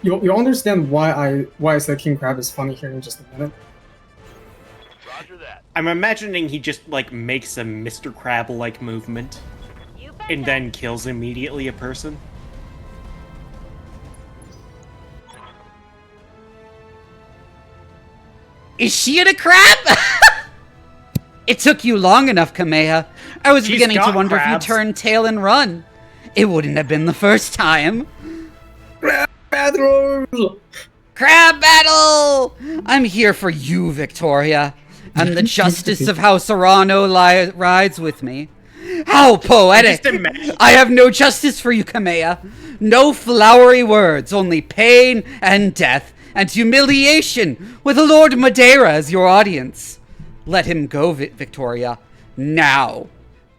Speaker 2: You'll understand why I said King Crab is funny here in just a minute.
Speaker 7: Roger that.
Speaker 9: I'm imagining he just, like, makes a Mr. Crab-like movement and then kills immediately a person.
Speaker 1: Is she in a crab? It took you long enough, Kamea. I was
Speaker 9: She's
Speaker 1: beginning to
Speaker 9: got
Speaker 1: wonder
Speaker 9: crabs.
Speaker 1: if you turned tail and run. It wouldn't have been the first time.
Speaker 2: Crab battle!
Speaker 1: Crab battle! I'm here for you, Victoria. And the justice of House Arano rides with me. How poetic!
Speaker 9: Just imagine-
Speaker 1: I have no justice for you, Kamea. No flowery words, only pain and death and humiliation with Lord Madeira as your audience. Let him go, Victoria. Now.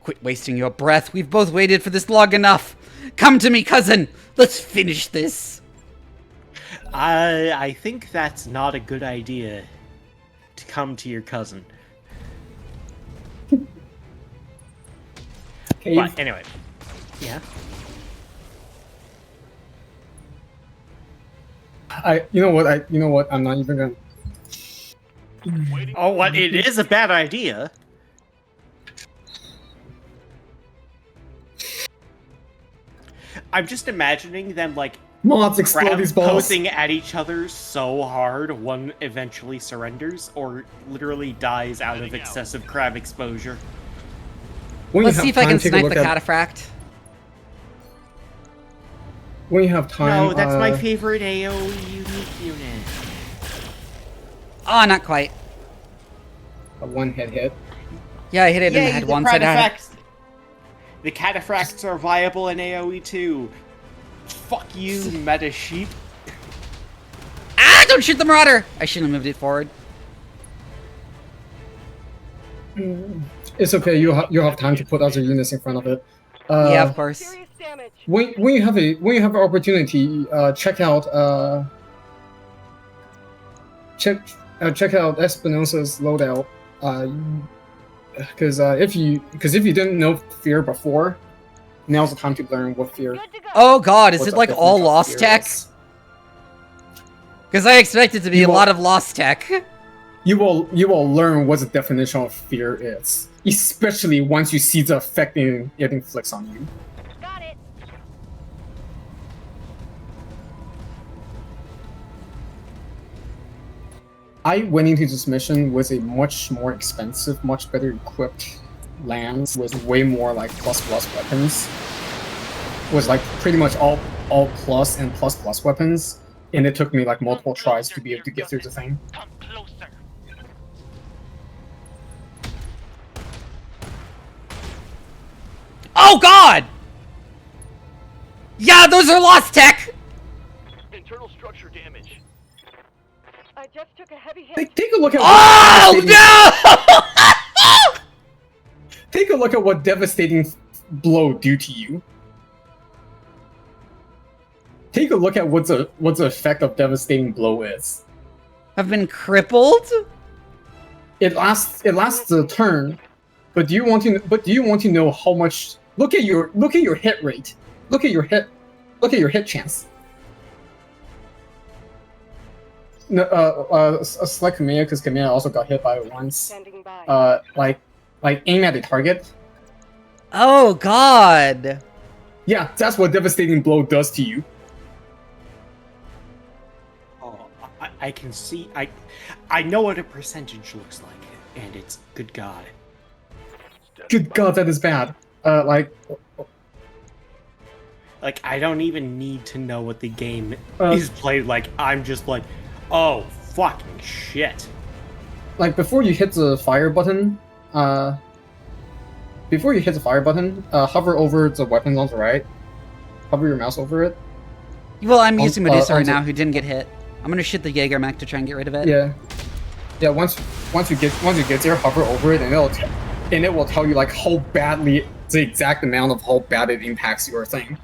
Speaker 1: Quit wasting your breath. We've both waited for this long enough. Come to me, cousin. Let's finish this.
Speaker 9: I think that's not a good idea to come to your cousin. But anyway, yeah.
Speaker 2: You know what? I'm not even gonna.
Speaker 9: Oh, what? It is a bad idea. I'm just imagining them, like,
Speaker 2: Mods explode these balls.
Speaker 9: posing at each other so hard one eventually surrenders or literally dies out of excessive crab exposure.
Speaker 1: Let's see if I can snipe the cataphract.
Speaker 2: When you have time.
Speaker 9: No, that's my favorite AoE unique unit.
Speaker 1: Oh, not quite.
Speaker 2: A one-hit hit.
Speaker 1: Yeah, I hit it in the head once.
Speaker 9: The cataphracts are viable in AoE too. Fuck you, meta sheep.
Speaker 1: Ah, don't shoot the marauder! I shouldn't have moved it forward.
Speaker 2: It's okay. You'll have time to put other units in front of it.
Speaker 1: Yeah, of course.
Speaker 3: Serious damage.
Speaker 2: When you have an opportunity, check out Espinosa's loadout. Because if you didn't know fear before, now's the time to learn what fear.
Speaker 1: Oh god, is
Speaker 2: What's
Speaker 1: it
Speaker 2: the
Speaker 1: like all
Speaker 2: definition of
Speaker 1: lost
Speaker 2: fear
Speaker 1: tech?
Speaker 2: is.
Speaker 1: Because I expect it to be a lot of lost tech.
Speaker 2: You will learn what the definition of fear is, especially once you see the effect it inflicts on you.
Speaker 8: Got it.
Speaker 2: I went into this mission with a much more expensive, much better equipped lance with way more like plus weapons. Was like pretty much all plus and plus weapons, and it took me like multiple tries to be able to get through the thing.
Speaker 5: Come closer.
Speaker 1: Oh god! Yeah, those are lost tech!
Speaker 7: Internal structure damage.
Speaker 3: I just took a heavy hit.
Speaker 2: Take a look at
Speaker 1: Oh no!
Speaker 2: take a look at what devastating blow do to you. Take a look at what the effect of devastating blow is.
Speaker 1: I've been crippled?
Speaker 2: It lasts a turn, but do you want to know how much? Look at your hit rate. Look at your hit chance. No, a select Kamea, because Kamea also got hit by it once.
Speaker 3: Standing by.
Speaker 2: Like aim at the target.
Speaker 1: Oh God!
Speaker 2: Yeah, that's what devastating blow does to you.
Speaker 9: Oh, I can see. I know what a percentage looks like, and it's good God.
Speaker 2: Good God, that is bad. Like
Speaker 9: I don't even need to know what the game is played like. I'm just like, oh fucking shit.
Speaker 2: Like before you hit the fire button, hover over the weapons on the right. Hover your mouse over it.
Speaker 1: Well, I'm using Medusa right
Speaker 2: onto-
Speaker 1: now, who didn't get hit. I'm gonna shoot the Jaeger mech to try and get rid of it.
Speaker 2: Yeah. Once you get there, hover over it, and it will tell you like how badly, the exact amount of how bad it impacts your thing.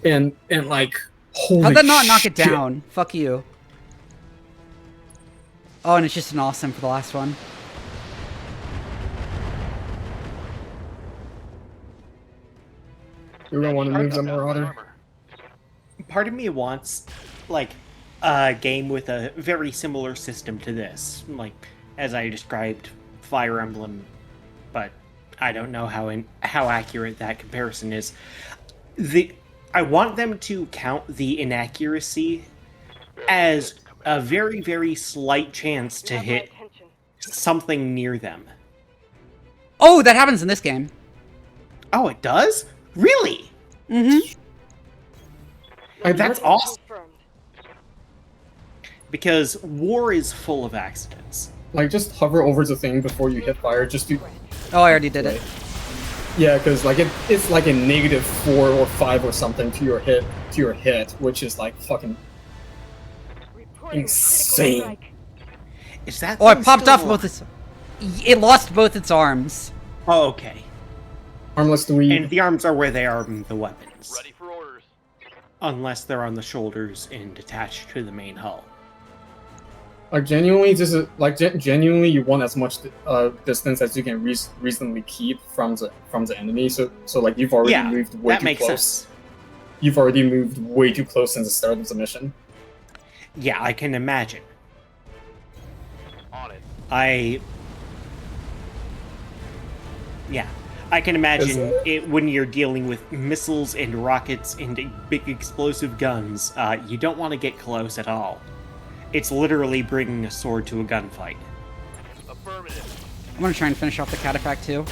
Speaker 2: And like, holy
Speaker 1: How'd that not knock
Speaker 2: shit.
Speaker 1: it down? Fuck you. Oh, and it's just an awesome for the last one.
Speaker 2: You're gonna want to move the Marauder.
Speaker 9: Part of me wants like a game with a very similar system to this, like as I described Fire Emblem, but I don't know how accurate that comparison is. I want them to count the inaccuracy as a very, very slight chance to hit something near them.
Speaker 1: Oh, that happens in this game.
Speaker 9: Oh, it does? Really?
Speaker 1: Mm-hmm.
Speaker 9: That's awesome. Because war is full of accidents.
Speaker 2: Like, just hover over the thing before you hit fire, just to...
Speaker 1: Oh, I already did it.
Speaker 2: Yeah, because like it's like a -4 or 5 or something to your hit, which is like fucking insane.
Speaker 9: Is that?
Speaker 1: Oh, I
Speaker 9: thing
Speaker 1: popped
Speaker 9: still
Speaker 1: off both its... It lost both its arms.
Speaker 9: Oh, okay.
Speaker 2: Armless dweeb.
Speaker 9: And the arms are where they are in the weapons.
Speaker 7: Ready for orders.
Speaker 9: Unless they're on the shoulders and attached to the main hull.
Speaker 2: Like genuinely, this is like genuinely, you want as much distance as you can reasonably keep from the enemy. So like you've already moved way
Speaker 9: that
Speaker 2: too
Speaker 9: makes
Speaker 2: close.
Speaker 9: sense.
Speaker 2: You've already moved way too close since the start of the mission.
Speaker 9: Yeah, I can imagine.
Speaker 7: On it.
Speaker 9: I can imagine it when you're dealing with missiles and rockets and big explosive guns. You don't want to get close at all. It's literally bringing a sword to a gunfight.
Speaker 7: Affirmative.
Speaker 1: I'm gonna try and finish off the cataphract too.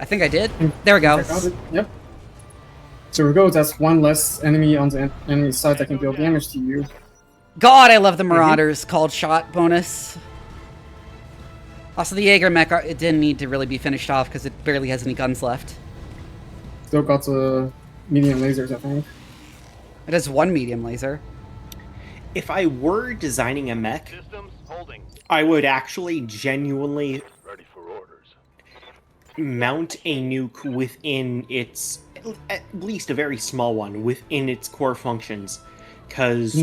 Speaker 1: I think I did. There we go.
Speaker 2: Yep. So we go. That's one less enemy on the enemy side that can deal damage to you.
Speaker 1: God, I love the Marauders called shot bonus. Also, the Jaeger mech, it didn't need to really be finished off because it barely has any guns left.
Speaker 2: Still got the medium lasers, I think.
Speaker 1: It has one medium laser.
Speaker 9: If I were designing a mech,
Speaker 7: Systems holding.
Speaker 9: I would actually genuinely
Speaker 7: Ready for orders.
Speaker 9: mount a nuke within its, at least a very small one, within its core functions. Because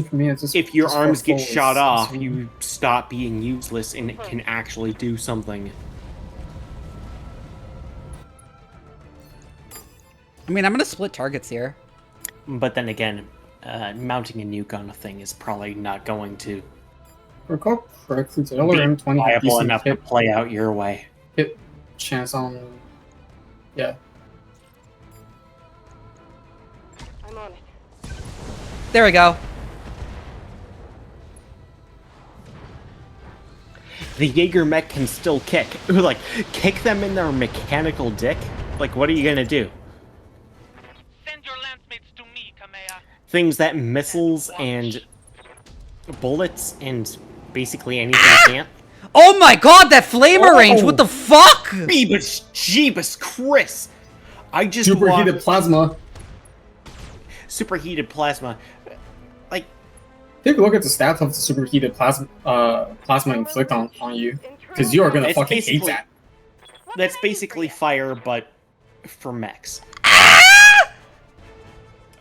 Speaker 9: if your arms get shot off, you stop being useless and it can actually do something.
Speaker 1: I mean, I'm gonna split targets here.
Speaker 9: But then again, mounting a nuke on a thing is probably not going to
Speaker 2: Recall correctly, the
Speaker 9: be
Speaker 2: LRM 20
Speaker 9: viable
Speaker 2: PC
Speaker 9: enough to
Speaker 2: hit
Speaker 9: play out your way.
Speaker 2: chance on. Yeah.
Speaker 3: I'm on it.
Speaker 1: There we go.
Speaker 9: The Jaeger mech can still kick. Like, kick them in their mechanical dick? Like, what are you gonna do?
Speaker 5: Send your lancemates to me, Kamea.
Speaker 9: Things that missiles and bullets and basically anything can't?
Speaker 1: Oh my god, that flamer range! What the fuck?
Speaker 9: Jeebus Chris! I just
Speaker 2: Superheated plasma.
Speaker 9: Superheated plasma. Like,
Speaker 2: take a look at the stats of the superheated plasma inflict on you, because you are gonna
Speaker 9: It's
Speaker 2: fucking hate
Speaker 9: basically-
Speaker 2: that.
Speaker 9: that's basically fire, but for mechs.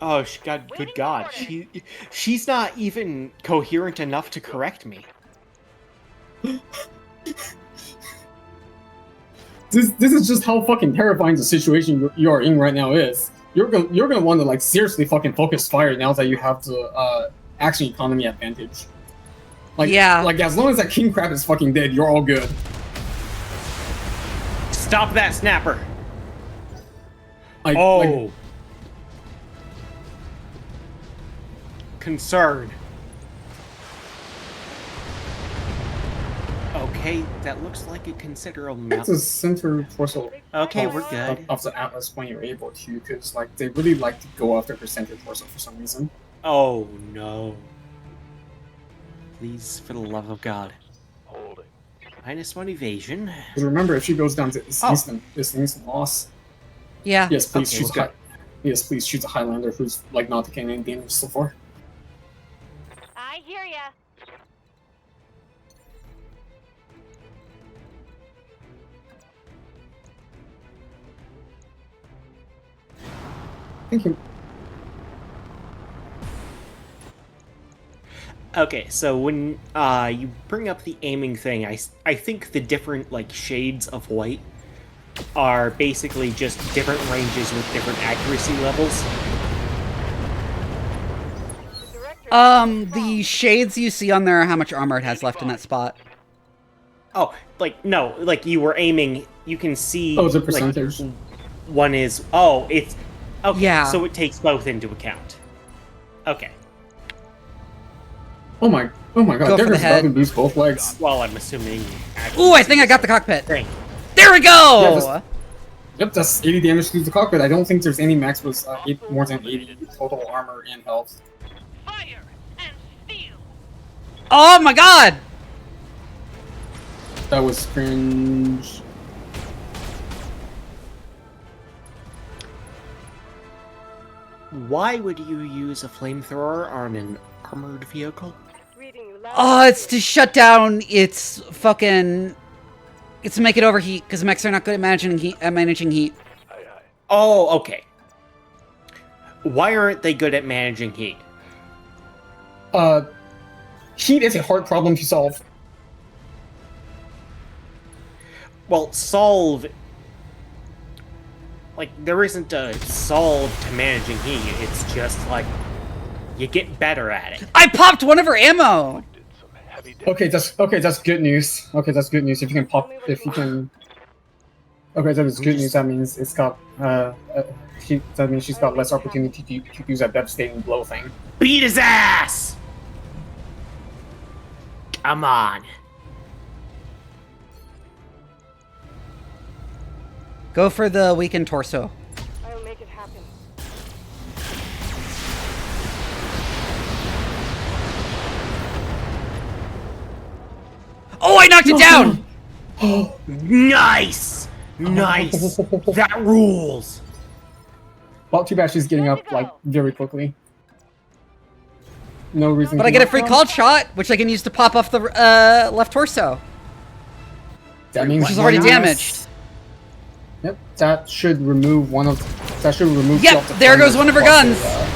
Speaker 9: Oh, good God. She's not even coherent enough to correct me.
Speaker 2: This is just how fucking terrifying the situation you are in right now is. You're gonna want to like seriously fucking focus fire now that you have the action economy advantage.
Speaker 6: Like,
Speaker 1: Yeah.
Speaker 6: like as long as that king crab is fucking dead, you're all good.
Speaker 9: Stop that snapper!
Speaker 6: Like,
Speaker 9: Oh!
Speaker 6: like,
Speaker 9: Concern. Okay, that looks like a considerable
Speaker 6: it's
Speaker 9: amount.
Speaker 6: a center torso
Speaker 9: Okay,
Speaker 6: of,
Speaker 9: we're good.
Speaker 6: of the Atlas when you're able to, because like they really like to go after her center torso for some reason.
Speaker 9: Oh no. Please, for the love of God.
Speaker 7: Holding.
Speaker 9: -1 evasion.
Speaker 6: Because remember, if she goes down to this
Speaker 9: Oh.
Speaker 6: instant loss.
Speaker 1: Yeah.
Speaker 6: Yes, please
Speaker 9: Okay,
Speaker 6: shoot.
Speaker 9: we're
Speaker 6: A yes, please shoot a Highlander who's like not taking any damage so far.
Speaker 8: I hear ya.
Speaker 6: Thank you.
Speaker 9: Okay, so when you bring up the aiming thing, I think the different like shades of white are basically just different ranges with different accuracy levels.
Speaker 1: The shades you see on there are how much armor it has left in that spot.
Speaker 9: Oh, like no, like you were aiming. You can see.
Speaker 6: Oh, it's a
Speaker 9: like,
Speaker 6: percentage.
Speaker 9: one is it's okay.
Speaker 1: Yeah.
Speaker 9: So it takes both into account. Okay.
Speaker 6: Oh my god,
Speaker 1: Go for
Speaker 6: there
Speaker 1: the
Speaker 6: goes
Speaker 1: head.
Speaker 6: Falcon Boost both legs.
Speaker 9: Well, I'm assuming.
Speaker 1: Ooh, I think I got the cockpit.
Speaker 9: Thing.
Speaker 1: There we go!
Speaker 6: Yeah, just- Yep, that's 80 damage to the cockpit. I don't think there's any max with more than 80 total armor and health.
Speaker 3: Fire and steel.
Speaker 1: Oh my god!
Speaker 6: That was cringe.
Speaker 9: Why would you use a flamethrower on an armored vehicle?
Speaker 3: Reading you loud.
Speaker 1: Oh, it's to shut down its fucking... It's to make it overheat, because mechs are not good at managing heat.
Speaker 7: Aye, aye.
Speaker 9: Oh, okay. Why aren't they good at managing heat?
Speaker 6: Heat is a hard problem to solve.
Speaker 9: Well, solve... Like, there isn't a solve to managing heat. It's just, like, you get better at it.
Speaker 1: I popped one of her ammo!
Speaker 7: Did some heavy
Speaker 6: Okay, that's good news. Okay, that's good news. If you can pop, if you can. Okay, that is good news. That means it's got. That means she's got less opportunity to use that devastating blow thing.
Speaker 9: Beat his ass! Come on.
Speaker 1: Go for the weakened torso.
Speaker 3: I'll make it happen.
Speaker 1: Oh, I knocked it down!
Speaker 9: Nice! Nice! That rules!
Speaker 6: Well, too bad she's getting up like very quickly. No reason.
Speaker 1: But
Speaker 6: to
Speaker 1: I get a
Speaker 6: not-
Speaker 1: free call shot, which I can use to pop off the left torso,
Speaker 6: That means
Speaker 1: which is already
Speaker 6: one less-
Speaker 1: damaged.
Speaker 6: Yep, that should remove one of. That should remove.
Speaker 1: Yep,
Speaker 6: two of the
Speaker 1: there goes one of her
Speaker 6: primers.
Speaker 1: guns.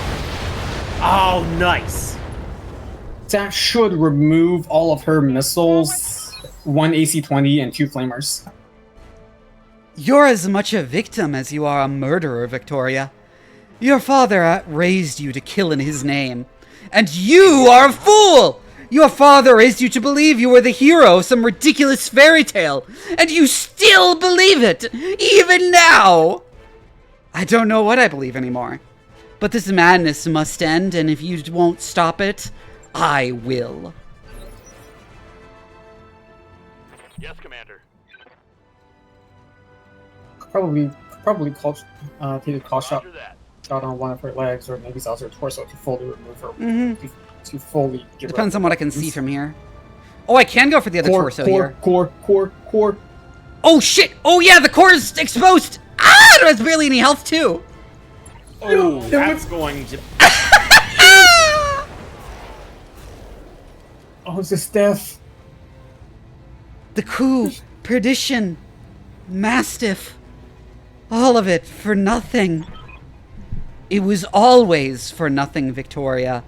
Speaker 9: Oh, nice!
Speaker 6: That should remove all of her missiles, 1 AC-20 and 2 flamers.
Speaker 1: You're as much a victim as you are a murderer, Victoria. Your father raised you to kill in his name, and you are a fool! Your father raised you to believe you were the hero of some ridiculous fairy tale, and you still believe it, even now! I don't know what I believe anymore, but this madness must end, and if you won't stop it, I will.
Speaker 7: Yes, Commander.
Speaker 6: Probably call, take a call shot
Speaker 7: Roger that.
Speaker 6: on one of her legs, or maybe also her torso to fully remove her.
Speaker 1: Mm-hmm.
Speaker 6: To fully get
Speaker 1: Depends
Speaker 6: rid
Speaker 1: on
Speaker 6: of
Speaker 1: what
Speaker 6: her
Speaker 1: I can see
Speaker 6: weapons.
Speaker 1: from here. Oh, I can go for the other torso here.
Speaker 6: Core.
Speaker 1: Oh shit! Oh yeah, the core is exposed! Ah! There's barely any health too!
Speaker 9: Oh, that's going to...
Speaker 6: Oh, it's just death.
Speaker 1: The coup, perdition, mastiff, all of it for nothing. It was always for nothing, Victoria.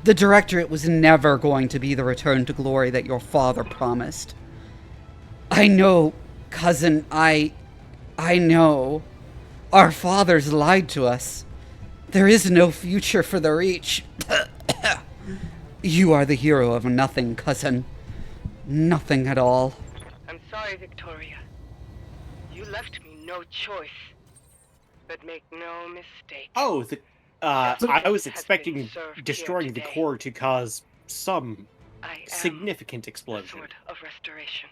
Speaker 1: The Directorate was never going to be the return to glory that your father promised. I know, cousin, I know. Our fathers lied to us. There is no future for the Reach. You are the hero of nothing, cousin. Nothing at all.
Speaker 3: I'm sorry, Victoria. You left me no choice. But make no mistake.
Speaker 9: Oh, I was
Speaker 3: Justice has been
Speaker 9: expecting
Speaker 3: served
Speaker 9: destroying
Speaker 3: here
Speaker 9: the
Speaker 3: today.
Speaker 9: core to cause some
Speaker 3: I am
Speaker 9: significant
Speaker 3: the
Speaker 9: explosion.
Speaker 3: sword of restoration.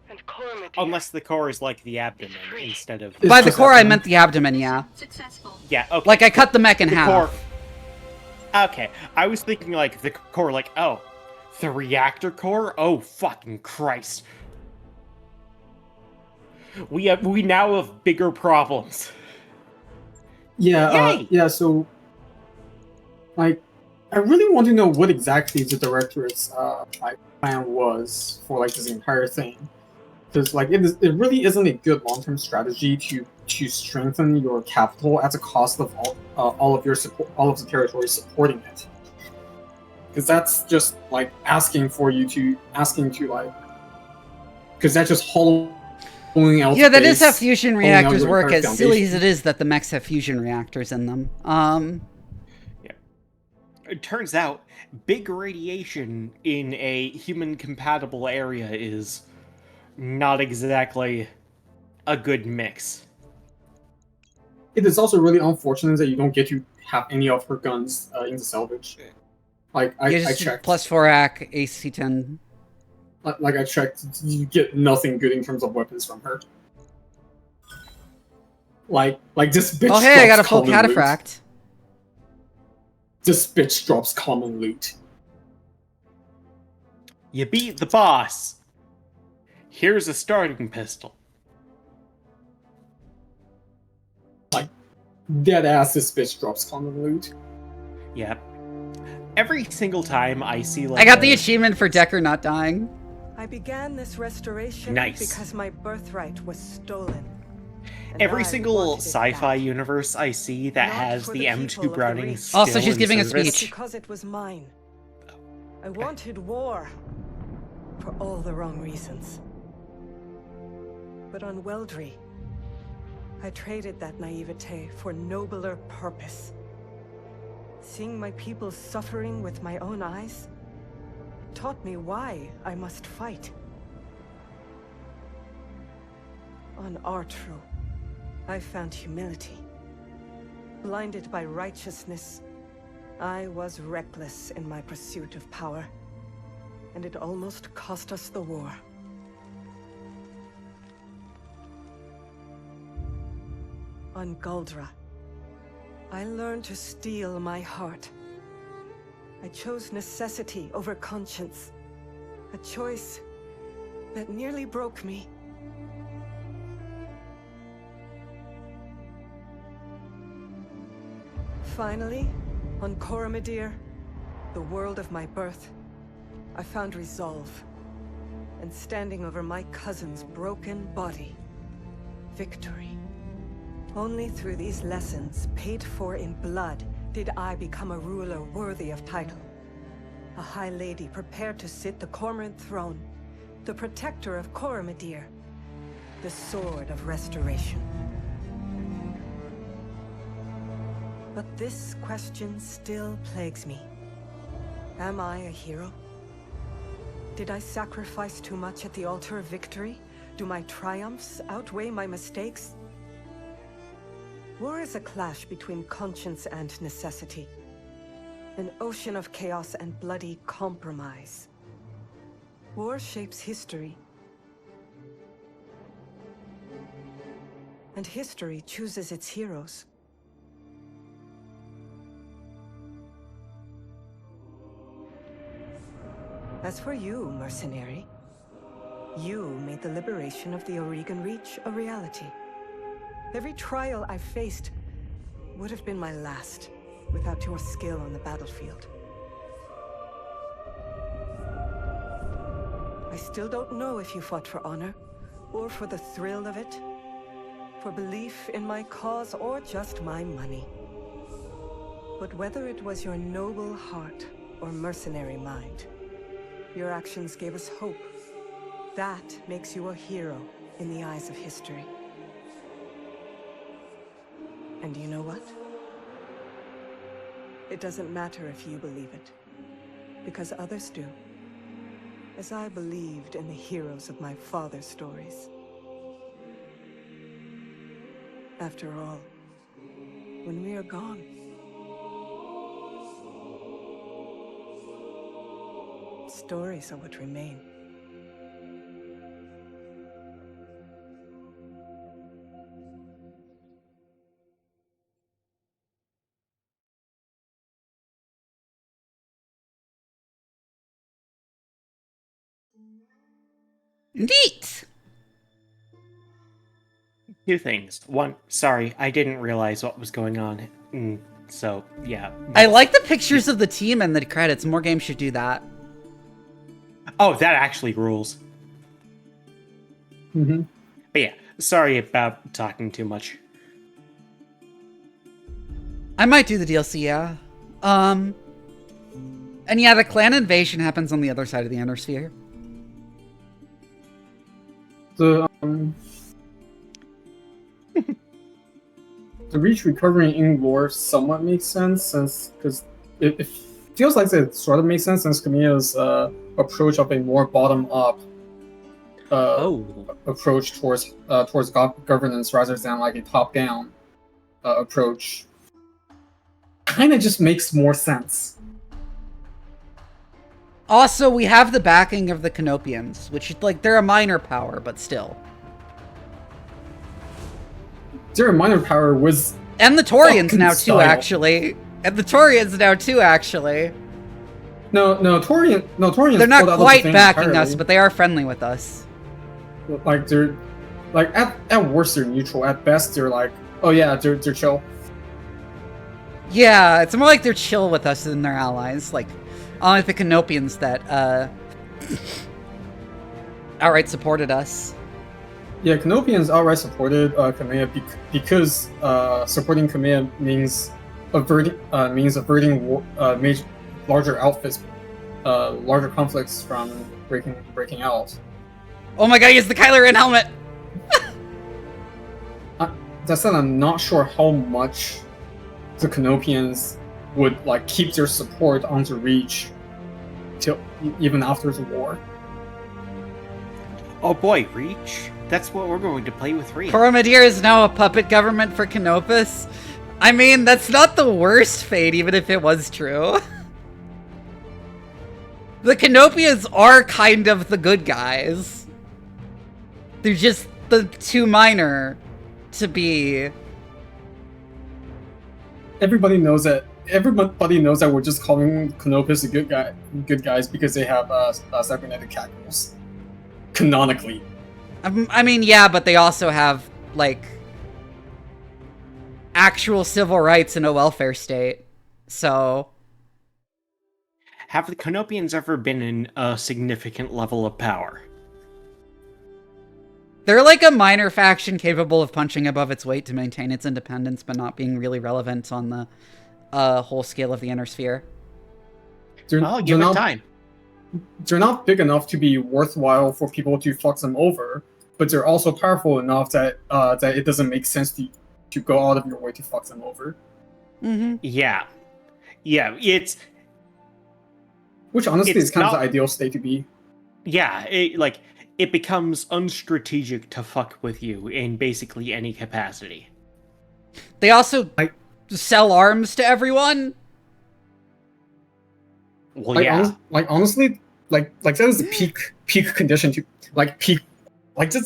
Speaker 3: And Coromodir.
Speaker 9: Unless the core is like the abdomen
Speaker 3: free.
Speaker 9: instead of...
Speaker 6: It's
Speaker 1: By the
Speaker 6: just
Speaker 1: core, I
Speaker 6: abdomen.
Speaker 1: meant the abdomen, yeah.
Speaker 8: Successful.
Speaker 9: Yeah, okay.
Speaker 1: Like, I cut the mech in
Speaker 9: the
Speaker 1: half.
Speaker 9: core... Okay, I was thinking like the core, like, oh, the reactor core? Oh, fucking Christ. We now have bigger problems.
Speaker 6: Yeah,
Speaker 9: Yay!
Speaker 6: yeah, so, like, I really want to know what exactly the director's, like, plan was for, like, this entire thing. Because, like, it really isn't a good long-term strategy to strengthen your capital at the cost of all of the territory supporting it. Because that's just, like, asking to, like, because that's just hollowing out
Speaker 1: Yeah, that is how
Speaker 6: space,
Speaker 1: fusion
Speaker 6: hollowing out
Speaker 1: reactors
Speaker 6: your
Speaker 1: work,
Speaker 6: entire
Speaker 1: as silly as
Speaker 6: foundation.
Speaker 1: it is that the mechs have fusion reactors in them.
Speaker 9: It turns out, big radiation in a human-compatible area is not exactly a good mix.
Speaker 6: It is also really unfortunate that you don't get to have any of her guns in the salvage. Like, I checked.
Speaker 1: Plus 4 AC AC-10.
Speaker 6: Like, I checked, you get nothing good in terms of weapons from her. Like this bitch
Speaker 1: Oh, hey, I got a
Speaker 6: drops
Speaker 1: full
Speaker 6: common loot.
Speaker 1: cataphract.
Speaker 6: This bitch drops common loot.
Speaker 9: You beat the boss. Here's a starting pistol.
Speaker 6: Like, dead ass, this bitch drops common loot.
Speaker 9: Yeah. Every single time I see like
Speaker 1: I got the achievement for Decker not dying.
Speaker 10: I began this restoration
Speaker 9: Nice.
Speaker 10: because my birthright was stolen. And
Speaker 9: every
Speaker 10: I
Speaker 9: single
Speaker 10: wanted it
Speaker 9: sci-fi
Speaker 10: back.
Speaker 9: universe I see that
Speaker 10: Not
Speaker 9: has
Speaker 10: for
Speaker 9: the
Speaker 10: the
Speaker 9: M2
Speaker 10: people of the
Speaker 9: Browning
Speaker 10: Reach.
Speaker 9: still
Speaker 1: Also, she's
Speaker 9: in
Speaker 1: giving a
Speaker 9: service.
Speaker 1: speech.
Speaker 10: Because it was mine. I wanted war. For all the wrong reasons. But on Weldry, I traded that naivete for nobler purpose. Seeing my people suffering with my own eyes taught me why I must fight. On Artru, I found humility. Blinded by righteousness, I was reckless in my pursuit of power, and it almost cost us the war. On Guldra, I learned to steel my heart. I chose necessity over conscience, a choice that nearly broke me. Finally, on Coromodir, the world of my birth, I found resolve. And standing over my cousin's broken body, victory. Only through these lessons, paid for in blood, did I become a ruler worthy of title. A high lady prepared to sit the Cormorant throne, the protector of Coromodir, the sword of restoration. But this question still plagues me. Am I a hero? Did I sacrifice too much at the altar of victory? Do my triumphs outweigh my mistakes? War is a clash between conscience and necessity. An ocean of chaos and bloody compromise. War shapes history. And history chooses its heroes. As for you, mercenary, you made the liberation of the Oregon Reach a reality. Every trial I faced would have been my last without your skill on the battlefield. I still don't know if you fought for honor, or for the thrill of it, for belief in my cause, or just my money. But whether it was your noble heart or mercenary mind, your actions gave us hope. That makes you a hero in the eyes of history. And you know what? It doesn't matter if you believe it, because others do. As I believed in the heroes of my father's stories. After all, when we are gone, stories are what remain.
Speaker 1: Neat!
Speaker 9: Two things. One, sorry, I didn't realize what was going on. So, yeah.
Speaker 1: I like the pictures of the team and the credits. More games should do that.
Speaker 9: Oh, that actually rules.
Speaker 6: Mm-hmm.
Speaker 9: But yeah, sorry about talking too much.
Speaker 1: I might do the DLC, yeah. And yeah, the clan invasion happens on the other side of the Inner Sphere.
Speaker 6: The the Reach recovering in lore somewhat makes sense, since because it feels like it sort of makes sense since Kamiya's approach of a more bottom-up approach towards governance rather than like a top-down approach kind of just makes more sense.
Speaker 1: Also, we have the backing of the Canopians, which, like, they're a minor power, but still.
Speaker 6: They're a minor power was...
Speaker 1: And the Taurians now,
Speaker 6: style.
Speaker 1: too, actually. And the Taurians now, too, actually.
Speaker 6: No, Taurians...
Speaker 1: They're not
Speaker 6: pulled out of the
Speaker 1: quite
Speaker 6: thing
Speaker 1: backing
Speaker 6: entirely.
Speaker 1: us, but they are friendly with us.
Speaker 6: Like, they're... Like, at worst, they're neutral. At best, they're like, oh yeah, they're chill.
Speaker 1: Yeah, it's more like they're chill with us than they're allies. Like, unlike the Canopians that, outright supported us.
Speaker 6: Yeah, Canopians outright supported Kamiya because supporting Kamiya means averting larger outfits, larger conflicts from breaking out.
Speaker 1: Oh my god, he has the Kylo Ren helmet!
Speaker 6: That said, I'm not sure how much the Canopians would like keep their support onto Reach till even after the war.
Speaker 9: Oh boy, Reach? That's what we're going to play with Reach.
Speaker 1: Coromodir is now a puppet government for Canopus. I mean, that's not the worst fate, even if it was true. The Canopians are kind of the good guys. They're just the too minor to be...
Speaker 6: Everybody knows that we're just calling Canopus good guys because they have cybernetic catgirls. Canonically.
Speaker 1: I mean, yeah, but they also have, like, actual civil rights in a welfare state. So...
Speaker 9: Have the Canopians ever been in a significant level of power?
Speaker 1: They're like a minor faction capable of punching above its weight to maintain its independence, but not being really relevant on the whole scale of the Inner Sphere.
Speaker 9: I'll give it time.
Speaker 6: They're not big enough to be worthwhile for people to fuck them over, but they're also powerful enough that that it doesn't make sense to go out of your way to fuck them over.
Speaker 1: Mm-hmm.
Speaker 9: Yeah, it's...
Speaker 6: Which honestly
Speaker 9: It's
Speaker 6: is kind of
Speaker 9: not-
Speaker 6: the ideal state to be.
Speaker 9: Yeah, it becomes unstrategic to fuck with you in basically any capacity.
Speaker 1: They also sell arms to everyone.
Speaker 9: Well,
Speaker 6: Like,
Speaker 9: yeah.
Speaker 6: honestly, like that is a peak condition to that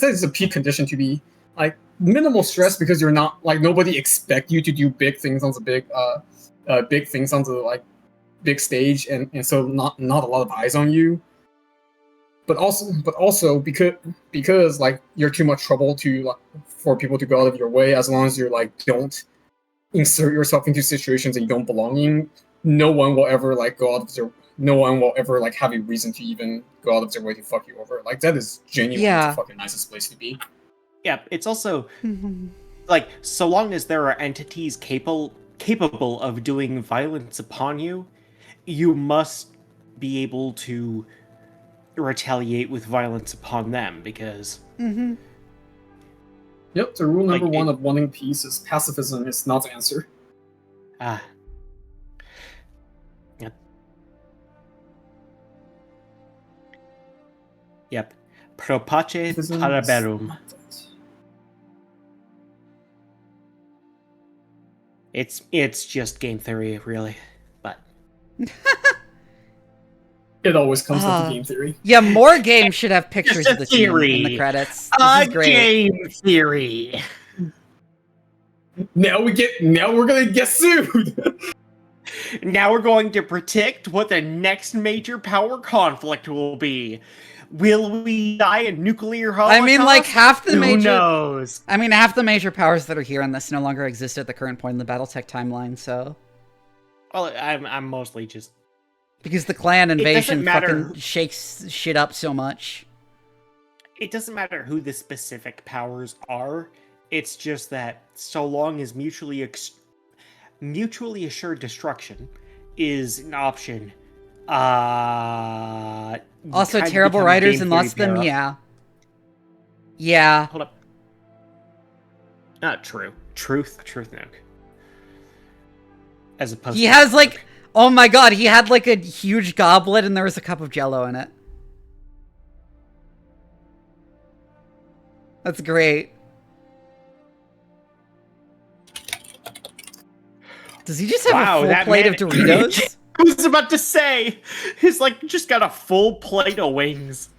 Speaker 6: is a peak condition to be like minimal stress because you're not like nobody expect you to do big things on the big stage and so not a lot of eyes on you. But also because like you're too much trouble for people to go out of your way as long as you're like don't insert yourself into situations that you don't belong in. No one will ever have a reason to even go out of their way to fuck you over. Like that is genuinely the fucking nicest place to be.
Speaker 9: Yeah, it's also like so long as there are entities capable of doing violence upon you, you must be able to retaliate with violence upon them because
Speaker 6: Yep, the rule number one of wanting peace is pacifism is not the answer.
Speaker 9: Yep. Propace
Speaker 6: Citizens.
Speaker 9: Paraberum. It's just game theory, really. But
Speaker 6: It always comes with the game theory.
Speaker 1: Yeah, more games should have pictures
Speaker 9: Just a
Speaker 1: of the team in the
Speaker 9: theory.
Speaker 1: credits. This is great.
Speaker 9: Game theory.
Speaker 6: Now we're gonna get sued.
Speaker 9: Now we're going to predict what the next major power conflict will be. Will we die a nuclear holocaust?
Speaker 1: I mean, like, half the
Speaker 9: Who
Speaker 1: major...
Speaker 9: knows?
Speaker 1: I mean, half the major powers that are here in this no longer exist at the current point in the BattleTech timeline, so...
Speaker 9: Well, I'm mostly just...
Speaker 1: Because the clan invasion
Speaker 9: matter.
Speaker 1: fucking shakes shit up so much.
Speaker 9: It doesn't matter who the specific powers are. It's just that so long as mutually assured destruction is an option,
Speaker 1: Also,
Speaker 9: kind of
Speaker 1: terrible
Speaker 9: become a
Speaker 1: writers
Speaker 9: game
Speaker 1: and
Speaker 9: theory
Speaker 1: lots of them,
Speaker 9: para.
Speaker 1: yeah. Yeah.
Speaker 9: Hold up. Not true. Truth Nuke. As opposed
Speaker 1: He
Speaker 9: to...
Speaker 1: has, like... Oh my god, he had, like, a huge goblet and there was a cup of Jell-O in it. That's great. Does he just have a full plate of Doritos?
Speaker 9: I was about to say, he's like just got a full plate of wings.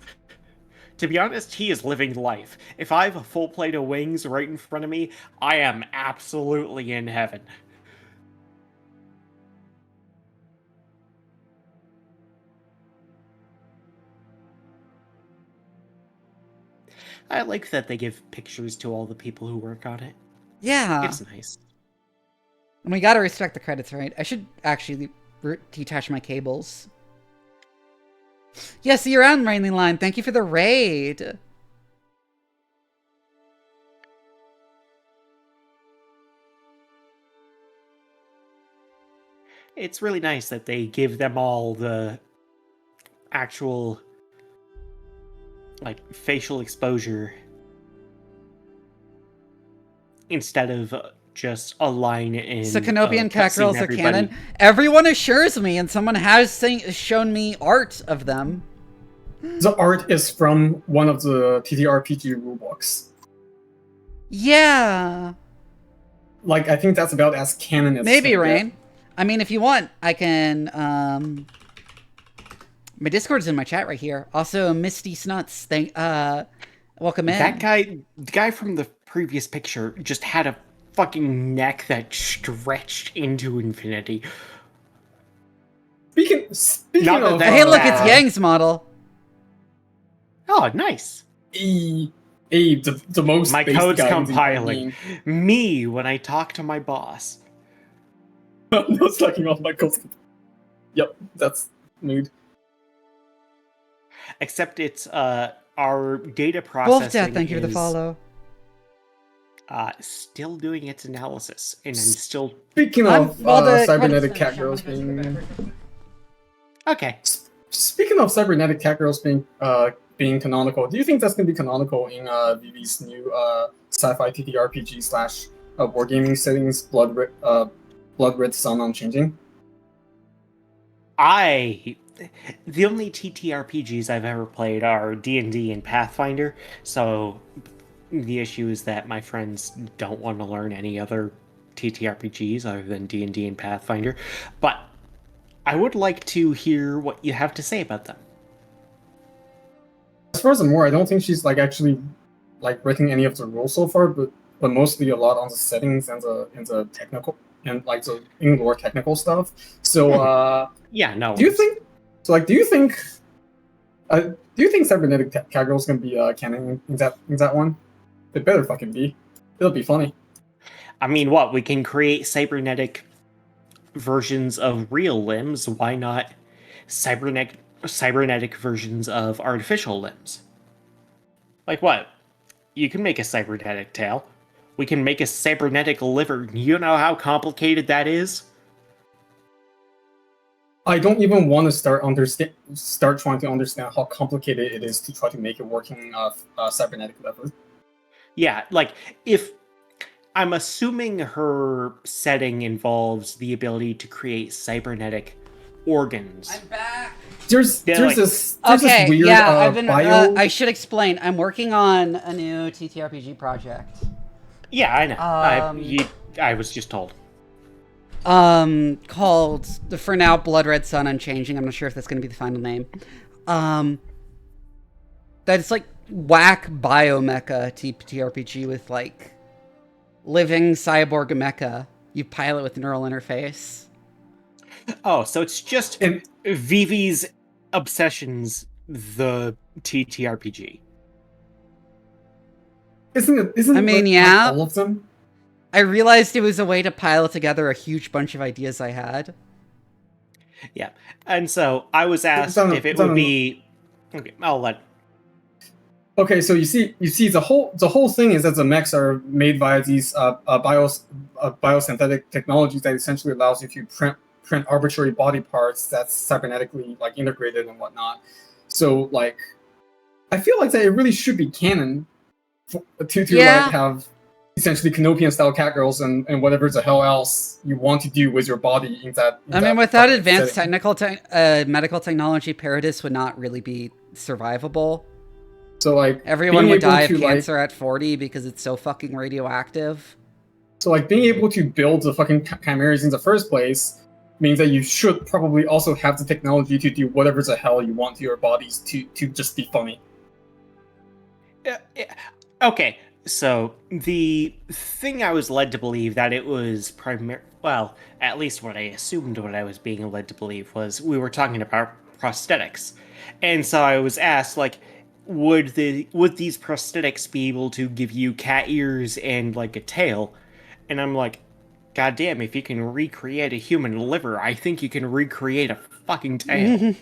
Speaker 9: To be honest, he is living life. If I have a full plate of wings right in front of me, I am absolutely in heaven. I like that they give pictures to all the people who work on it.
Speaker 1: Yeah.
Speaker 9: It's nice.
Speaker 1: And we gotta respect the credits, right? I should actually detach my cables. Yeah, see you around, Rainly Line. Thank you for the raid.
Speaker 9: It's really nice that they give them all the actual, like, facial exposure instead of just a line in...
Speaker 1: So Canopy and Catgirls are canon. Everyone assures me, and someone has shown me art of them.
Speaker 6: The art is from one of the TTRPG rulebooks.
Speaker 1: Yeah.
Speaker 6: Like, I think that's about as canon as...
Speaker 1: Maybe, Rain. I mean, if you want, I can... My Discord's in my chat right here. Also, Misty Snuts, welcome in.
Speaker 9: That guy, the guy from the previous picture, just had a fucking neck that stretched into infinity.
Speaker 6: Speaking of...
Speaker 1: Hey, look, it's Yang's model.
Speaker 9: Oh, nice.
Speaker 6: The most...
Speaker 9: My
Speaker 6: based
Speaker 9: code's
Speaker 6: guy in the
Speaker 9: compiling.
Speaker 6: game.
Speaker 9: Me, when I talk to my boss.
Speaker 6: No slacking off my code. Yep, that's mood.
Speaker 9: Except it's our data processing
Speaker 1: Wolf Death, thank you for the follow.
Speaker 9: Still doing its analysis, and I'm still...
Speaker 6: Speaking of cybernetic catgirls being...
Speaker 9: Okay.
Speaker 6: Speaking of cybernetic catgirls being canonical, do you think that's going to be canonical in Vivi's new sci-fi TTRPG / wargaming settings, Blood Red Sun Unchanging?
Speaker 9: The only TTRPGs I've ever played are D&D and Pathfinder, so the issue is that my friends don't want to learn any other TTRPGs other than D&D and Pathfinder, but I would like to hear what you have to say about them.
Speaker 6: As far as I'm aware, I don't think she's actually written any of the rules so far, but mostly a lot on the settings and the technical and the in-lore technical stuff. So
Speaker 9: yeah, no.
Speaker 6: Do you think cybernetic catgirl's gonna be canon in that one? It better fucking be. It'll be funny.
Speaker 9: I mean, what? We can create cybernetic versions of real limbs. Why not cybernetic versions of artificial limbs? Like what? You can make a cybernetic tail. We can make a cybernetic liver. You know how complicated that is?
Speaker 6: I don't even want to start trying to understand how complicated it is to try to make it working cybernetic liver.
Speaker 9: Yeah, if I'm assuming her setting involves the ability to create cybernetic organs.
Speaker 1: I'm back.
Speaker 6: there's
Speaker 9: like-
Speaker 6: this
Speaker 1: Okay,
Speaker 6: weird
Speaker 1: yeah, I've been.
Speaker 6: bio.
Speaker 1: I should explain. I'm working on a new TTRPG project.
Speaker 9: Yeah, I know. I was just told.
Speaker 1: Called for now Blood Red Sun Unchanging. I'm not sure if that's going to be the final name. That's like whack biomecha TTRPG with like living cyborg mecha. You pilot with neural interface.
Speaker 9: Oh, so it's just Vivi's Obsessions, the TTRPG.
Speaker 6: Isn't
Speaker 1: I mean,
Speaker 6: like
Speaker 1: yeah.
Speaker 6: all of them?
Speaker 1: I realized it was a way to pile together a huge bunch of ideas I had.
Speaker 9: Yeah, and so I was asked if it would be. Okay, I'll let.
Speaker 6: Okay, so you see, the whole thing is that the mechs are made via these biosynthetic technologies that essentially allows you to print arbitrary body parts that's cybernetically like integrated and whatnot. So like, I feel like that it really should be canon to like have essentially Canopian style catgirls and whatever the hell else you want to do with your body in that.
Speaker 1: I mean, without advanced medical technology, Paradis would not really be survivable.
Speaker 6: So like
Speaker 1: everyone would die of cancer at 40 because it's so fucking radioactive.
Speaker 6: So like being able to build the fucking chimeras in the first place means that you should probably also have the technology to do whatever the hell you want to your bodies to just be funny.
Speaker 9: Okay, so the thing I was led to believe that it was well, at least what I assumed what I was being led to believe was we were talking about prosthetics. And so I was asked, like, would these prosthetics be able to give you cat ears and like a tail? And I'm like, God damn, if you can recreate a human liver, I think you can recreate a fucking tail.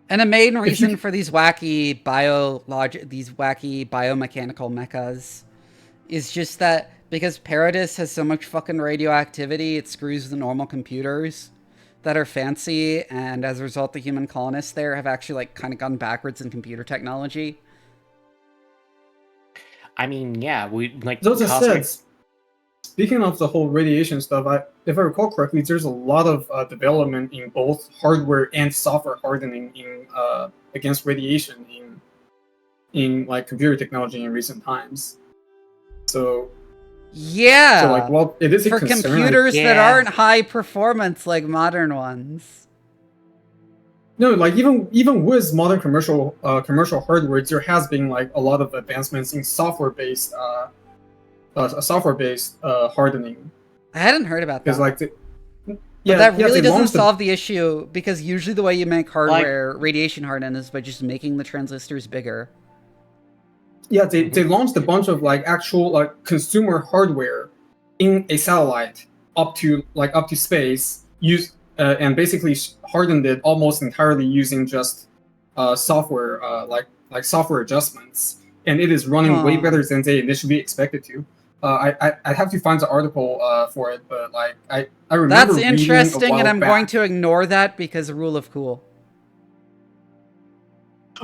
Speaker 1: And a main reason for these wacky biomechanical mechas is just that because Paradis has so much fucking radioactivity, it screws the normal computers that are fancy, and as a result, the human colonists there have actually like kind of gone backwards in computer technology.
Speaker 9: I mean, yeah, we like.
Speaker 6: Those are said. Speaking of the whole radiation stuff, if I recall correctly, there's a lot of development in both hardware and software hardening in against radiation in like computer technology in recent times. So
Speaker 1: yeah,
Speaker 6: so like, well, it is
Speaker 1: for
Speaker 6: a concern,
Speaker 1: computers that aren't high performance like modern ones.
Speaker 6: No, like even with modern commercial hardware, there has been like a lot of advancements in software-based hardening.
Speaker 1: I hadn't heard about that.
Speaker 6: Because like,
Speaker 1: but that really doesn't solve the issue, because usually the way you make hardware radiation hardened is by just making the transistors bigger.
Speaker 6: Yeah, they launched a bunch of like actual like consumer hardware in a satellite up to space, and basically hardened it almost entirely using just software like software adjustments, and it is running way better than they initially expected to. I have to find the article for it, but like I remember.
Speaker 1: That's interesting, and I'm going to ignore that because rule of cool.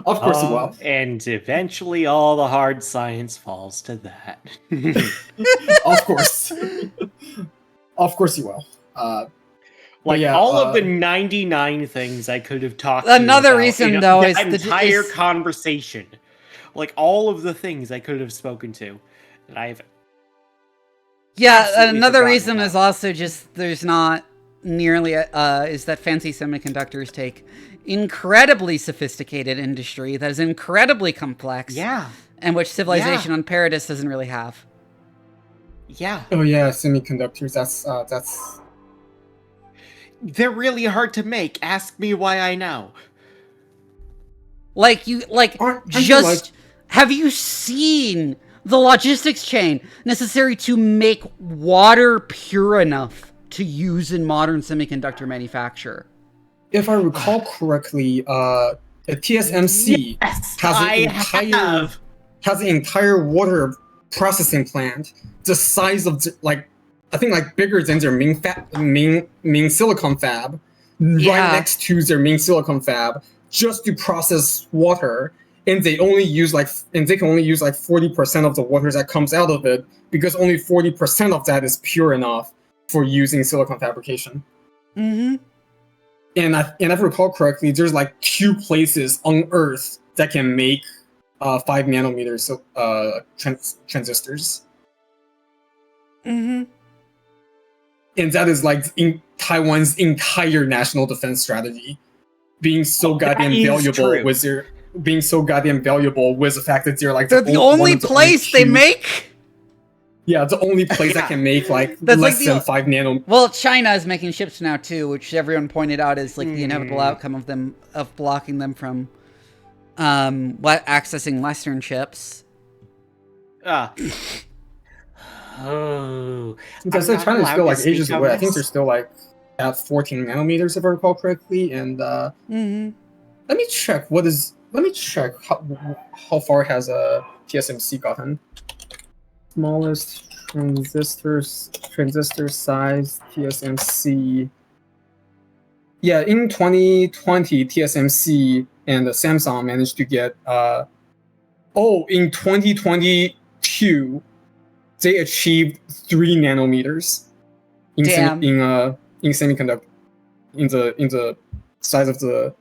Speaker 6: Of course you will.
Speaker 9: And eventually all the hard science falls to that.
Speaker 6: Of course. Of course you will.
Speaker 9: Like
Speaker 6: yeah,
Speaker 9: all of the 99 things I could have talked to
Speaker 1: another
Speaker 9: you about
Speaker 1: reason,
Speaker 9: in
Speaker 1: though,
Speaker 9: the
Speaker 1: is
Speaker 9: entire conversation. Like all of the things I could have spoken to. And I've
Speaker 1: another reason is also just there's not nearly is that fancy semiconductors take incredibly sophisticated industry that is incredibly complex.
Speaker 9: Yeah.
Speaker 1: And which civilization on Paradis doesn't really have.
Speaker 9: Yeah.
Speaker 6: Oh yeah, semiconductors. That's.
Speaker 9: They're really hard to make. Ask me why I know.
Speaker 1: Like have you seen the logistics chain necessary to make water pure enough to use in modern semiconductor manufacture? If
Speaker 6: I recall correctly, the TSMC has an entire water processing plant the size of I think like bigger than their main silicon fab, right next to their main silicon fab, just to process water. And they can only use like 40% of the water that comes out of it, because only 40% of that is pure enough for using silicon fabrication.
Speaker 1: Mm-hmm.
Speaker 6: and if I recall correctly, there's like 2 places on Earth that can make 5 nanometers transistors.
Speaker 1: Mm-hmm.
Speaker 6: And that is like in Taiwan's entire national defense strategy, being so goddamn valuable with the fact that they're like
Speaker 1: they're the only place they make.
Speaker 6: Yeah, the only place that can make like
Speaker 1: That's
Speaker 6: less
Speaker 1: like
Speaker 6: than 5 nano.
Speaker 1: Well, China is making chips now too, which everyone pointed out is like the inevitable outcome of blocking them from accessing Western chips.
Speaker 9: Oh,
Speaker 6: because China's still like ages away. I think they're still like at 14 nanometers if I recall correctly. And let me check how far has a TSMC gotten. Smallest transistor size TSMC. Yeah, in 2020, TSMC and Samsung managed to get. In 2022, they achieved 3 nanometers in semiconductor in the size of the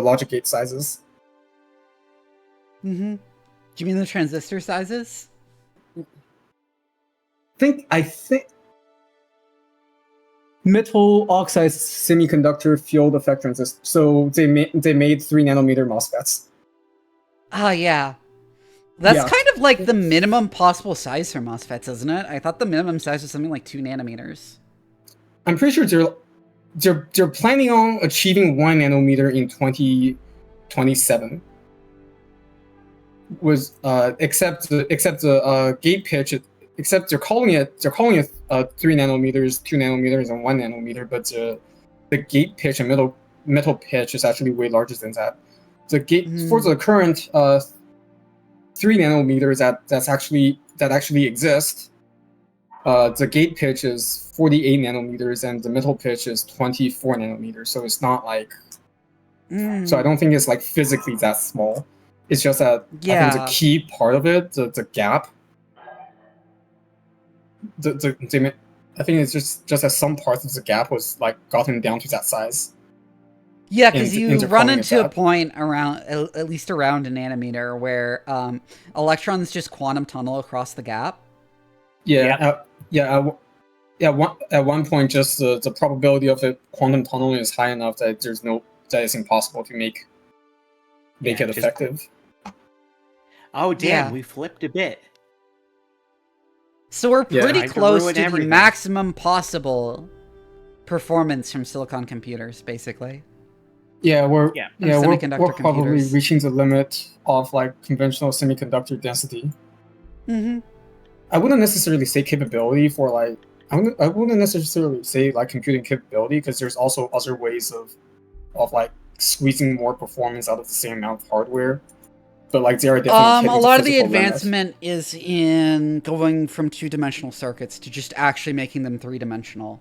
Speaker 6: logic gate sizes.
Speaker 1: Mm-hmm. Do you mean the transistor sizes?
Speaker 6: I think metal oxide semiconductor field effect transistor. So they made 3 nanometer MOSFETs.
Speaker 1: Oh yeah. That's kind of like the minimum possible size for MOSFETs, isn't it? I thought the minimum size was something like 2 nanometers.
Speaker 6: I'm pretty sure they're planning on achieving 1 nanometer in 2027. Except the gate pitch. Except they're calling it 3 nanometers, 2 nanometers, and 1 nanometer. But the gate pitch and metal pitch is actually way larger than that. The gate for the current 3 nanometers that actually exist. The gate pitch is 48 nanometers and the metal pitch is 24 nanometers. So it's not like. So I don't think it's like physically that small. It's just that I think the key part of it, the gap. I think it's just that some parts of the gap was like gotten down to that size.
Speaker 1: Yeah, because you run into a point around at least around a nanometer where electrons just quantum tunnel across the gap.
Speaker 6: Yeah, at one point, just the probability of it quantum tunneling is high enough that that it's impossible to make it effective.
Speaker 9: Oh damn, we flipped a bit.
Speaker 1: So we're pretty close to the maximum possible performance from silicon computers, basically.
Speaker 6: We're
Speaker 1: semiconductor
Speaker 6: probably reaching the limit of like conventional semiconductor density.
Speaker 1: Mm-hmm.
Speaker 6: I wouldn't necessarily say capability for like I wouldn't necessarily say like computing capability because there's also other ways of like squeezing more performance out of the same amount of hardware. But like there are definitely
Speaker 1: a lot of the advancement is in going from 2-dimensional circuits to just actually making them 3-dimensional.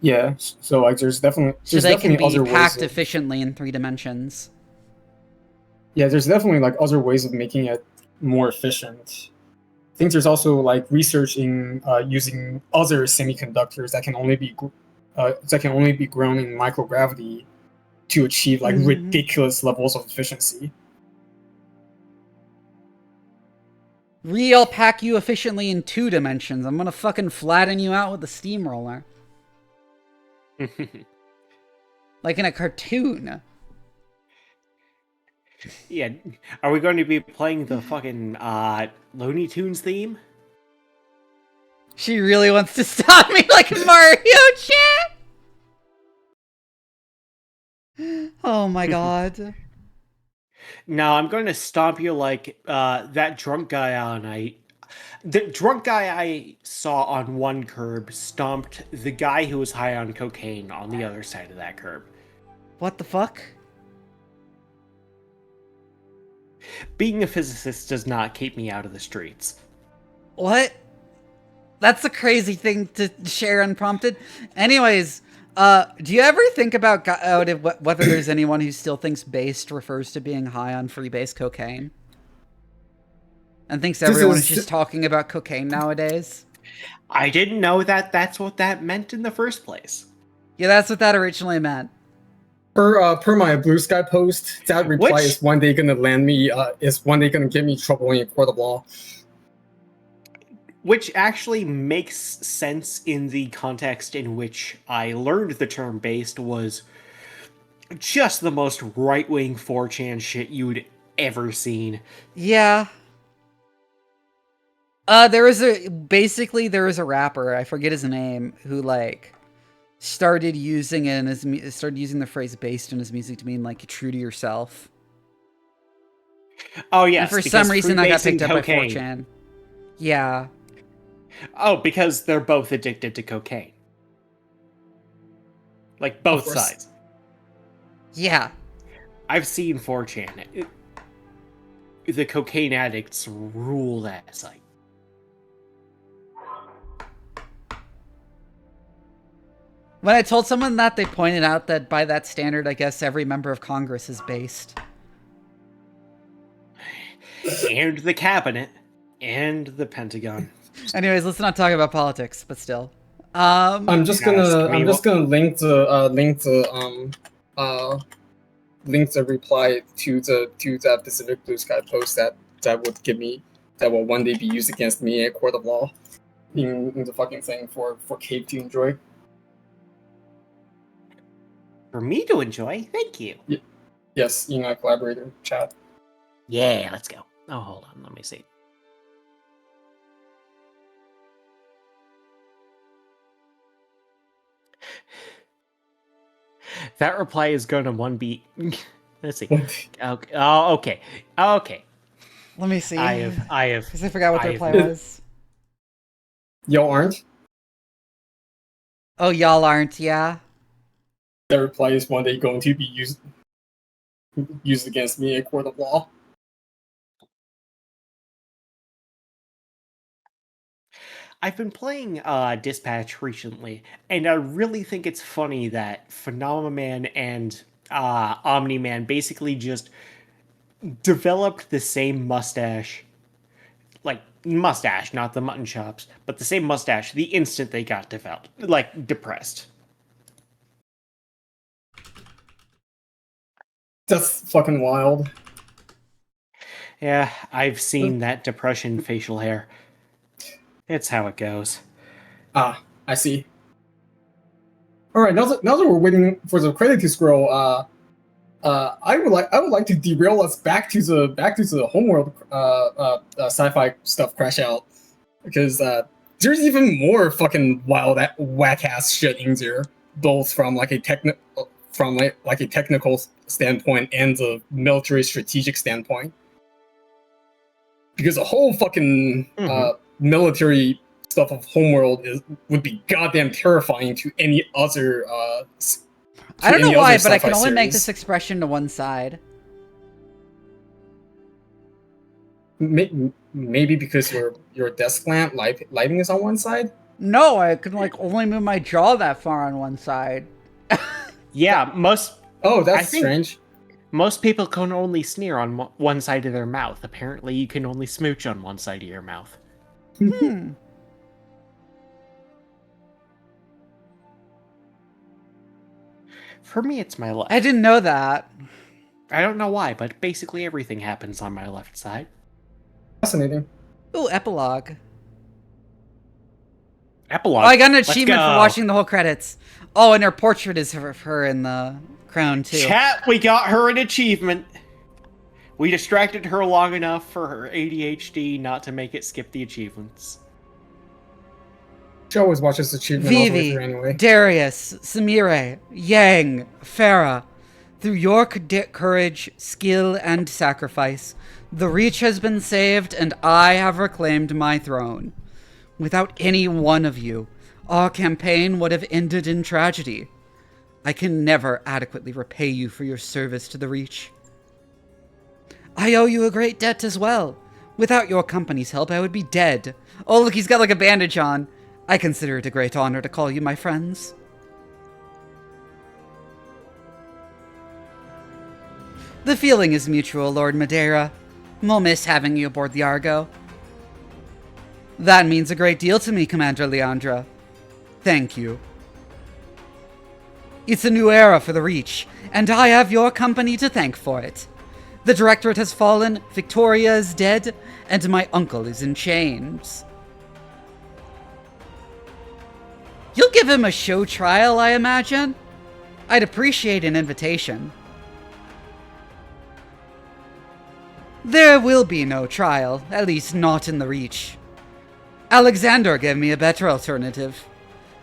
Speaker 6: Yeah, so like there's definitely
Speaker 1: they can be packed efficiently in 3 dimensions.
Speaker 6: Yeah, there's definitely like other ways of making it more efficient. I think there's also like research in using other semiconductors that can only be grown in microgravity to achieve like ridiculous levels of efficiency.
Speaker 1: I'll pack you efficiently in 2 dimensions. I'm gonna fucking flatten you out with a steamroller. Like in a cartoon.
Speaker 9: Yeah, are we going to be playing the fucking Looney Tunes theme?
Speaker 1: She really wants to stop me like Mario chat. Oh my god.
Speaker 9: No, I'm going to stomp you like that drunk guy the drunk guy I saw on one curb stomped the guy who was high on cocaine on the other side of that curb.
Speaker 1: What the fuck?
Speaker 9: Being a physicist does not keep me out of the streets.
Speaker 1: What? That's a crazy thing to share unprompted. Anyways, do you ever think about whether there's anyone who still thinks based refers to being high on freebase cocaine? And thinks everyone is just talking about cocaine nowadays?
Speaker 9: I didn't know that that's what that meant in the first place.
Speaker 1: Yeah, that's what that originally meant.
Speaker 2: Per my Blue Sky post, that reply is one day gonna land me. Is one day gonna get me trouble in a court of law.
Speaker 9: Which actually makes sense in the context in which I learned the term based was just the most right-wing 4chan shit you'd ever seen.
Speaker 1: Yeah. There was a rapper, I forget his name, who like started using the phrase based in his music to mean like true to yourself.
Speaker 9: Oh yes,
Speaker 1: and for some reason that got picked up by
Speaker 9: cocaine.
Speaker 1: 4chan. Yeah.
Speaker 9: Oh, because they're both addicted to cocaine. Like both sides.
Speaker 1: Yeah.
Speaker 9: I've seen 4chan. The cocaine addicts rule that site.
Speaker 1: When I told someone that, they pointed out that by that standard, I guess every member of Congress is based.
Speaker 2: And
Speaker 9: the cabinet. And the Pentagon.
Speaker 1: Anyways, let's not talk about politics, but still.
Speaker 2: I'm just gonna link the reply to that Pacific Blue Sky post that will one day be used against me in a court of law. In the fucking thing for Cave to enjoy.
Speaker 9: For me to enjoy? Thank you.
Speaker 2: Yes, collaborator chat.
Speaker 9: Yeah, let's go. Oh, hold on. Let me see. That reply is going to be... Let's see. Okay. Oh, okay. Okay.
Speaker 1: Let me see.
Speaker 9: I have...
Speaker 1: Because I forgot what the reply was.
Speaker 2: Y'all aren't?
Speaker 1: Oh, y'all aren't, yeah?
Speaker 2: That reply is one day going to be used against me in a court of law.
Speaker 9: I've been playing Dispatch recently, and I really think it's funny that Phenomenon and Omni-Man basically just developed the same mustache. Like, mustache, not the mutton chops, but the same mustache the instant they got depressed.
Speaker 2: That's fucking wild.
Speaker 9: Yeah, I've seen that depression facial hair. It's how it goes.
Speaker 2: Ah, I see. All right, now that we're waiting for the credit to scroll, I would like to derail us back to the homeworld sci-fi stuff crash out, because there's even more fucking wild whack ass shit in there, both from like a technical standpoint and the military strategic standpoint. Because the whole fucking military stuff of Homeworld would be goddamn terrifying to any other.
Speaker 1: I don't know why, but I can only make this expression to one side.
Speaker 2: Maybe because your desk lamp lighting is on one side.
Speaker 1: No, I can like only move my jaw that far on one side.
Speaker 9: Yeah,
Speaker 2: Oh, that's strange.
Speaker 9: Most people can only sneer on one side of their mouth. Apparently, you can only smooch on one side of your mouth. For me, it's my left.
Speaker 1: I didn't know that.
Speaker 9: I don't know why, but basically everything happens on my left side.
Speaker 2: Fascinating.
Speaker 1: Ooh, epilogue.
Speaker 9: Epilogue.
Speaker 1: Oh, I got an achievement for watching the whole credits. Oh, and her portrait is of her in the crown, too.
Speaker 9: Chat, we got her an achievement. We distracted her long enough for her ADHD not to make it skip the achievements.
Speaker 2: She always watches achievement
Speaker 1: Vivi,
Speaker 2: anyway.
Speaker 1: Darius, Samire, Yang, Farah. Through your courage, skill, and sacrifice, the Reach has been saved and I have reclaimed my throne. Without any one of you, our campaign would have ended in tragedy. I can never adequately repay you for your service to the Reach. I owe you a great debt as well. Without your company's help, I would be dead. Oh, look, he's got like a bandage on. I consider it a great honor to call you my friends. The feeling is mutual, Lord Madeira. We'll miss having you aboard the Argo. That means a great deal to me, Commander Leandra. Thank you. It's a new era for the Reach, and I have your company to thank for it. The Directorate has fallen, Victoria is dead, and my uncle is in chains. You'll give him a show trial, I imagine? I'd appreciate an invitation. There will be no trial, at least not in the Reach. Alexander gave me a better alternative.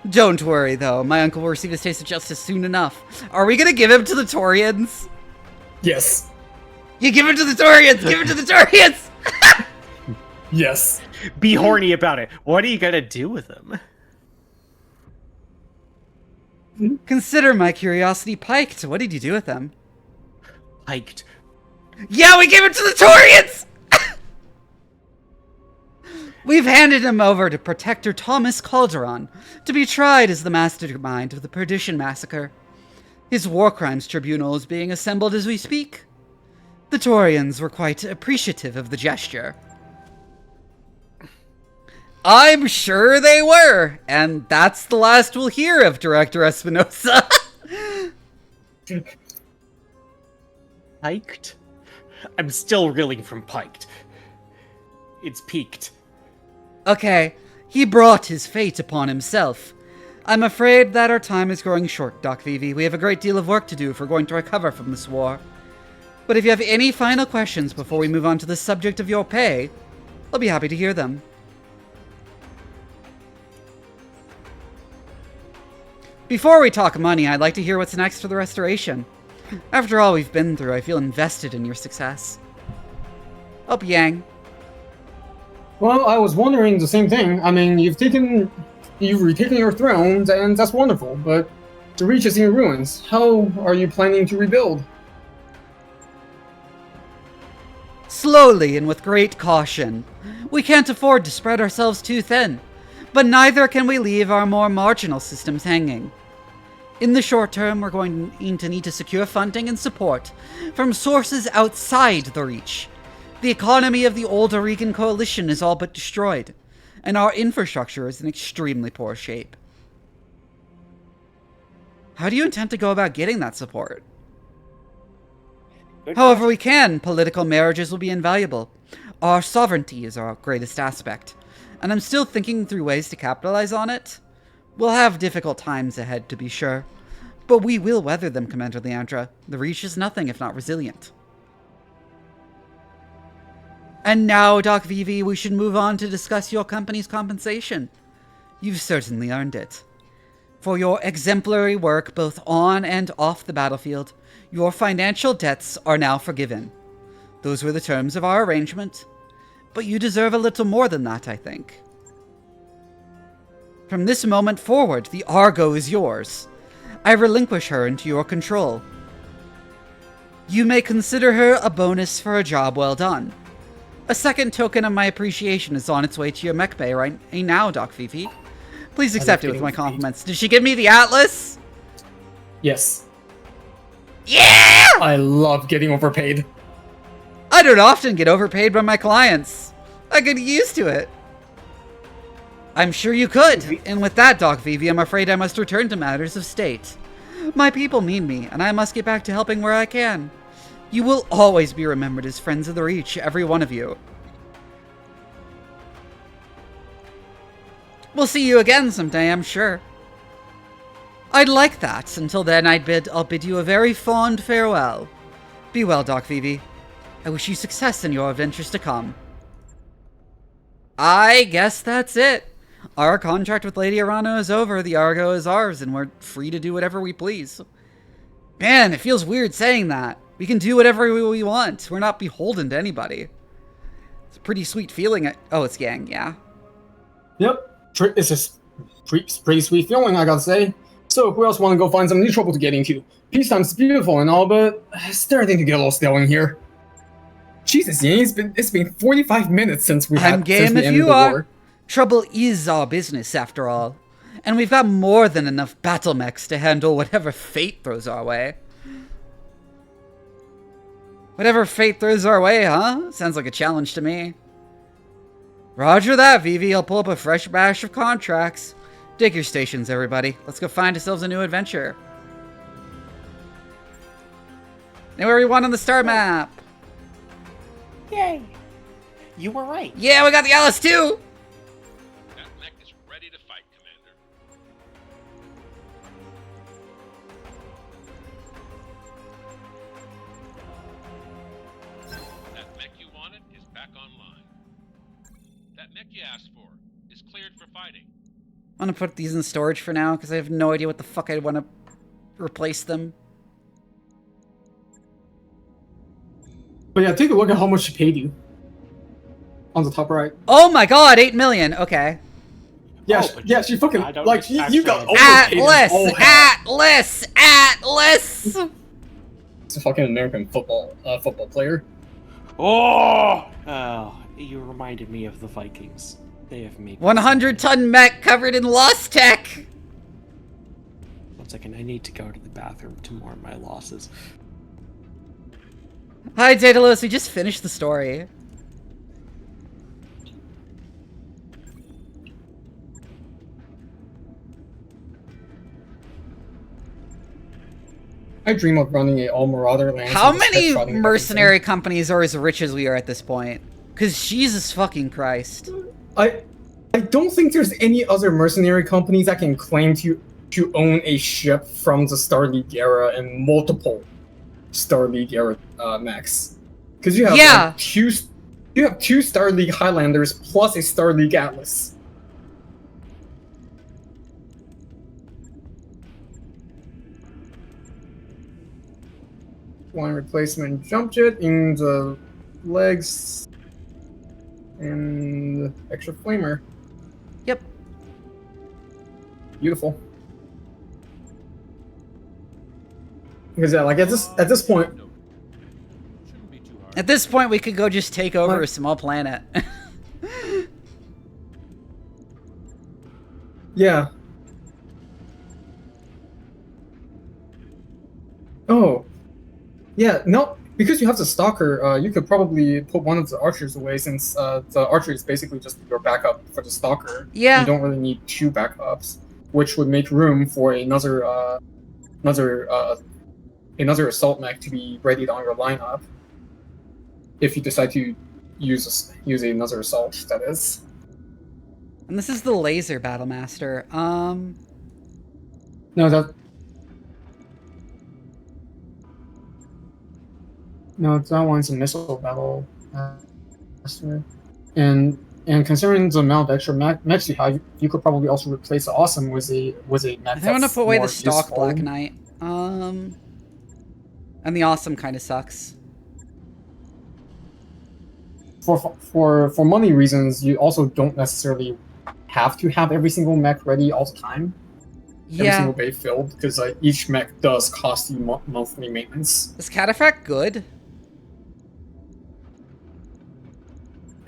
Speaker 1: Don't worry, though. My uncle will receive his taste of justice soon enough. Are we gonna give him to the Torians?
Speaker 6: Yes.
Speaker 1: You give him to the Torians! Give him to the Torians!
Speaker 6: Yes.
Speaker 9: Be horny about it. What are you gonna do with him?
Speaker 1: Consider my curiosity piked. What did you do with them?
Speaker 9: Piked.
Speaker 1: Yeah, we gave him to the Torians! We've handed him over to Protector Thomas Calderon to be tried as the mastermind of the Perdition Massacre. His war crimes tribunal is being assembled as we speak. The Torians were quite appreciative of the gesture. I'm sure they were, and that's the last we'll hear of Director Espinosa.
Speaker 9: Piked? I'm still reeling from piked. It's peaked.
Speaker 1: Okay, he brought his fate upon himself. I'm afraid that our time is growing short, Doc Vivi. We have a great deal of work to do if we're going to recover from this war. But if you have any final questions before we move on to the subject of your pay, I'll be happy to hear them. Before we talk money, I'd like to hear what's next for the restoration. After all we've been through, I feel invested in your success. Up, Yang.
Speaker 6: Well, I was wondering the same thing. I mean, you've retaken your thrones, and that's wonderful, but the Reach is in ruins. How are you planning to rebuild?
Speaker 1: Slowly and with great caution. We can't afford to spread ourselves too thin, but neither can we leave our more marginal systems hanging. In the short term, we're going to need to secure funding and support from sources outside the Reach. The economy of the old Oregon Coalition is all but destroyed, and our infrastructure is in extremely poor shape. How do you intend to go about getting that support? However we can, political marriages will be invaluable. Our sovereignty is our greatest aspect, and I'm still thinking through ways to capitalize on it. We'll have difficult times ahead, to be sure, but we will weather them, Commander Leandra. The Reach is nothing if not resilient. And now, Doc Vivi, we should move on to discuss your company's compensation. You've certainly earned it. For your exemplary work both on and off the battlefield, your financial debts are now forgiven. Those were the terms of our arrangement, but you deserve a little more than that, I think. From this moment forward, the Argo is yours. I relinquish her into your control. You may consider her a bonus for a job well done. A second token of my appreciation is on its way to your mech bay right now, Doc Vivi. Please accept it with my compliments. Did she give me the Atlas?
Speaker 6: Yes.
Speaker 1: Yeah!
Speaker 6: I love getting overpaid.
Speaker 1: I don't often get overpaid by my clients. I get used to it. I'm sure you could. And with that, Doc Vivi, I'm afraid I must return to matters of state. My people need me, and I must get back to helping where I can. You will always be remembered as friends of the Reach, every one of you. We'll see you again someday, I'm sure. I'd like that. Until then, I'll bid you a very fond farewell. Be well, Doc Vivi. I wish you success in your adventures to come. I guess that's it. Our contract with Lady Arano is over, the Argo is ours, and we're free to do whatever we please. Man, it feels weird saying that. We can do whatever we want. We're not beholden to anybody. It's a pretty sweet feeling. Oh, it's Yang, yeah.
Speaker 6: Yep. It's just pretty sweet feeling, I gotta say. So, who else want to go find some new trouble to get into? Peacetime's beautiful and all, but it's starting to get a little stale in here. Jesus, Yang, it's been 45 minutes since we
Speaker 1: I'm game if you are. Trouble is our business, after all. And we've got more than enough battle mechs to handle whatever fate throws our way. Whatever fate throws our way, huh? Sounds like a challenge to me. Roger that, Vivi. I'll pull up a fresh batch of contracts. Dig your stations, everybody. Let's go find ourselves a new adventure. Anywhere we want on the star map.
Speaker 9: Yay! You were right.
Speaker 1: Yeah, we got the LS2.
Speaker 5: That mech is ready to fight, Commander. That mech you wanted is back online. That mech you asked for is cleared for fighting.
Speaker 1: I'm gonna put these in storage for now because I have no idea what the fuck I'd want to replace them.
Speaker 6: But yeah, take a look at how much she paid you. On the top right.
Speaker 1: Oh my god, 8 million. Okay.
Speaker 6: Yeah,
Speaker 9: Oh,
Speaker 6: yeah, she fucking
Speaker 9: I don't
Speaker 6: like you got
Speaker 9: actually-
Speaker 6: overpaid. as all hell.
Speaker 1: Atlas.
Speaker 2: It's a fucking American football player.
Speaker 9: Oh, you reminded me of the Vikings. They have made
Speaker 1: 100-ton mech covered in lost tech.
Speaker 9: 1 second, I need to go to the bathroom to mourn my losses.
Speaker 1: Hi, Daedalus. We just finished the story.
Speaker 2: I dream of running a all Marauder land.
Speaker 1: How many mercenary companies are as rich as we are at this point? Because Jesus fucking Christ.
Speaker 2: I don't think there's any other mercenary companies that can claim to own a ship from the Starleague era and multiple Starleague era mechs. Because you have like, two Starleague Highlanders plus a Starleague Atlas. One replacement jump jet in the legs and extra flamer.
Speaker 1: Yep.
Speaker 2: Beautiful. Because yeah, like at this point,
Speaker 1: At this point, we could go just take over a small planet.
Speaker 2: yeah. Oh. Yeah, no, because you have the Stalker, you could probably put one of the archers away since the archer is basically just your backup for the Stalker.
Speaker 1: Yeah.
Speaker 2: You don't really need two backups, which would make room for another assault mech to be readied on your lineup. If you decide to use another assault, that is.
Speaker 1: And this is the laser Battlemaster.
Speaker 2: No, that one's a missile battle master. And considering the amount of extra mechs you have, you could probably also replace the Awesome with a mech.
Speaker 1: I want to put away the
Speaker 2: more
Speaker 1: stock
Speaker 2: useful.
Speaker 1: Black Knight. And the Awesome kind of sucks.
Speaker 2: For money reasons, you also don't necessarily have to have every single mech ready all the time. Every single bay filled, because each mech does cost you monthly maintenance.
Speaker 1: Is Cataphract good?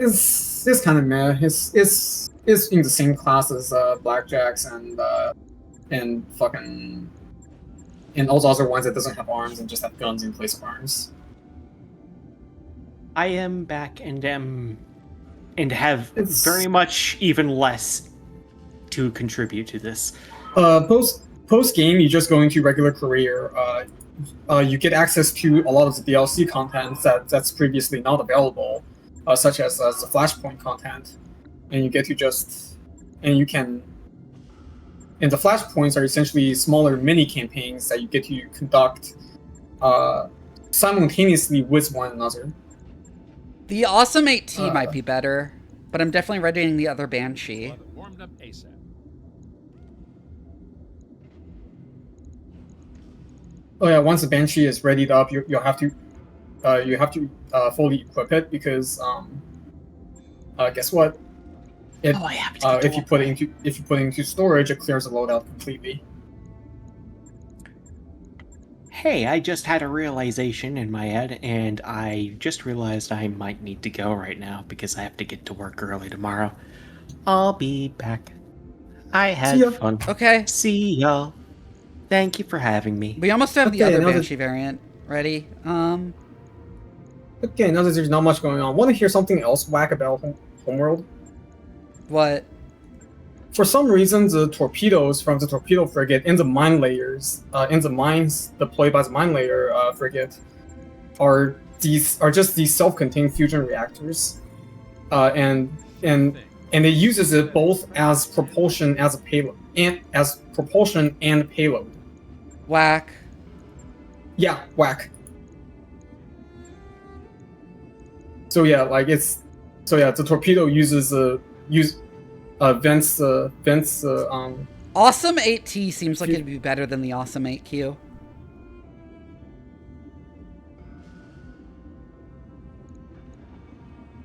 Speaker 2: It's kind of meh. It's in the same class as Blackjacks and fucking and all the other ones that doesn't have arms and just have guns in place of arms.
Speaker 9: I am back and have very much even less to contribute to this.
Speaker 2: Post game, you just go into regular career. You get access to a lot of the DLC content that's previously not available, such as the Flashpoint content, and you get to and the Flashpoints are essentially smaller mini campaigns that you get to conduct simultaneously with one another.
Speaker 1: The Awesome 8T might be better, but I'm definitely readying the other Banshee.
Speaker 5: Warmed up ASAP.
Speaker 2: Oh yeah, once the Banshee is readied up, you have to fully equip it because guess what? If you put it into storage, it clears the loadout completely.
Speaker 9: Hey, I just had a realization in my head, and I just realized I might need to go right now because I have to get to work early tomorrow. I'll be back. I had fun.
Speaker 1: Okay.
Speaker 9: See y'all. Thank you for having me.
Speaker 1: We almost have the other Banshee variant ready.
Speaker 2: Okay, now that there's not much going on, want to hear something else whack about Homeworld?
Speaker 1: What?
Speaker 6: For some reason, the torpedoes from the torpedo frigate in the mine layers, in the mines deployed by the mine layer frigate, are just these self-contained fusion reactors, and it uses it both as propulsion as a payload and as propulsion and payload.
Speaker 1: Whack.
Speaker 6: Yeah, whack. So yeah, the torpedo uses vents.
Speaker 1: Awesome 8T seems like it'd be better than the Awesome 8Q.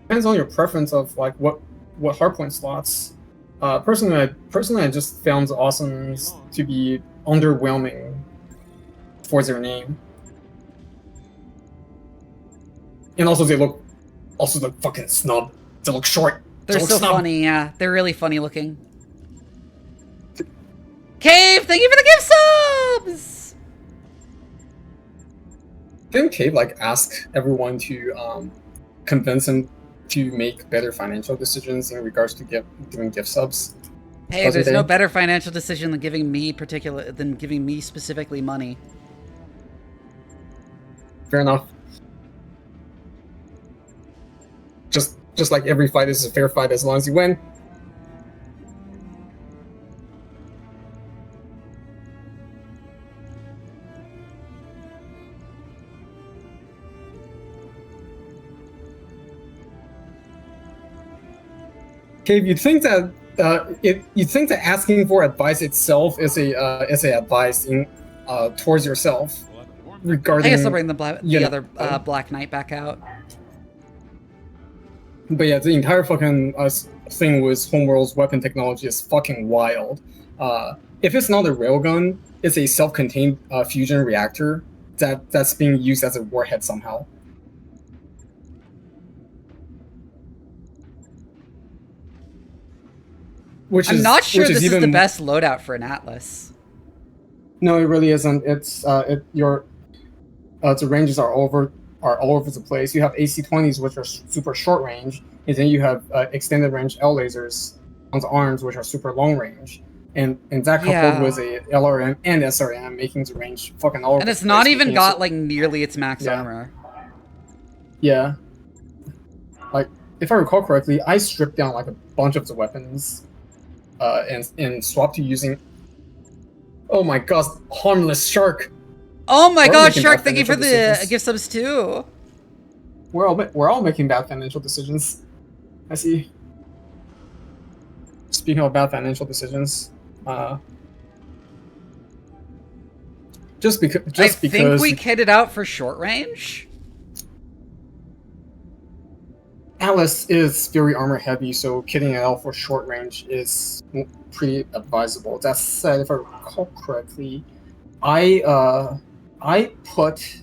Speaker 6: Depends on your preference of like what hardpoint slots. Personally, I just found the Awesomes to be underwhelming for their name, and also they look fucking snub. They look short.
Speaker 1: They're so funny, yeah. They're really funny looking. Cave, thank you for the gift subs!
Speaker 6: Didn't Cave like ask everyone to convince him to make better financial decisions in regards to giving gift subs?
Speaker 1: Hey, there's no better financial decision than giving me specifically money.
Speaker 6: Fair enough. Just like every fight is a fair fight as long as you win. Cave, you'd think that asking for advice itself is a advice towards yourself regarding.
Speaker 1: I guess I'll bring the other Black Knight back out.
Speaker 6: But yeah, the entire fucking thing with Homeworld's weapon technology is fucking wild. If it's not a railgun, it's a self-contained fusion reactor that's being used as a warhead somehow.
Speaker 1: I'm not sure this is the best loadout for an Atlas.
Speaker 6: No, it really isn't. It's the ranges are all over the place. You have AC-20s, which are super short range, and then you have extended range L lasers on the arms, which are super long range. And that coupled with a LRM and SRM, making the range fucking all over.
Speaker 1: And it's not even got like nearly its max armor.
Speaker 6: Yeah. Like, if I recall correctly, I stripped down like a bunch of the weapons, and swapped to using. Oh my god, harmless shark!
Speaker 1: Oh my god, Shark, thank you for the gift subs too.
Speaker 6: We're all making bad financial decisions. I see. Speaking of bad financial decisions, just because
Speaker 1: I think we kitted out for short range.
Speaker 6: Atlas is very armor heavy, so kitting it out for short range is pretty advisable. That said, if I recall correctly, I put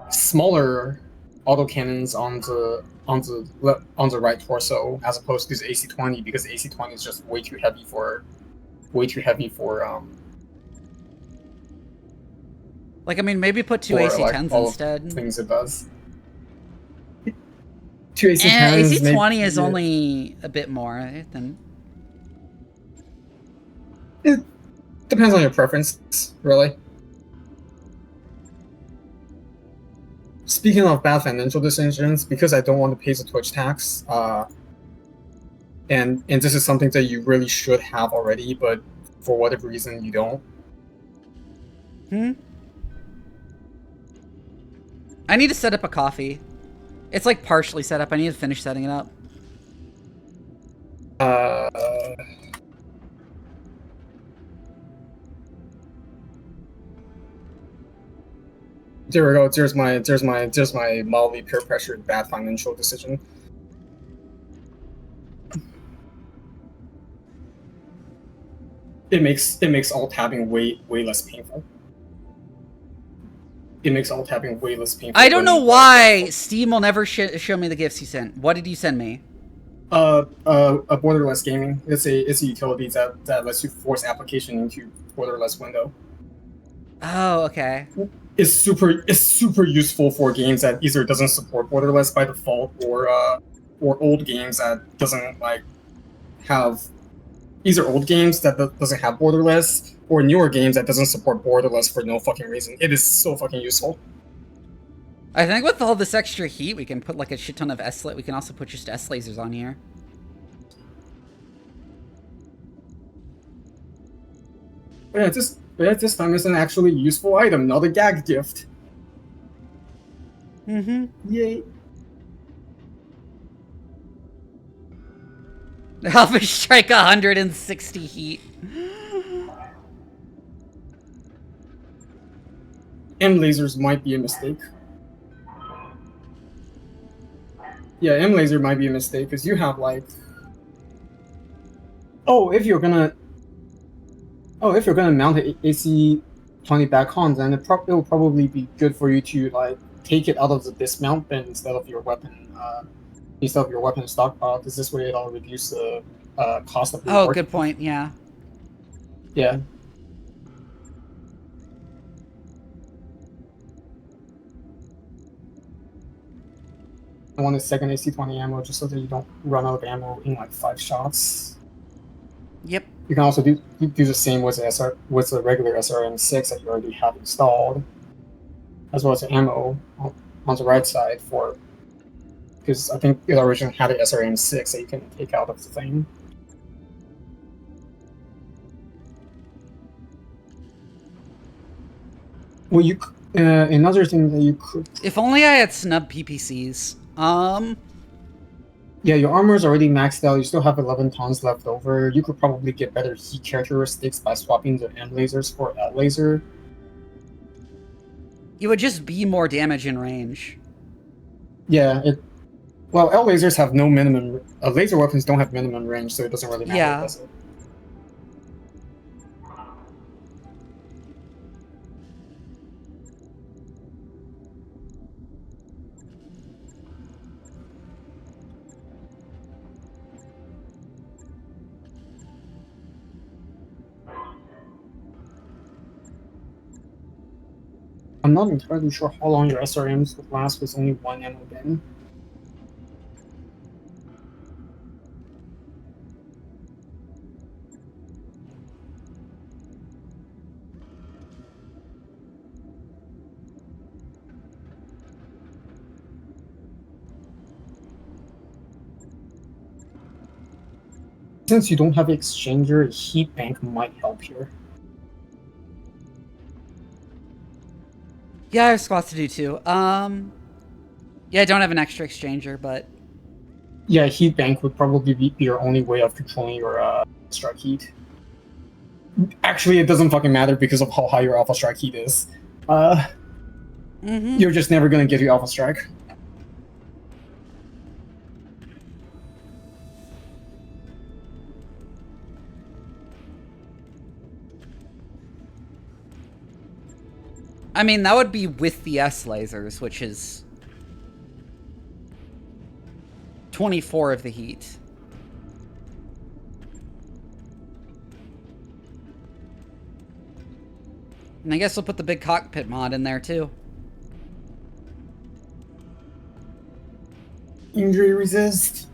Speaker 6: smaller autocannons on the right torso as opposed to the AC-20 because the AC-20 is just way too heavy for
Speaker 1: like, I mean, maybe put two AC-10s
Speaker 6: like,
Speaker 1: instead.
Speaker 6: Things it does. Two AC-10s.
Speaker 1: AC-20 is only a bit more than.
Speaker 6: It depends on your preference, really. Speaking of bad financial decisions, because I don't want to pay the Twitch tax, and this is something that you really should have already, but for whatever reason you don't.
Speaker 1: I need to set up a coffee. It's like partially set up. I need to finish setting it up.
Speaker 6: There we go. There's my mildly peer pressured bad financial decision. It makes alt tabbing way less painful. It makes alt tabbing way less painful.
Speaker 1: I don't know why Steam will never show me the gifts you sent. What did you send me?
Speaker 6: A borderless gaming. It's a utility that lets you force application into borderless window.
Speaker 1: Oh, okay.
Speaker 6: It's super useful for games that either doesn't support borderless by default or old games that doesn't like have either old games that doesn't have borderless, or newer games that doesn't support borderless for no fucking reason. It is so fucking useful.
Speaker 1: I think with all this extra heat, we can put like a shit ton of we can also put just S lasers on here.
Speaker 6: But yeah, this time it's an actually useful item, not a gag gift.
Speaker 1: Mm-hmm.
Speaker 6: Yay.
Speaker 1: Alpha Strike 160 heat.
Speaker 6: M lasers might be a mistake. Yeah, M laser might be a mistake because you have like. If you're gonna mount an AC-20 back on, then it will probably be good for you to like take it out of the dismount bin instead of your weapon stockpile, because this way it'll reduce the cost of your
Speaker 1: good point. Yeah.
Speaker 6: Yeah. I want a second AC-20 ammo just so that you don't run out of ammo in like 5 shots.
Speaker 1: Yep.
Speaker 6: You can also do the same with the regular SRM6 that you already have installed, as well as the ammo on the right side because I think it originally had an SRM6 that you can take out of the thing. Well, another thing that you could.
Speaker 1: If only I had snub PPCs.
Speaker 6: Yeah, your armor is already maxed out. You still have 11 tons left over. You could probably get better heat characteristics by swapping the M lasers for L laser.
Speaker 1: You would just be more damage in range.
Speaker 6: Yeah, well, L lasers have no minimum. Laser weapons don't have minimum range, so it doesn't really matter.
Speaker 1: Yeah.
Speaker 6: Does it? I'm not entirely sure how long your SRMs would last with only one ammo bin. Since you don't have an exchanger, a heat bank might help here.
Speaker 1: Yeah, I have squats to do too. Yeah, I don't have an extra exchanger, but
Speaker 6: yeah, heat bank would probably be your only way of controlling your strike heat. Actually, it doesn't fucking matter because of how high your alpha strike heat is. You're just never gonna get your alpha strike.
Speaker 1: I mean, that would be with the S lasers, which is 24 of the heat. And I guess we'll put the big cockpit mod in there too.
Speaker 6: Injury resist.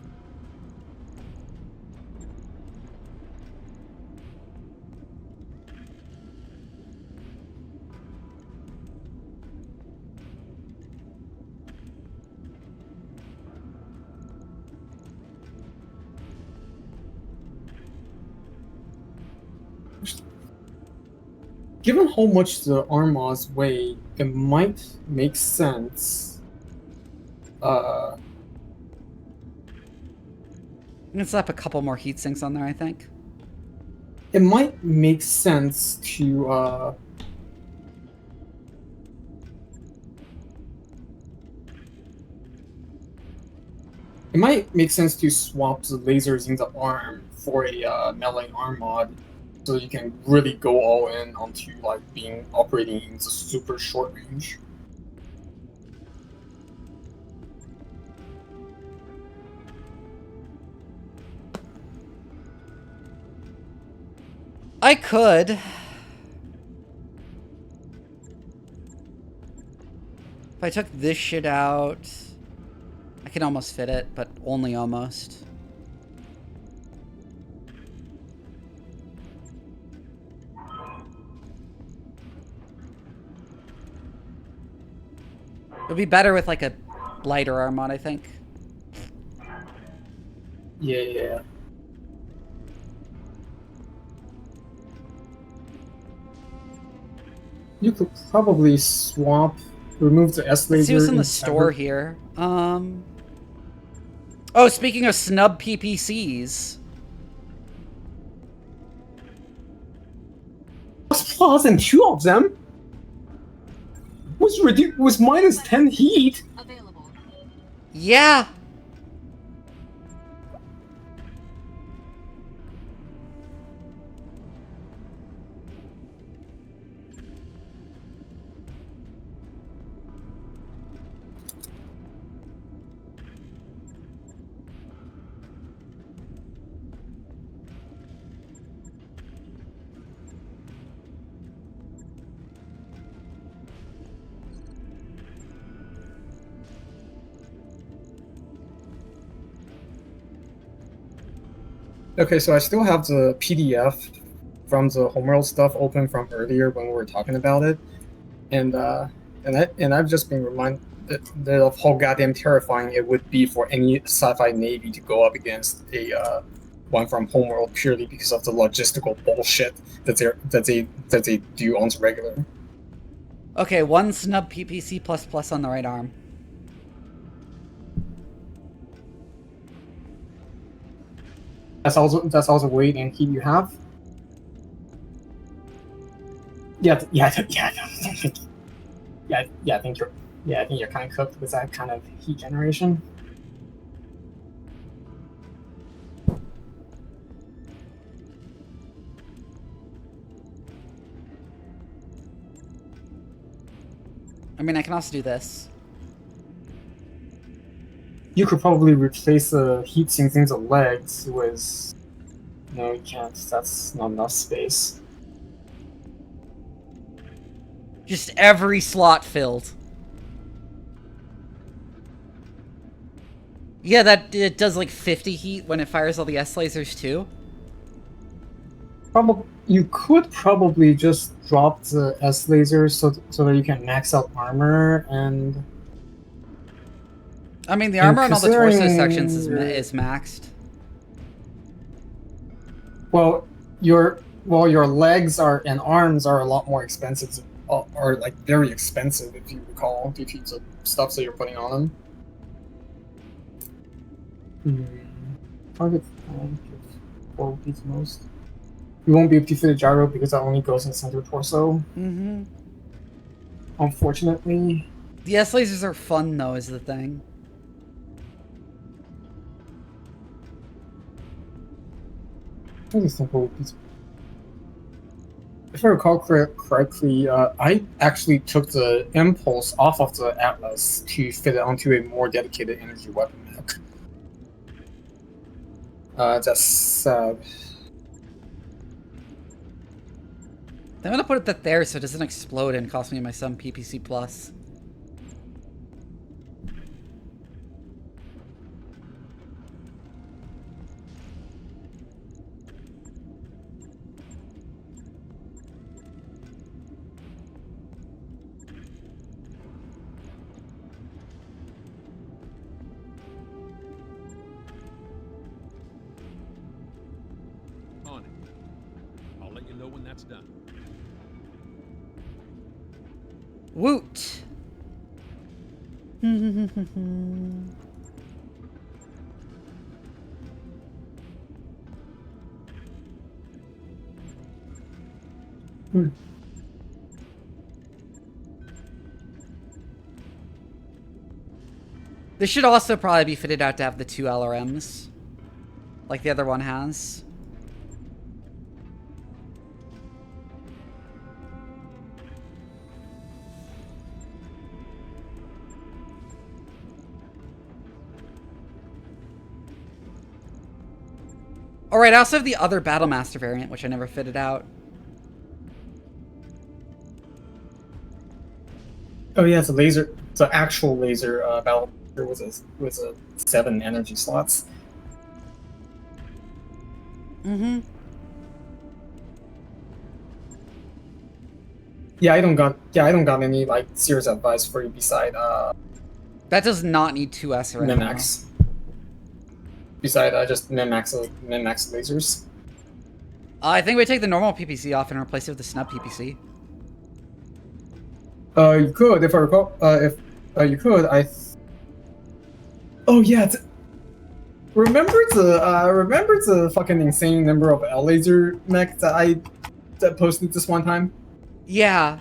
Speaker 6: Given how much the arm mods weigh, it might make sense.
Speaker 1: Let's slap a couple more heat sinks on there, I think.
Speaker 6: It might make sense to swap the lasers in the arm for a melee arm mod, so you can really go all in onto like being operating in the super short range.
Speaker 1: I could. If I took this shit out, I can almost fit it, but only almost. It'd be better with like a lighter arm on, I think.
Speaker 6: Yeah. You could probably remove the S laser.
Speaker 1: Let's see what's in the store here. Oh, speaking of snub PPCs.
Speaker 6: Plus and 2 of them was minus 10 heat.
Speaker 1: Yeah.
Speaker 6: Okay, so I still have the PDF from the homeworld stuff open from earlier when we were talking about it, and I've just been reminded of how goddamn terrifying it would be for any sci-fi navy to go up against a one from homeworld purely because of the logistical bullshit that they do on the regular.
Speaker 1: Okay, 1 snub PPC ++ on the right arm.
Speaker 6: That's also weight and heat you have. I think you're kind of cooked with that kind of heat generation.
Speaker 1: I mean, I can also do this.
Speaker 6: You could probably replace the heat sinks in the legs with... No, you can't. That's not enough space.
Speaker 1: Just every slot filled. Yeah, it does like 50 heat when it fires all the S lasers too.
Speaker 6: You could probably just drop the S lasers so that you can max out armor and...
Speaker 1: I mean, the armor on all the torso sections is maxed.
Speaker 6: Well, your legs and arms are a lot more expensive, are like very expensive if you recall, due to the stuff that you're putting on them. Target 4 would be the most. You won't be able to fit a gyro because that only goes in center torso.
Speaker 1: Mm-hmm.
Speaker 6: Unfortunately.
Speaker 1: The S lasers are fun though, is the thing.
Speaker 6: If I recall correctly, I actually took the impulse off of the Atlas to fit it onto a more dedicated energy weapon mech. That's sad.
Speaker 1: I'm gonna put it there so it doesn't explode and cost me some PPC plus.
Speaker 11: On it. I'll let you know when that's done.
Speaker 1: Woot! This should also probably be fitted out to have the 2 LRMs, like the other one has. Alright, I also have the other Battlemaster variant, which I never fitted out.
Speaker 6: Oh yeah, the actual laser Battlemaster was a 7 energy slots.
Speaker 1: Mm-hmm.
Speaker 2: Yeah, I don't got any like serious advice for you beside
Speaker 1: That does not need 2S or anything.
Speaker 2: Min-max. Beside just min-max lasers.
Speaker 1: I think we take the normal PPC off and replace it with the snub PPC.
Speaker 2: You could, if I recall, if you could, oh yeah, remember the fucking insane number of L laser mech that I posted this one time?
Speaker 1: Yeah.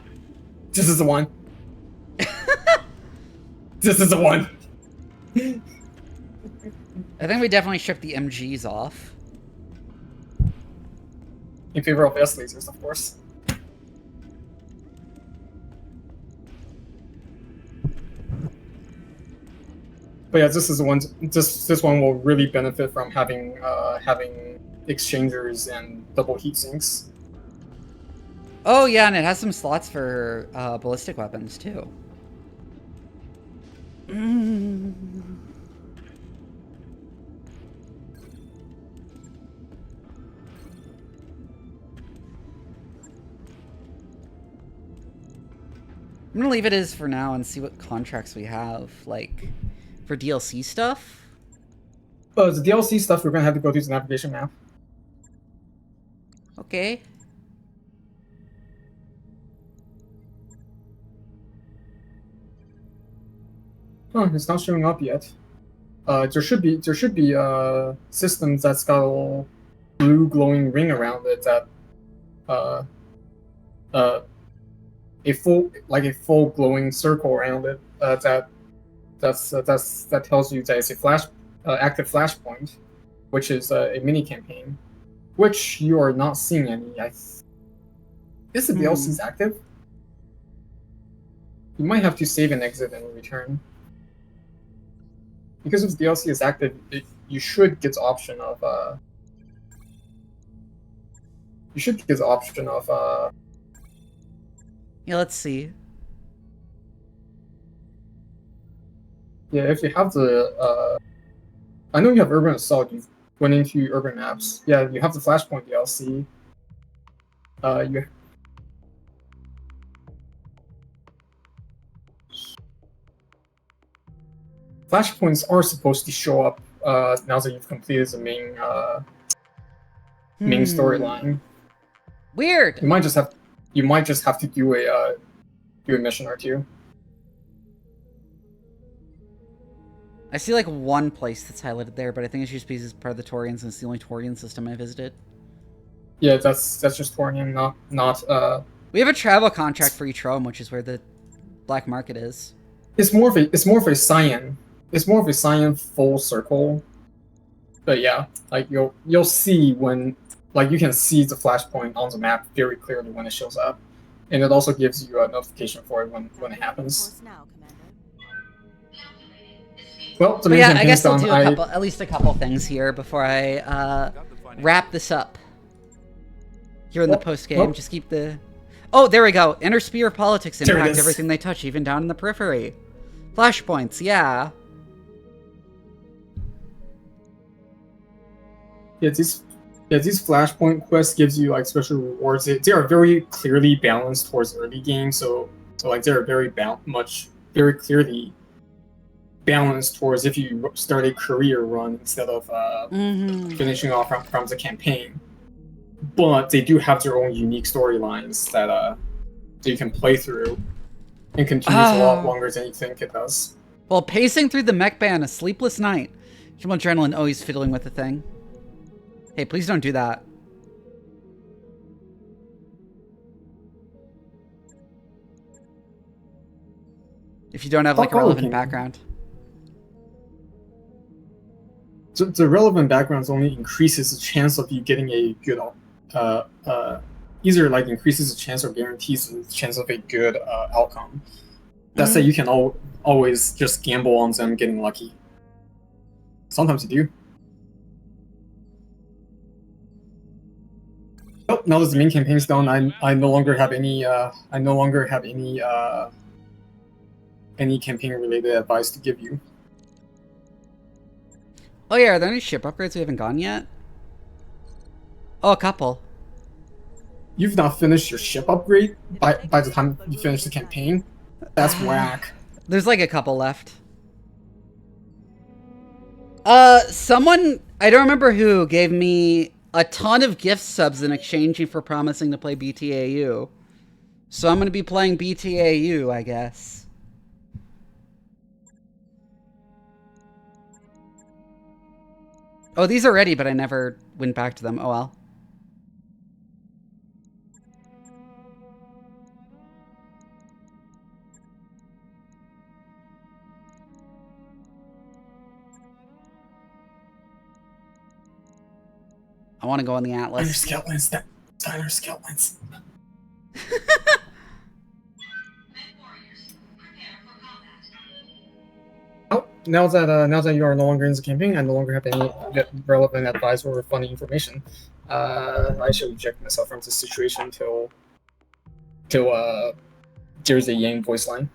Speaker 2: This is the one. This is the one.
Speaker 1: I think we definitely strip the MGs off.
Speaker 2: In favor of S lasers, of course. But yeah, this is the one. This one will really benefit from having exchangers and double heat sinks.
Speaker 1: Oh yeah, and it has some slots for ballistic weapons too. I'm gonna leave it as for now and see what contracts we have, like, for DLC stuff.
Speaker 2: Oh, the DLC stuff, we're gonna have to go through the navigation map.
Speaker 1: Okay.
Speaker 2: Oh, it's not showing up yet. There should be systems that's got a little blue glowing ring around it that a full glowing circle around it that tells you that it's a active flashpoint, which is a mini campaign, which you are not seeing any. Is the DLC's active? You might have to save and exit and return. Because if the DLC is active, you should get the option of
Speaker 1: yeah, let's see.
Speaker 2: Yeah, if you have the I know you have Urban Assault, you went into Urban Maps. Yeah, you have the Flashpoint DLC. You Flashpoints are supposed to show up now that you've completed the main storyline.
Speaker 1: Weird.
Speaker 2: You might just have to do a mission or two.
Speaker 1: I see like one place that's highlighted there, but I think it's just because it's part of the Torians and it's the only Torian system I visited.
Speaker 2: Yeah, that's just Torian, not.
Speaker 1: We have a travel contract for each Rome, which is where the black market is.
Speaker 2: It's more of a cyan. It's more of a cyan full circle. But yeah, like you'll see when, like, you can see the flashpoint on the map very clearly when it shows up, and it also gives you a notification for it when it happens. Well, the main
Speaker 1: yeah, I guess I'll
Speaker 2: done.
Speaker 1: do at least a couple things here before I wrap this up. Here in the post game, just keep the. Oh, there we go. Inner sphere of politics impact everything they touch, even down in the periphery. Flashpoints, yeah.
Speaker 2: Yeah, these flashpoint quests gives you like special rewards. They are very clearly balanced towards early game, so like they're very clearly balanced towards if you start a career run instead of finishing off from the campaign. But they do have their own unique storylines that you can play through and continues a lot longer than you think it does.
Speaker 1: Well, pacing through the mech ban, a sleepless night. Some adrenaline always fiddling with the thing. Hey, please don't do that. If you don't have like a relevant background.
Speaker 2: So the relevant backgrounds only increases the chance of you getting a good either like increases the chance or guarantees the chance of a good outcome. That's that you can always just gamble on them getting lucky. Sometimes you do. Oh, now that the main campaign's done, I no longer have any any campaign related advice to give you.
Speaker 1: Oh yeah, are there any ship upgrades we haven't gotten yet? Oh, a couple.
Speaker 6: you've not finished your ship upgrade by the time you finish the campaign. That's whack.
Speaker 1: There's like a couple left. Someone, I don't remember who, gave me a ton of gift subs in exchange for promising to play BTAU. So I'm going to be playing BTAU, I guess. Oh, these are ready, but I never went back to them. Oh well. I want to go on the Atlas.
Speaker 6: Diner scout lens. Diner scout lens. Oh, now that you are no longer in the campaign, I no longer have any relevant advice or funny information. I should eject myself from this situation till there's a Yang voice line.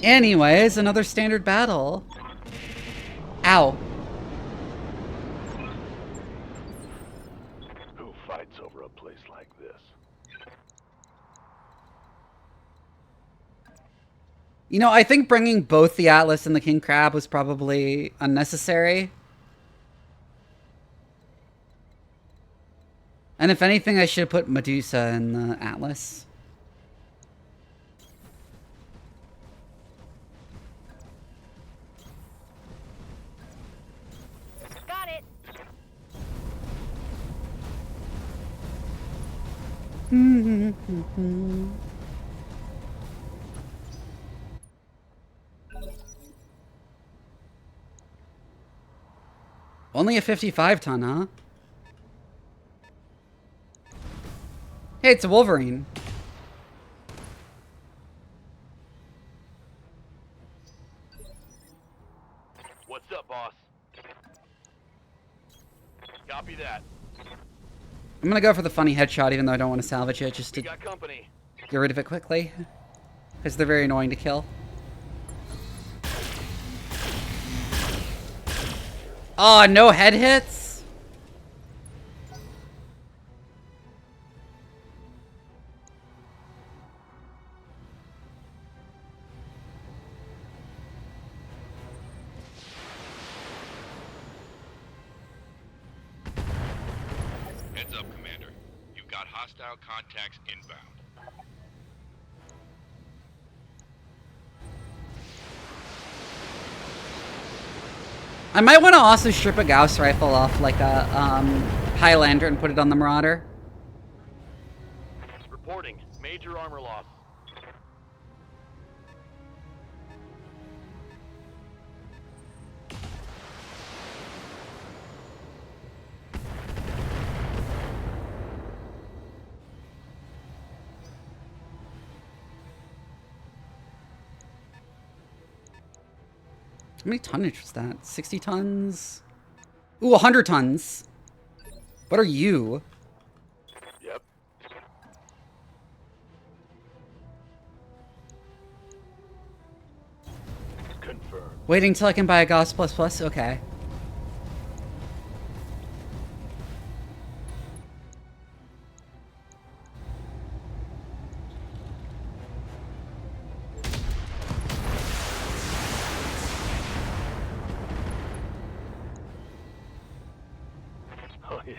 Speaker 1: Anyways, another standard battle. Ow.
Speaker 7: Who fights over a place like this?
Speaker 1: You know, I think bringing both the Atlas and the King Crab was probably unnecessary. And if anything, I should have put Medusa in the Atlas.
Speaker 8: Got it.
Speaker 1: Only a 55 ton, huh? Hey, it's a Wolverine.
Speaker 7: What's up, boss? Copy that.
Speaker 1: I'm gonna go for the funny headshot, even though I don't want to salvage it, just to
Speaker 7: Got company.
Speaker 1: get rid of it quickly. Because they're very annoying to kill. Oh, no head hits?
Speaker 5: Heads up, Commander. You've got hostile contacts inbound.
Speaker 1: I might want to also strip a Gauss rifle off like a Highlander and put it on the Marauder.
Speaker 7: Reporting. Major armor loss.
Speaker 1: How many tonnage was that? 60 tons? Ooh, 100 tons. What are you?
Speaker 7: Yep. Confirmed.
Speaker 1: Waiting till I can buy a Gauss++? Okay.
Speaker 7: Oh yeah.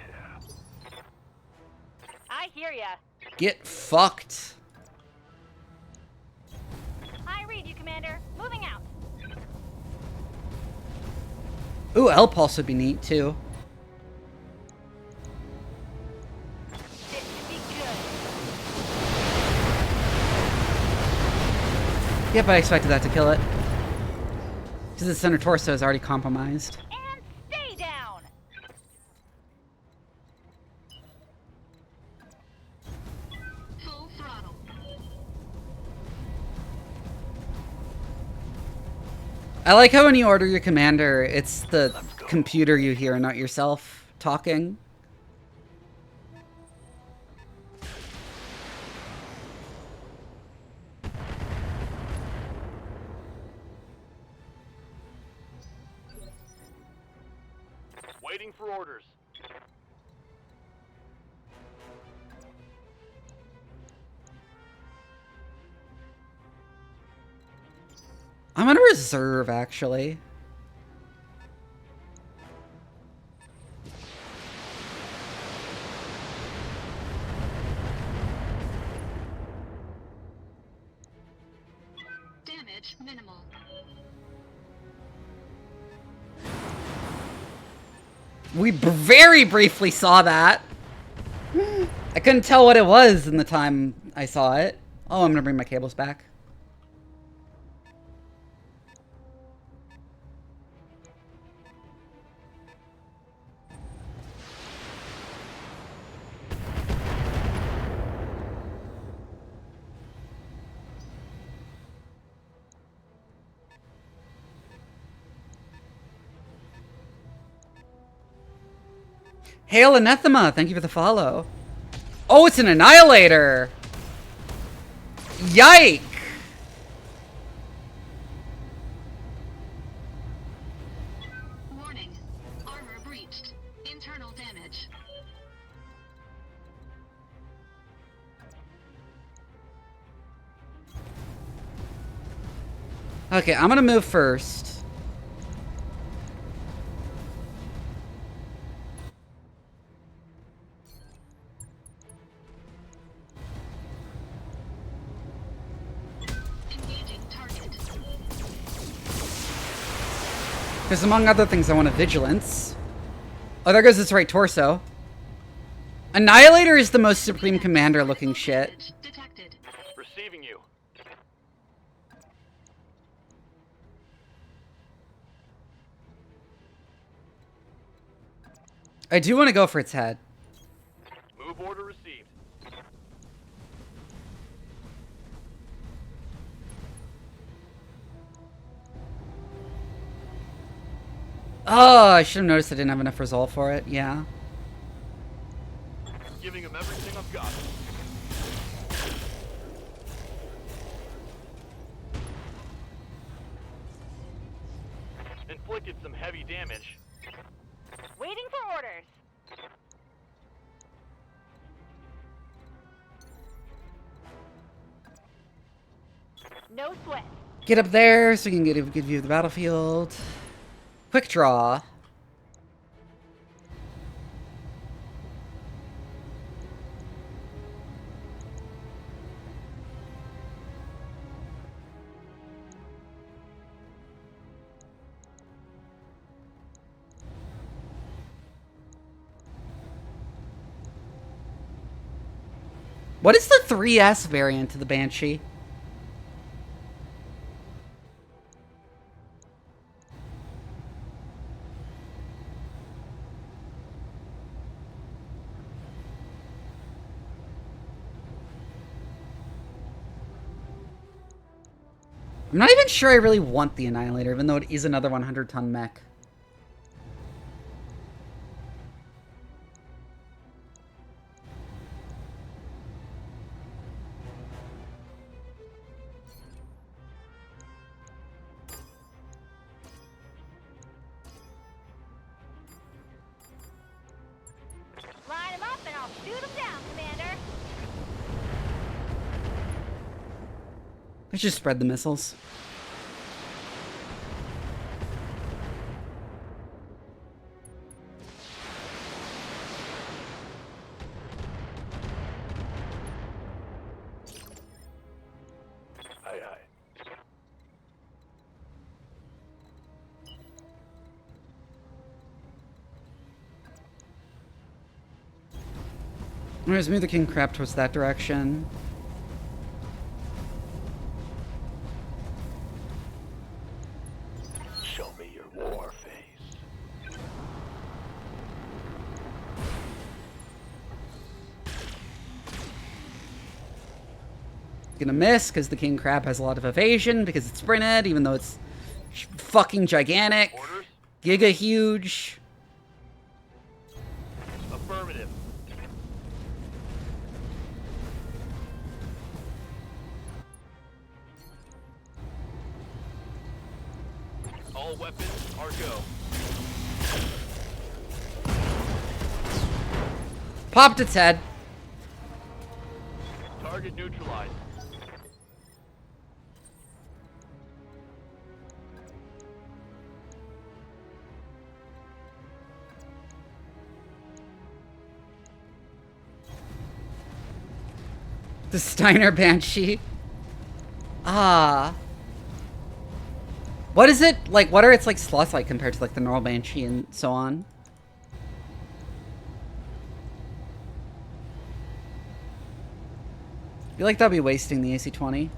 Speaker 8: I hear ya.
Speaker 1: Get fucked.
Speaker 8: I read you, Commander. Moving out.
Speaker 1: Ooh, L-Pulse would be neat, too.
Speaker 8: This should be good.
Speaker 1: Yep, I expected that to kill it. Because the center torso is already compromised.
Speaker 8: And stay down. Full throttle.
Speaker 1: I like how when you order your commander, it's the computer you hear, not yourself talking. I'm gonna reserve, actually.
Speaker 12: Damage minimal.
Speaker 1: We very briefly saw that. I couldn't tell what it was in the time I saw it. Oh, I'm gonna bring my cables back. Hail Anathema, thank you for the follow. Oh, it's an Annihilator! Yike!
Speaker 12: Warning. Armor breached. Internal damage.
Speaker 1: Okay, I'm gonna move first. Because among other things, I want a Vigilance. Oh, there goes its right torso. Annihilator is the most Supreme Commander looking shit.
Speaker 7: Receiving you.
Speaker 1: I do want to go for its head.
Speaker 7: Move order received.
Speaker 1: Oh, I should have noticed I didn't have enough resolve for it. Yeah.
Speaker 7: Giving him everything I've got. Inflicted some heavy damage.
Speaker 3: Waiting for orders. No sweat.
Speaker 1: Get up there so we can get a good view of the battlefield. Quick draw. What is the 3S variant of the Banshee? I'm not even sure I really want the Annihilator, even though it is another 100-ton mech.
Speaker 3: Line them up and I'll shoot them down, Commander.
Speaker 1: Let's just spread the missiles.
Speaker 7: Aye, aye.
Speaker 1: I'm gonna move the King Crab towards that direction.
Speaker 7: Show me your war face.
Speaker 1: Gonna miss because the King Crab has a lot of evasion because it's sprinted, even though it's fucking gigantic,
Speaker 7: Orders?
Speaker 1: giga huge.
Speaker 7: Affirmative. All weapons are go.
Speaker 1: Popped its head.
Speaker 7: Target neutralized.
Speaker 1: The Steiner Banshee. Ah. What is it like? What are its like slots like compared to like the normal Banshee and so on? I feel like that'd be wasting the AC-20.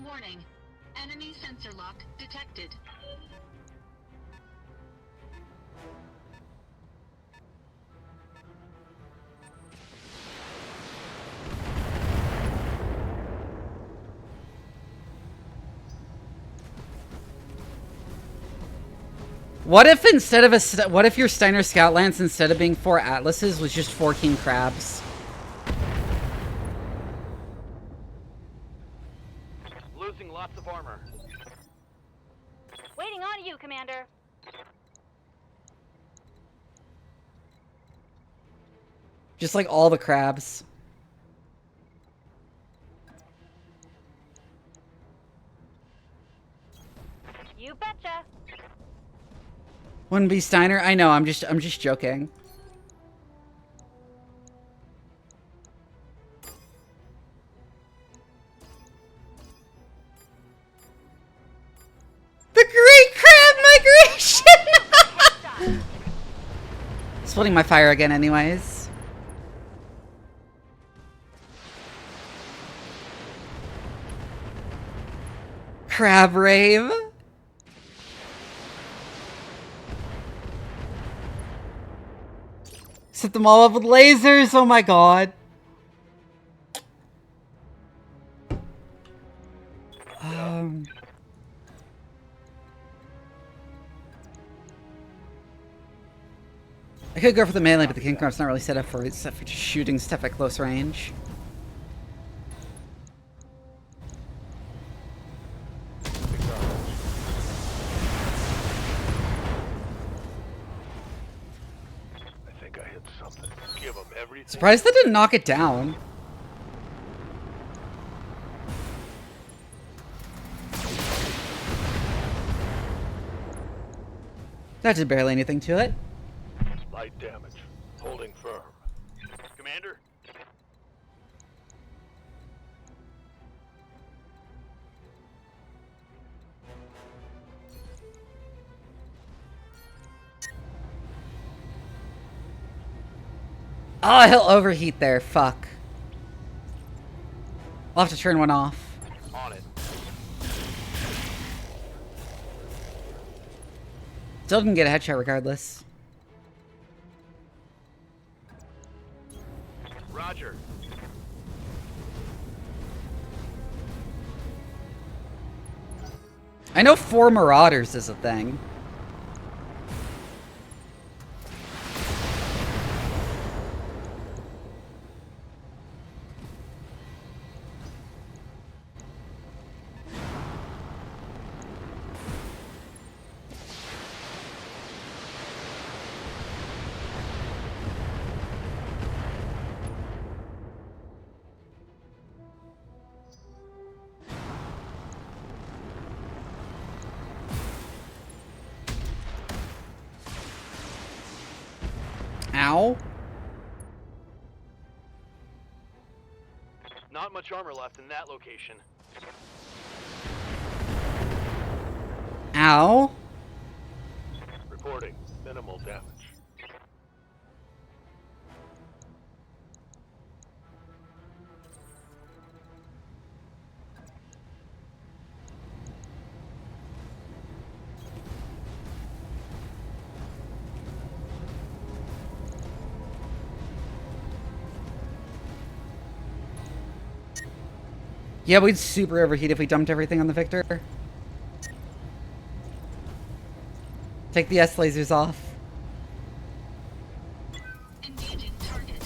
Speaker 12: Warning. Enemy sensor lock detected.
Speaker 1: What if instead of what if your Steiner Scout Lance, instead of being 4 Atlases, was just 4 King Crabs?
Speaker 7: Losing lots of armor.
Speaker 8: Waiting on you, Commander.
Speaker 1: Just like all the crabs.
Speaker 8: You betcha.
Speaker 1: Wouldn't be Steiner? I know, I'm just joking. The Great Crab Migration! Splitting my fire again anyways. Crab Rave. Set them all up with lasers, oh my god. I could go for the melee, but the King Crab's not really set up for it, except for just shooting stuff at close range. Surprised that didn't knock it down. That did barely anything to it.
Speaker 7: Light damage. Holding firm. Commander?
Speaker 1: Oh, he'll overheat there. Fuck. I'll have to turn one off.
Speaker 7: On it.
Speaker 1: Still didn't get a headshot regardless.
Speaker 7: Roger.
Speaker 1: I know 4 Marauders is a thing. Ow.
Speaker 7: Not much armor left in that location.
Speaker 1: Ow.
Speaker 7: Reporting. Minimal damage.
Speaker 1: Yeah, we'd super overheat if we dumped everything on the Victor. Take the S lasers off.
Speaker 12: Engaging target.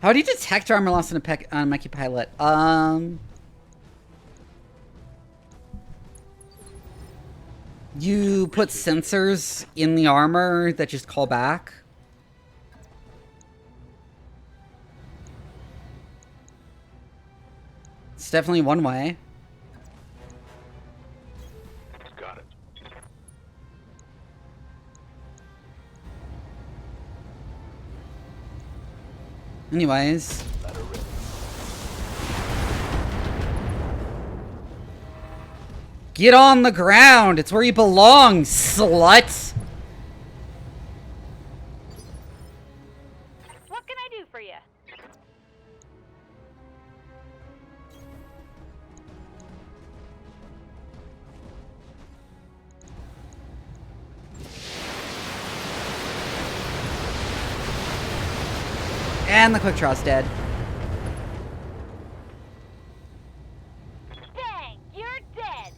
Speaker 1: How do you detect armor loss on a Mechie pilot? You put sensors in the armor that just call back. It's definitely one way.
Speaker 7: Got it.
Speaker 1: Anyways. Get on the ground! It's where you belong, slut!
Speaker 8: What can I do for you?
Speaker 1: And the quick draw's dead.
Speaker 8: Dang, you're dead!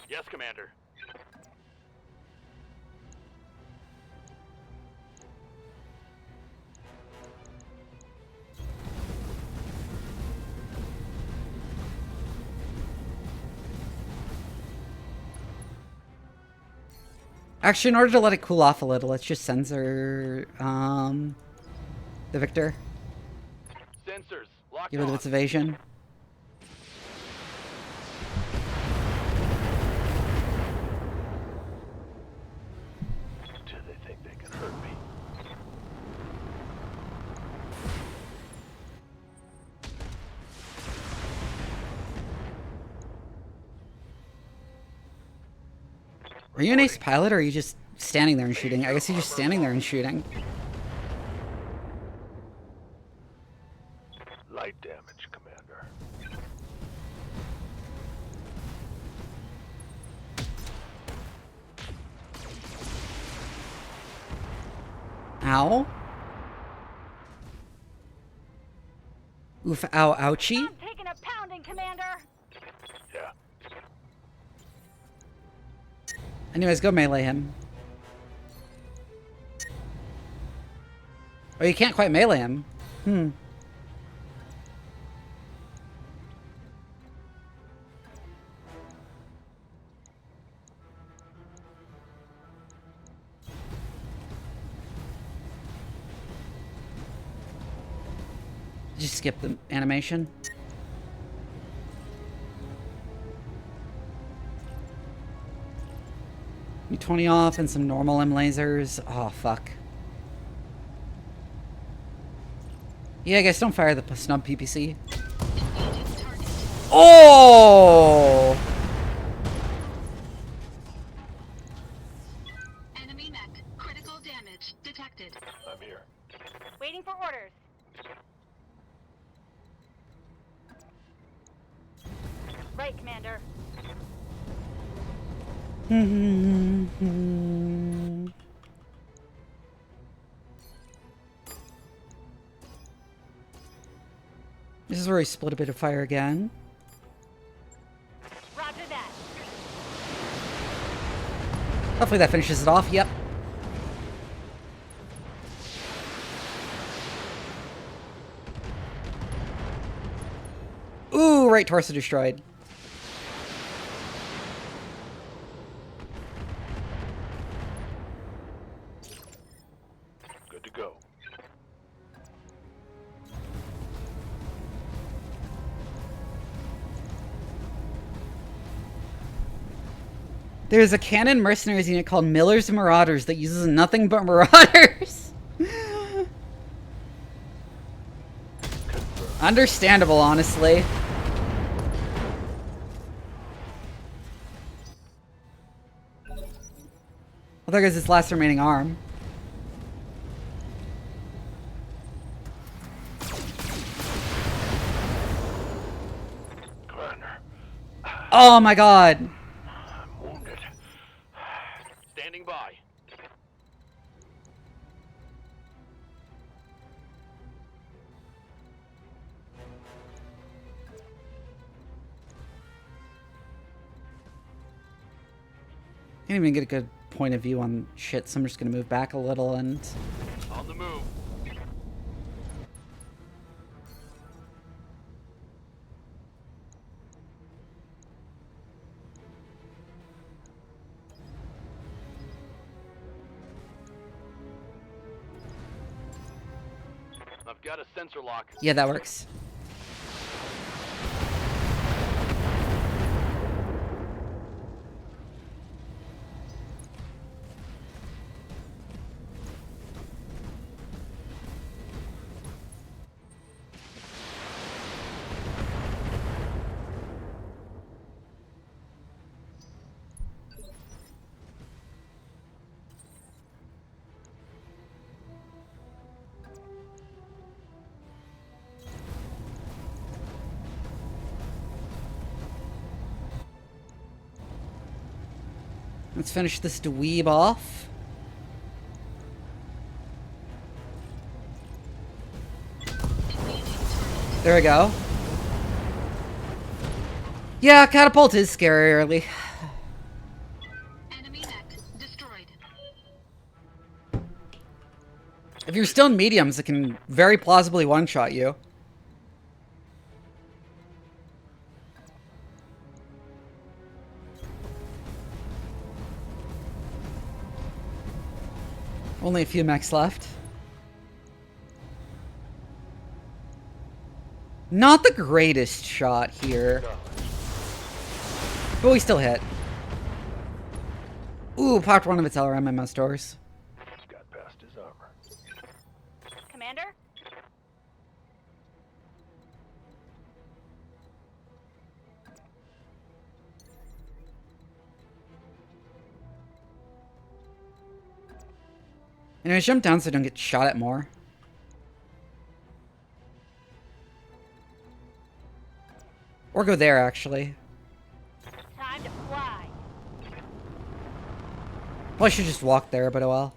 Speaker 7: Yes, Commander.
Speaker 1: Actually, in order to let it cool off a little, let's just sensor, the Victor.
Speaker 7: Sensors, locked
Speaker 1: Get rid of
Speaker 7: on.
Speaker 1: its evasion.
Speaker 7: Do they think they can hurt me?
Speaker 1: Are you an ace pilot, or are you just standing there and shooting? I guess you're just standing there and shooting.
Speaker 7: Light damage, Commander.
Speaker 1: Ow. Oof, ow, ouchie.
Speaker 8: I'm taking a pounding, Commander!
Speaker 7: Yeah.
Speaker 1: Anyways, go melee him. Oh, you can't quite melee him. Hmm. Did you skip the animation? U-20 off and some normal M lasers. Oh, fuck. Yeah, guys, don't fire the snub PPC. Oh!
Speaker 12: Enemy mech. Critical damage detected.
Speaker 7: I'm here.
Speaker 8: Waiting for orders. Right, Commander.
Speaker 1: This is where we split a bit of fire again.
Speaker 8: Roger that.
Speaker 1: Hopefully that finishes it off. Yep. Ooh, right torso destroyed.
Speaker 7: Good to go.
Speaker 1: There's a canon mercenaries unit called Miller's Marauders that uses nothing but Marauders. Understandable, honestly. there goes his last remaining arm.
Speaker 7: Commander.
Speaker 1: Oh my god!
Speaker 7: I'm wounded. Standing by.
Speaker 1: Can't even get a good point of view on shit, so I'm just gonna move back a little and...
Speaker 7: On the move. I've got a sensor lock.
Speaker 1: Yeah, that works. Let's finish this dweeb off. There we go. Yeah, catapult is scary early.
Speaker 12: Enemy mech destroyed.
Speaker 1: If you're still in mediums, it can very plausibly one-shot you. Only a few mechs left. Not the greatest shot here. But we still hit. Ooh, popped one of its LRMMS doors.
Speaker 7: Got past his armor.
Speaker 8: Commander?
Speaker 1: Anyway, jump down so I don't get shot at more. Or go there, actually.
Speaker 8: Time to fly.
Speaker 1: Well, I should just walk there, but oh well.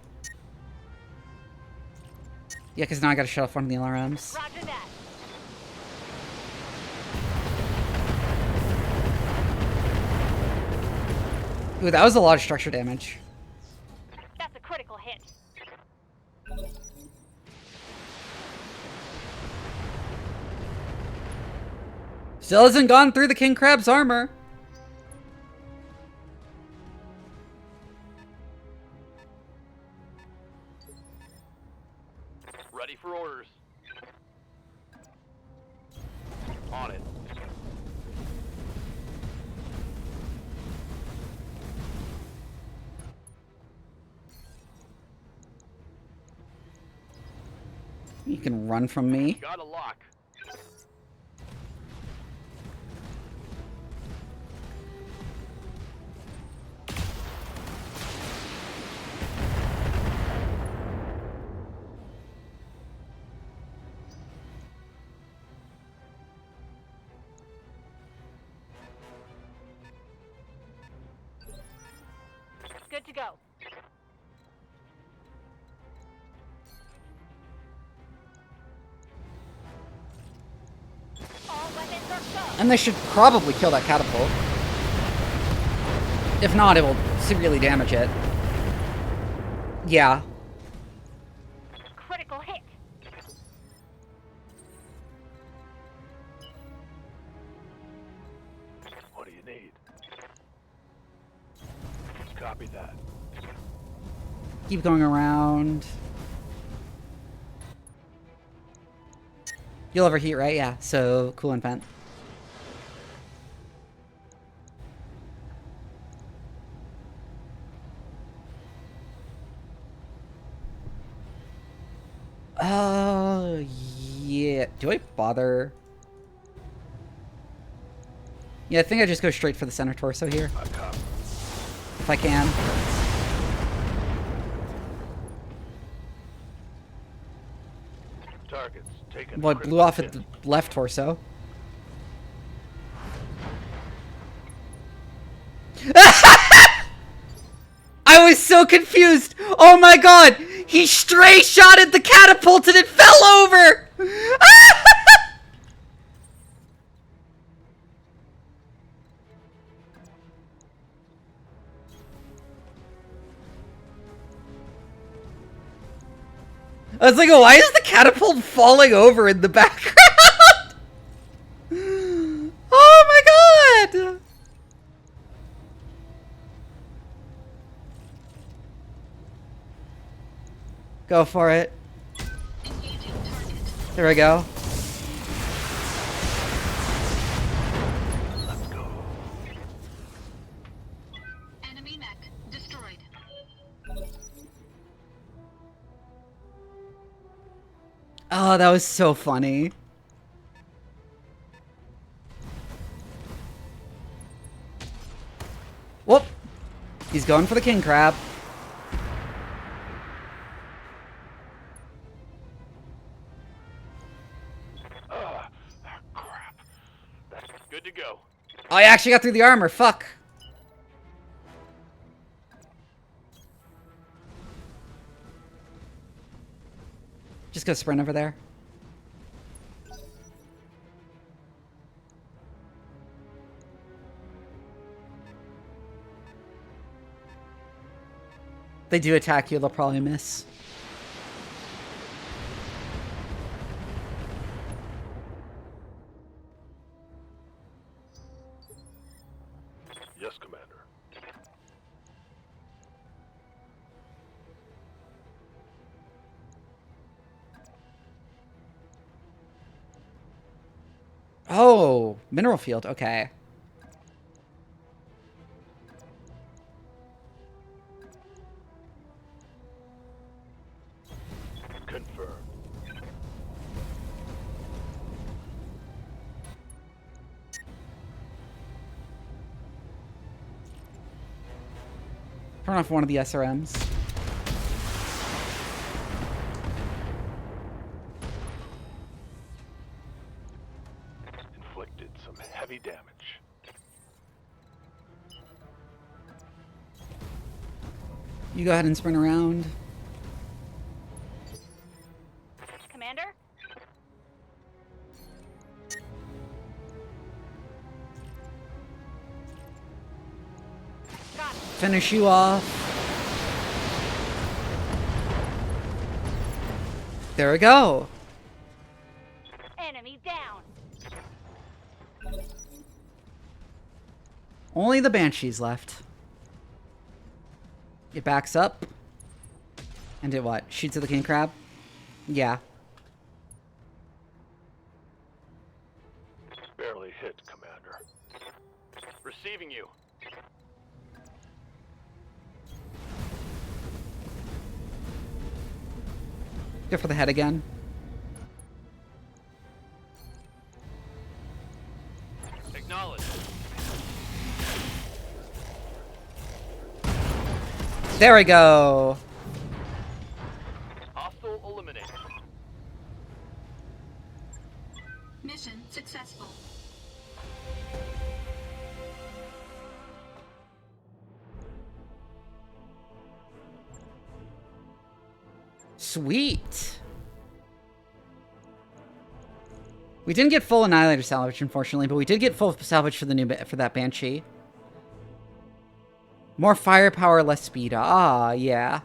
Speaker 1: Yeah, because now I gotta shut off one of the LRMs.
Speaker 8: Roger that.
Speaker 1: Ooh, that was a lot of structure damage.
Speaker 8: That's a critical hit.
Speaker 1: Still hasn't gone through the King Crab's armor.
Speaker 7: Ready for orders. On it.
Speaker 1: You can run from me.
Speaker 7: Got a lock.
Speaker 8: Good to go. All weapons are go.
Speaker 1: And they should probably kill that catapult. If not, it will severely damage it. Yeah.
Speaker 8: Critical hit.
Speaker 7: What do you need? Copy that.
Speaker 1: Keep going around. You'll overheat, right? Yeah, so coolant vent. Oh, yeah. Do I bother? Yeah, I think I just go straight for the center torso here. If I can.
Speaker 7: taken
Speaker 1: Well, it blew off at the left torso. I was so confused! Oh my god! He stray shot at the catapult and it fell over! I was like, why is the catapult falling over in the background? Oh my god! Go for it. There we go.
Speaker 7: Let's go.
Speaker 12: Enemy mech destroyed.
Speaker 1: Oh, that was so funny. Whoop! He's going for the king crab.
Speaker 7: Crap. That's good to go.
Speaker 1: Oh, I actually got through the armor. Fuck. Just go sprint over there. They do attack you, they'll probably miss.
Speaker 7: Yes, Commander.
Speaker 1: Oh, mineral field, okay.
Speaker 7: Confirmed.
Speaker 1: Turn off one of the SRMs.
Speaker 7: Inflicted some heavy damage.
Speaker 1: You go ahead and sprint around.
Speaker 8: Commander?
Speaker 1: Finish you off. There we go.
Speaker 8: Enemy down.
Speaker 1: Only the Banshees left. It backs up. And it what? Shoots at the king crab? Yeah.
Speaker 7: Barely hit, Commander. Receiving you.
Speaker 1: Go for the head again.
Speaker 7: Acknowledge.
Speaker 1: There we go.
Speaker 7: Hostile eliminated.
Speaker 12: Mission successful.
Speaker 1: Sweet. We didn't get full Annihilator salvage, unfortunately, but we did get full salvage for the for that Banshee. More firepower, less speed. Ah, yeah.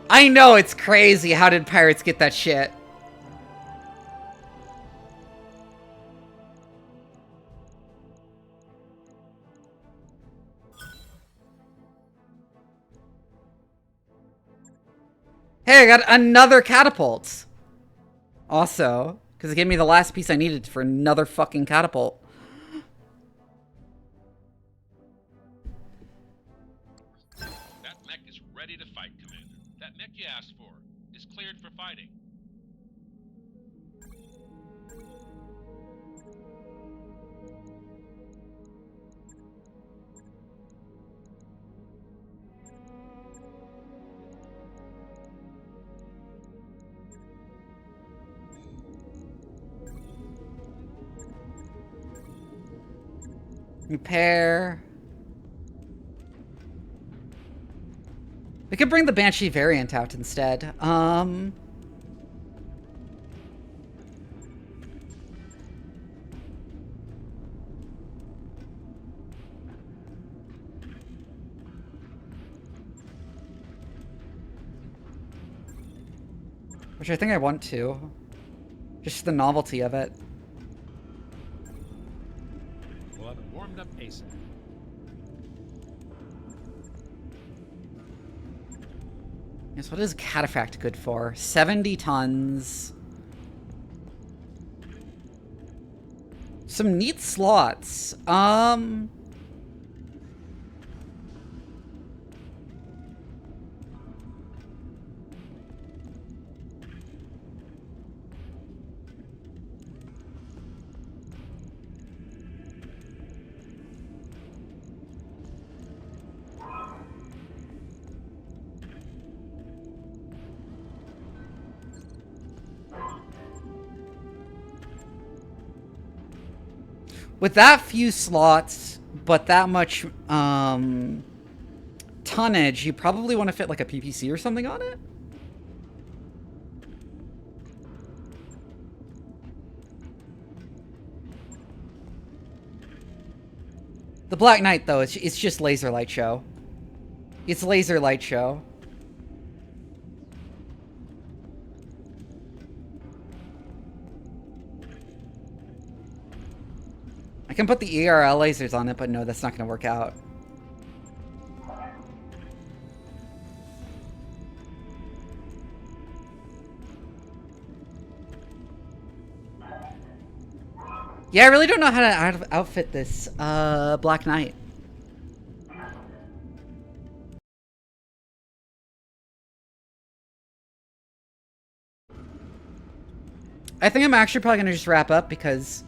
Speaker 1: I know, it's crazy. How did pirates get that shit? Hey, I got another catapult. Also, because it gave me the last piece I needed for another fucking catapult.
Speaker 5: That mech is ready to fight, Commander. That mech you asked for is cleared for fighting.
Speaker 1: Repair. We could bring the Banshee variant out instead. Which I think I want to. Just the novelty of it.
Speaker 11: We'll have it warmed up ASAP.
Speaker 1: Yes, what is Cataphract good for? 70 tons. Some neat slots. With that few slots, but that much tonnage, you probably want to fit like a PPC or something on it? The Black Knight, though, it's just laser light show. It's laser light show. I can put the ERL lasers on it, but no, that's not going to work out. Yeah, I really don't know how to outfit this Black Knight. I think I'm actually probably going to just wrap up because...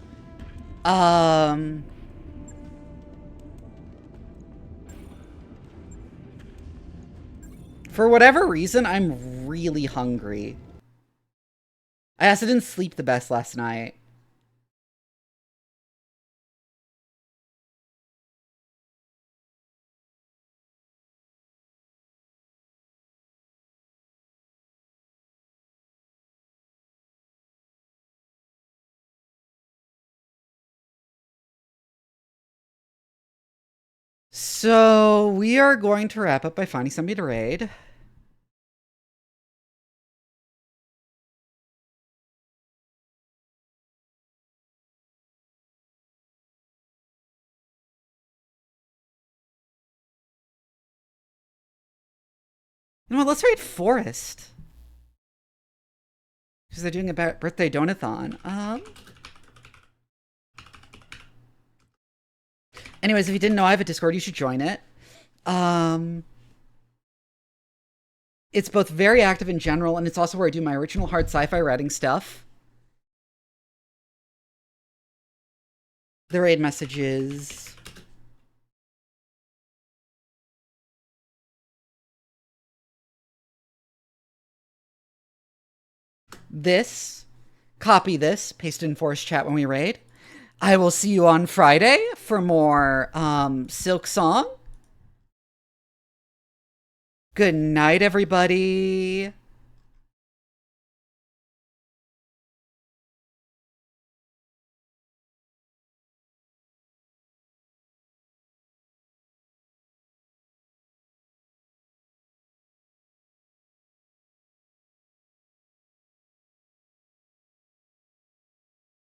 Speaker 1: for whatever reason, I'm really hungry. I also didn't sleep the best last night. So, we are going to wrap up by finding somebody to raid. You know what, let's raid Forest. Because they're doing a birthday donathon. Anyways, if you didn't know, I have a Discord. You should join it. It's both very active in general, and it's also where I do my original hard sci-fi writing stuff. The raid messages. This. Copy this. Paste it in Forest chat when we raid. I will see you on Friday for more Silk Song. Good night, everybody.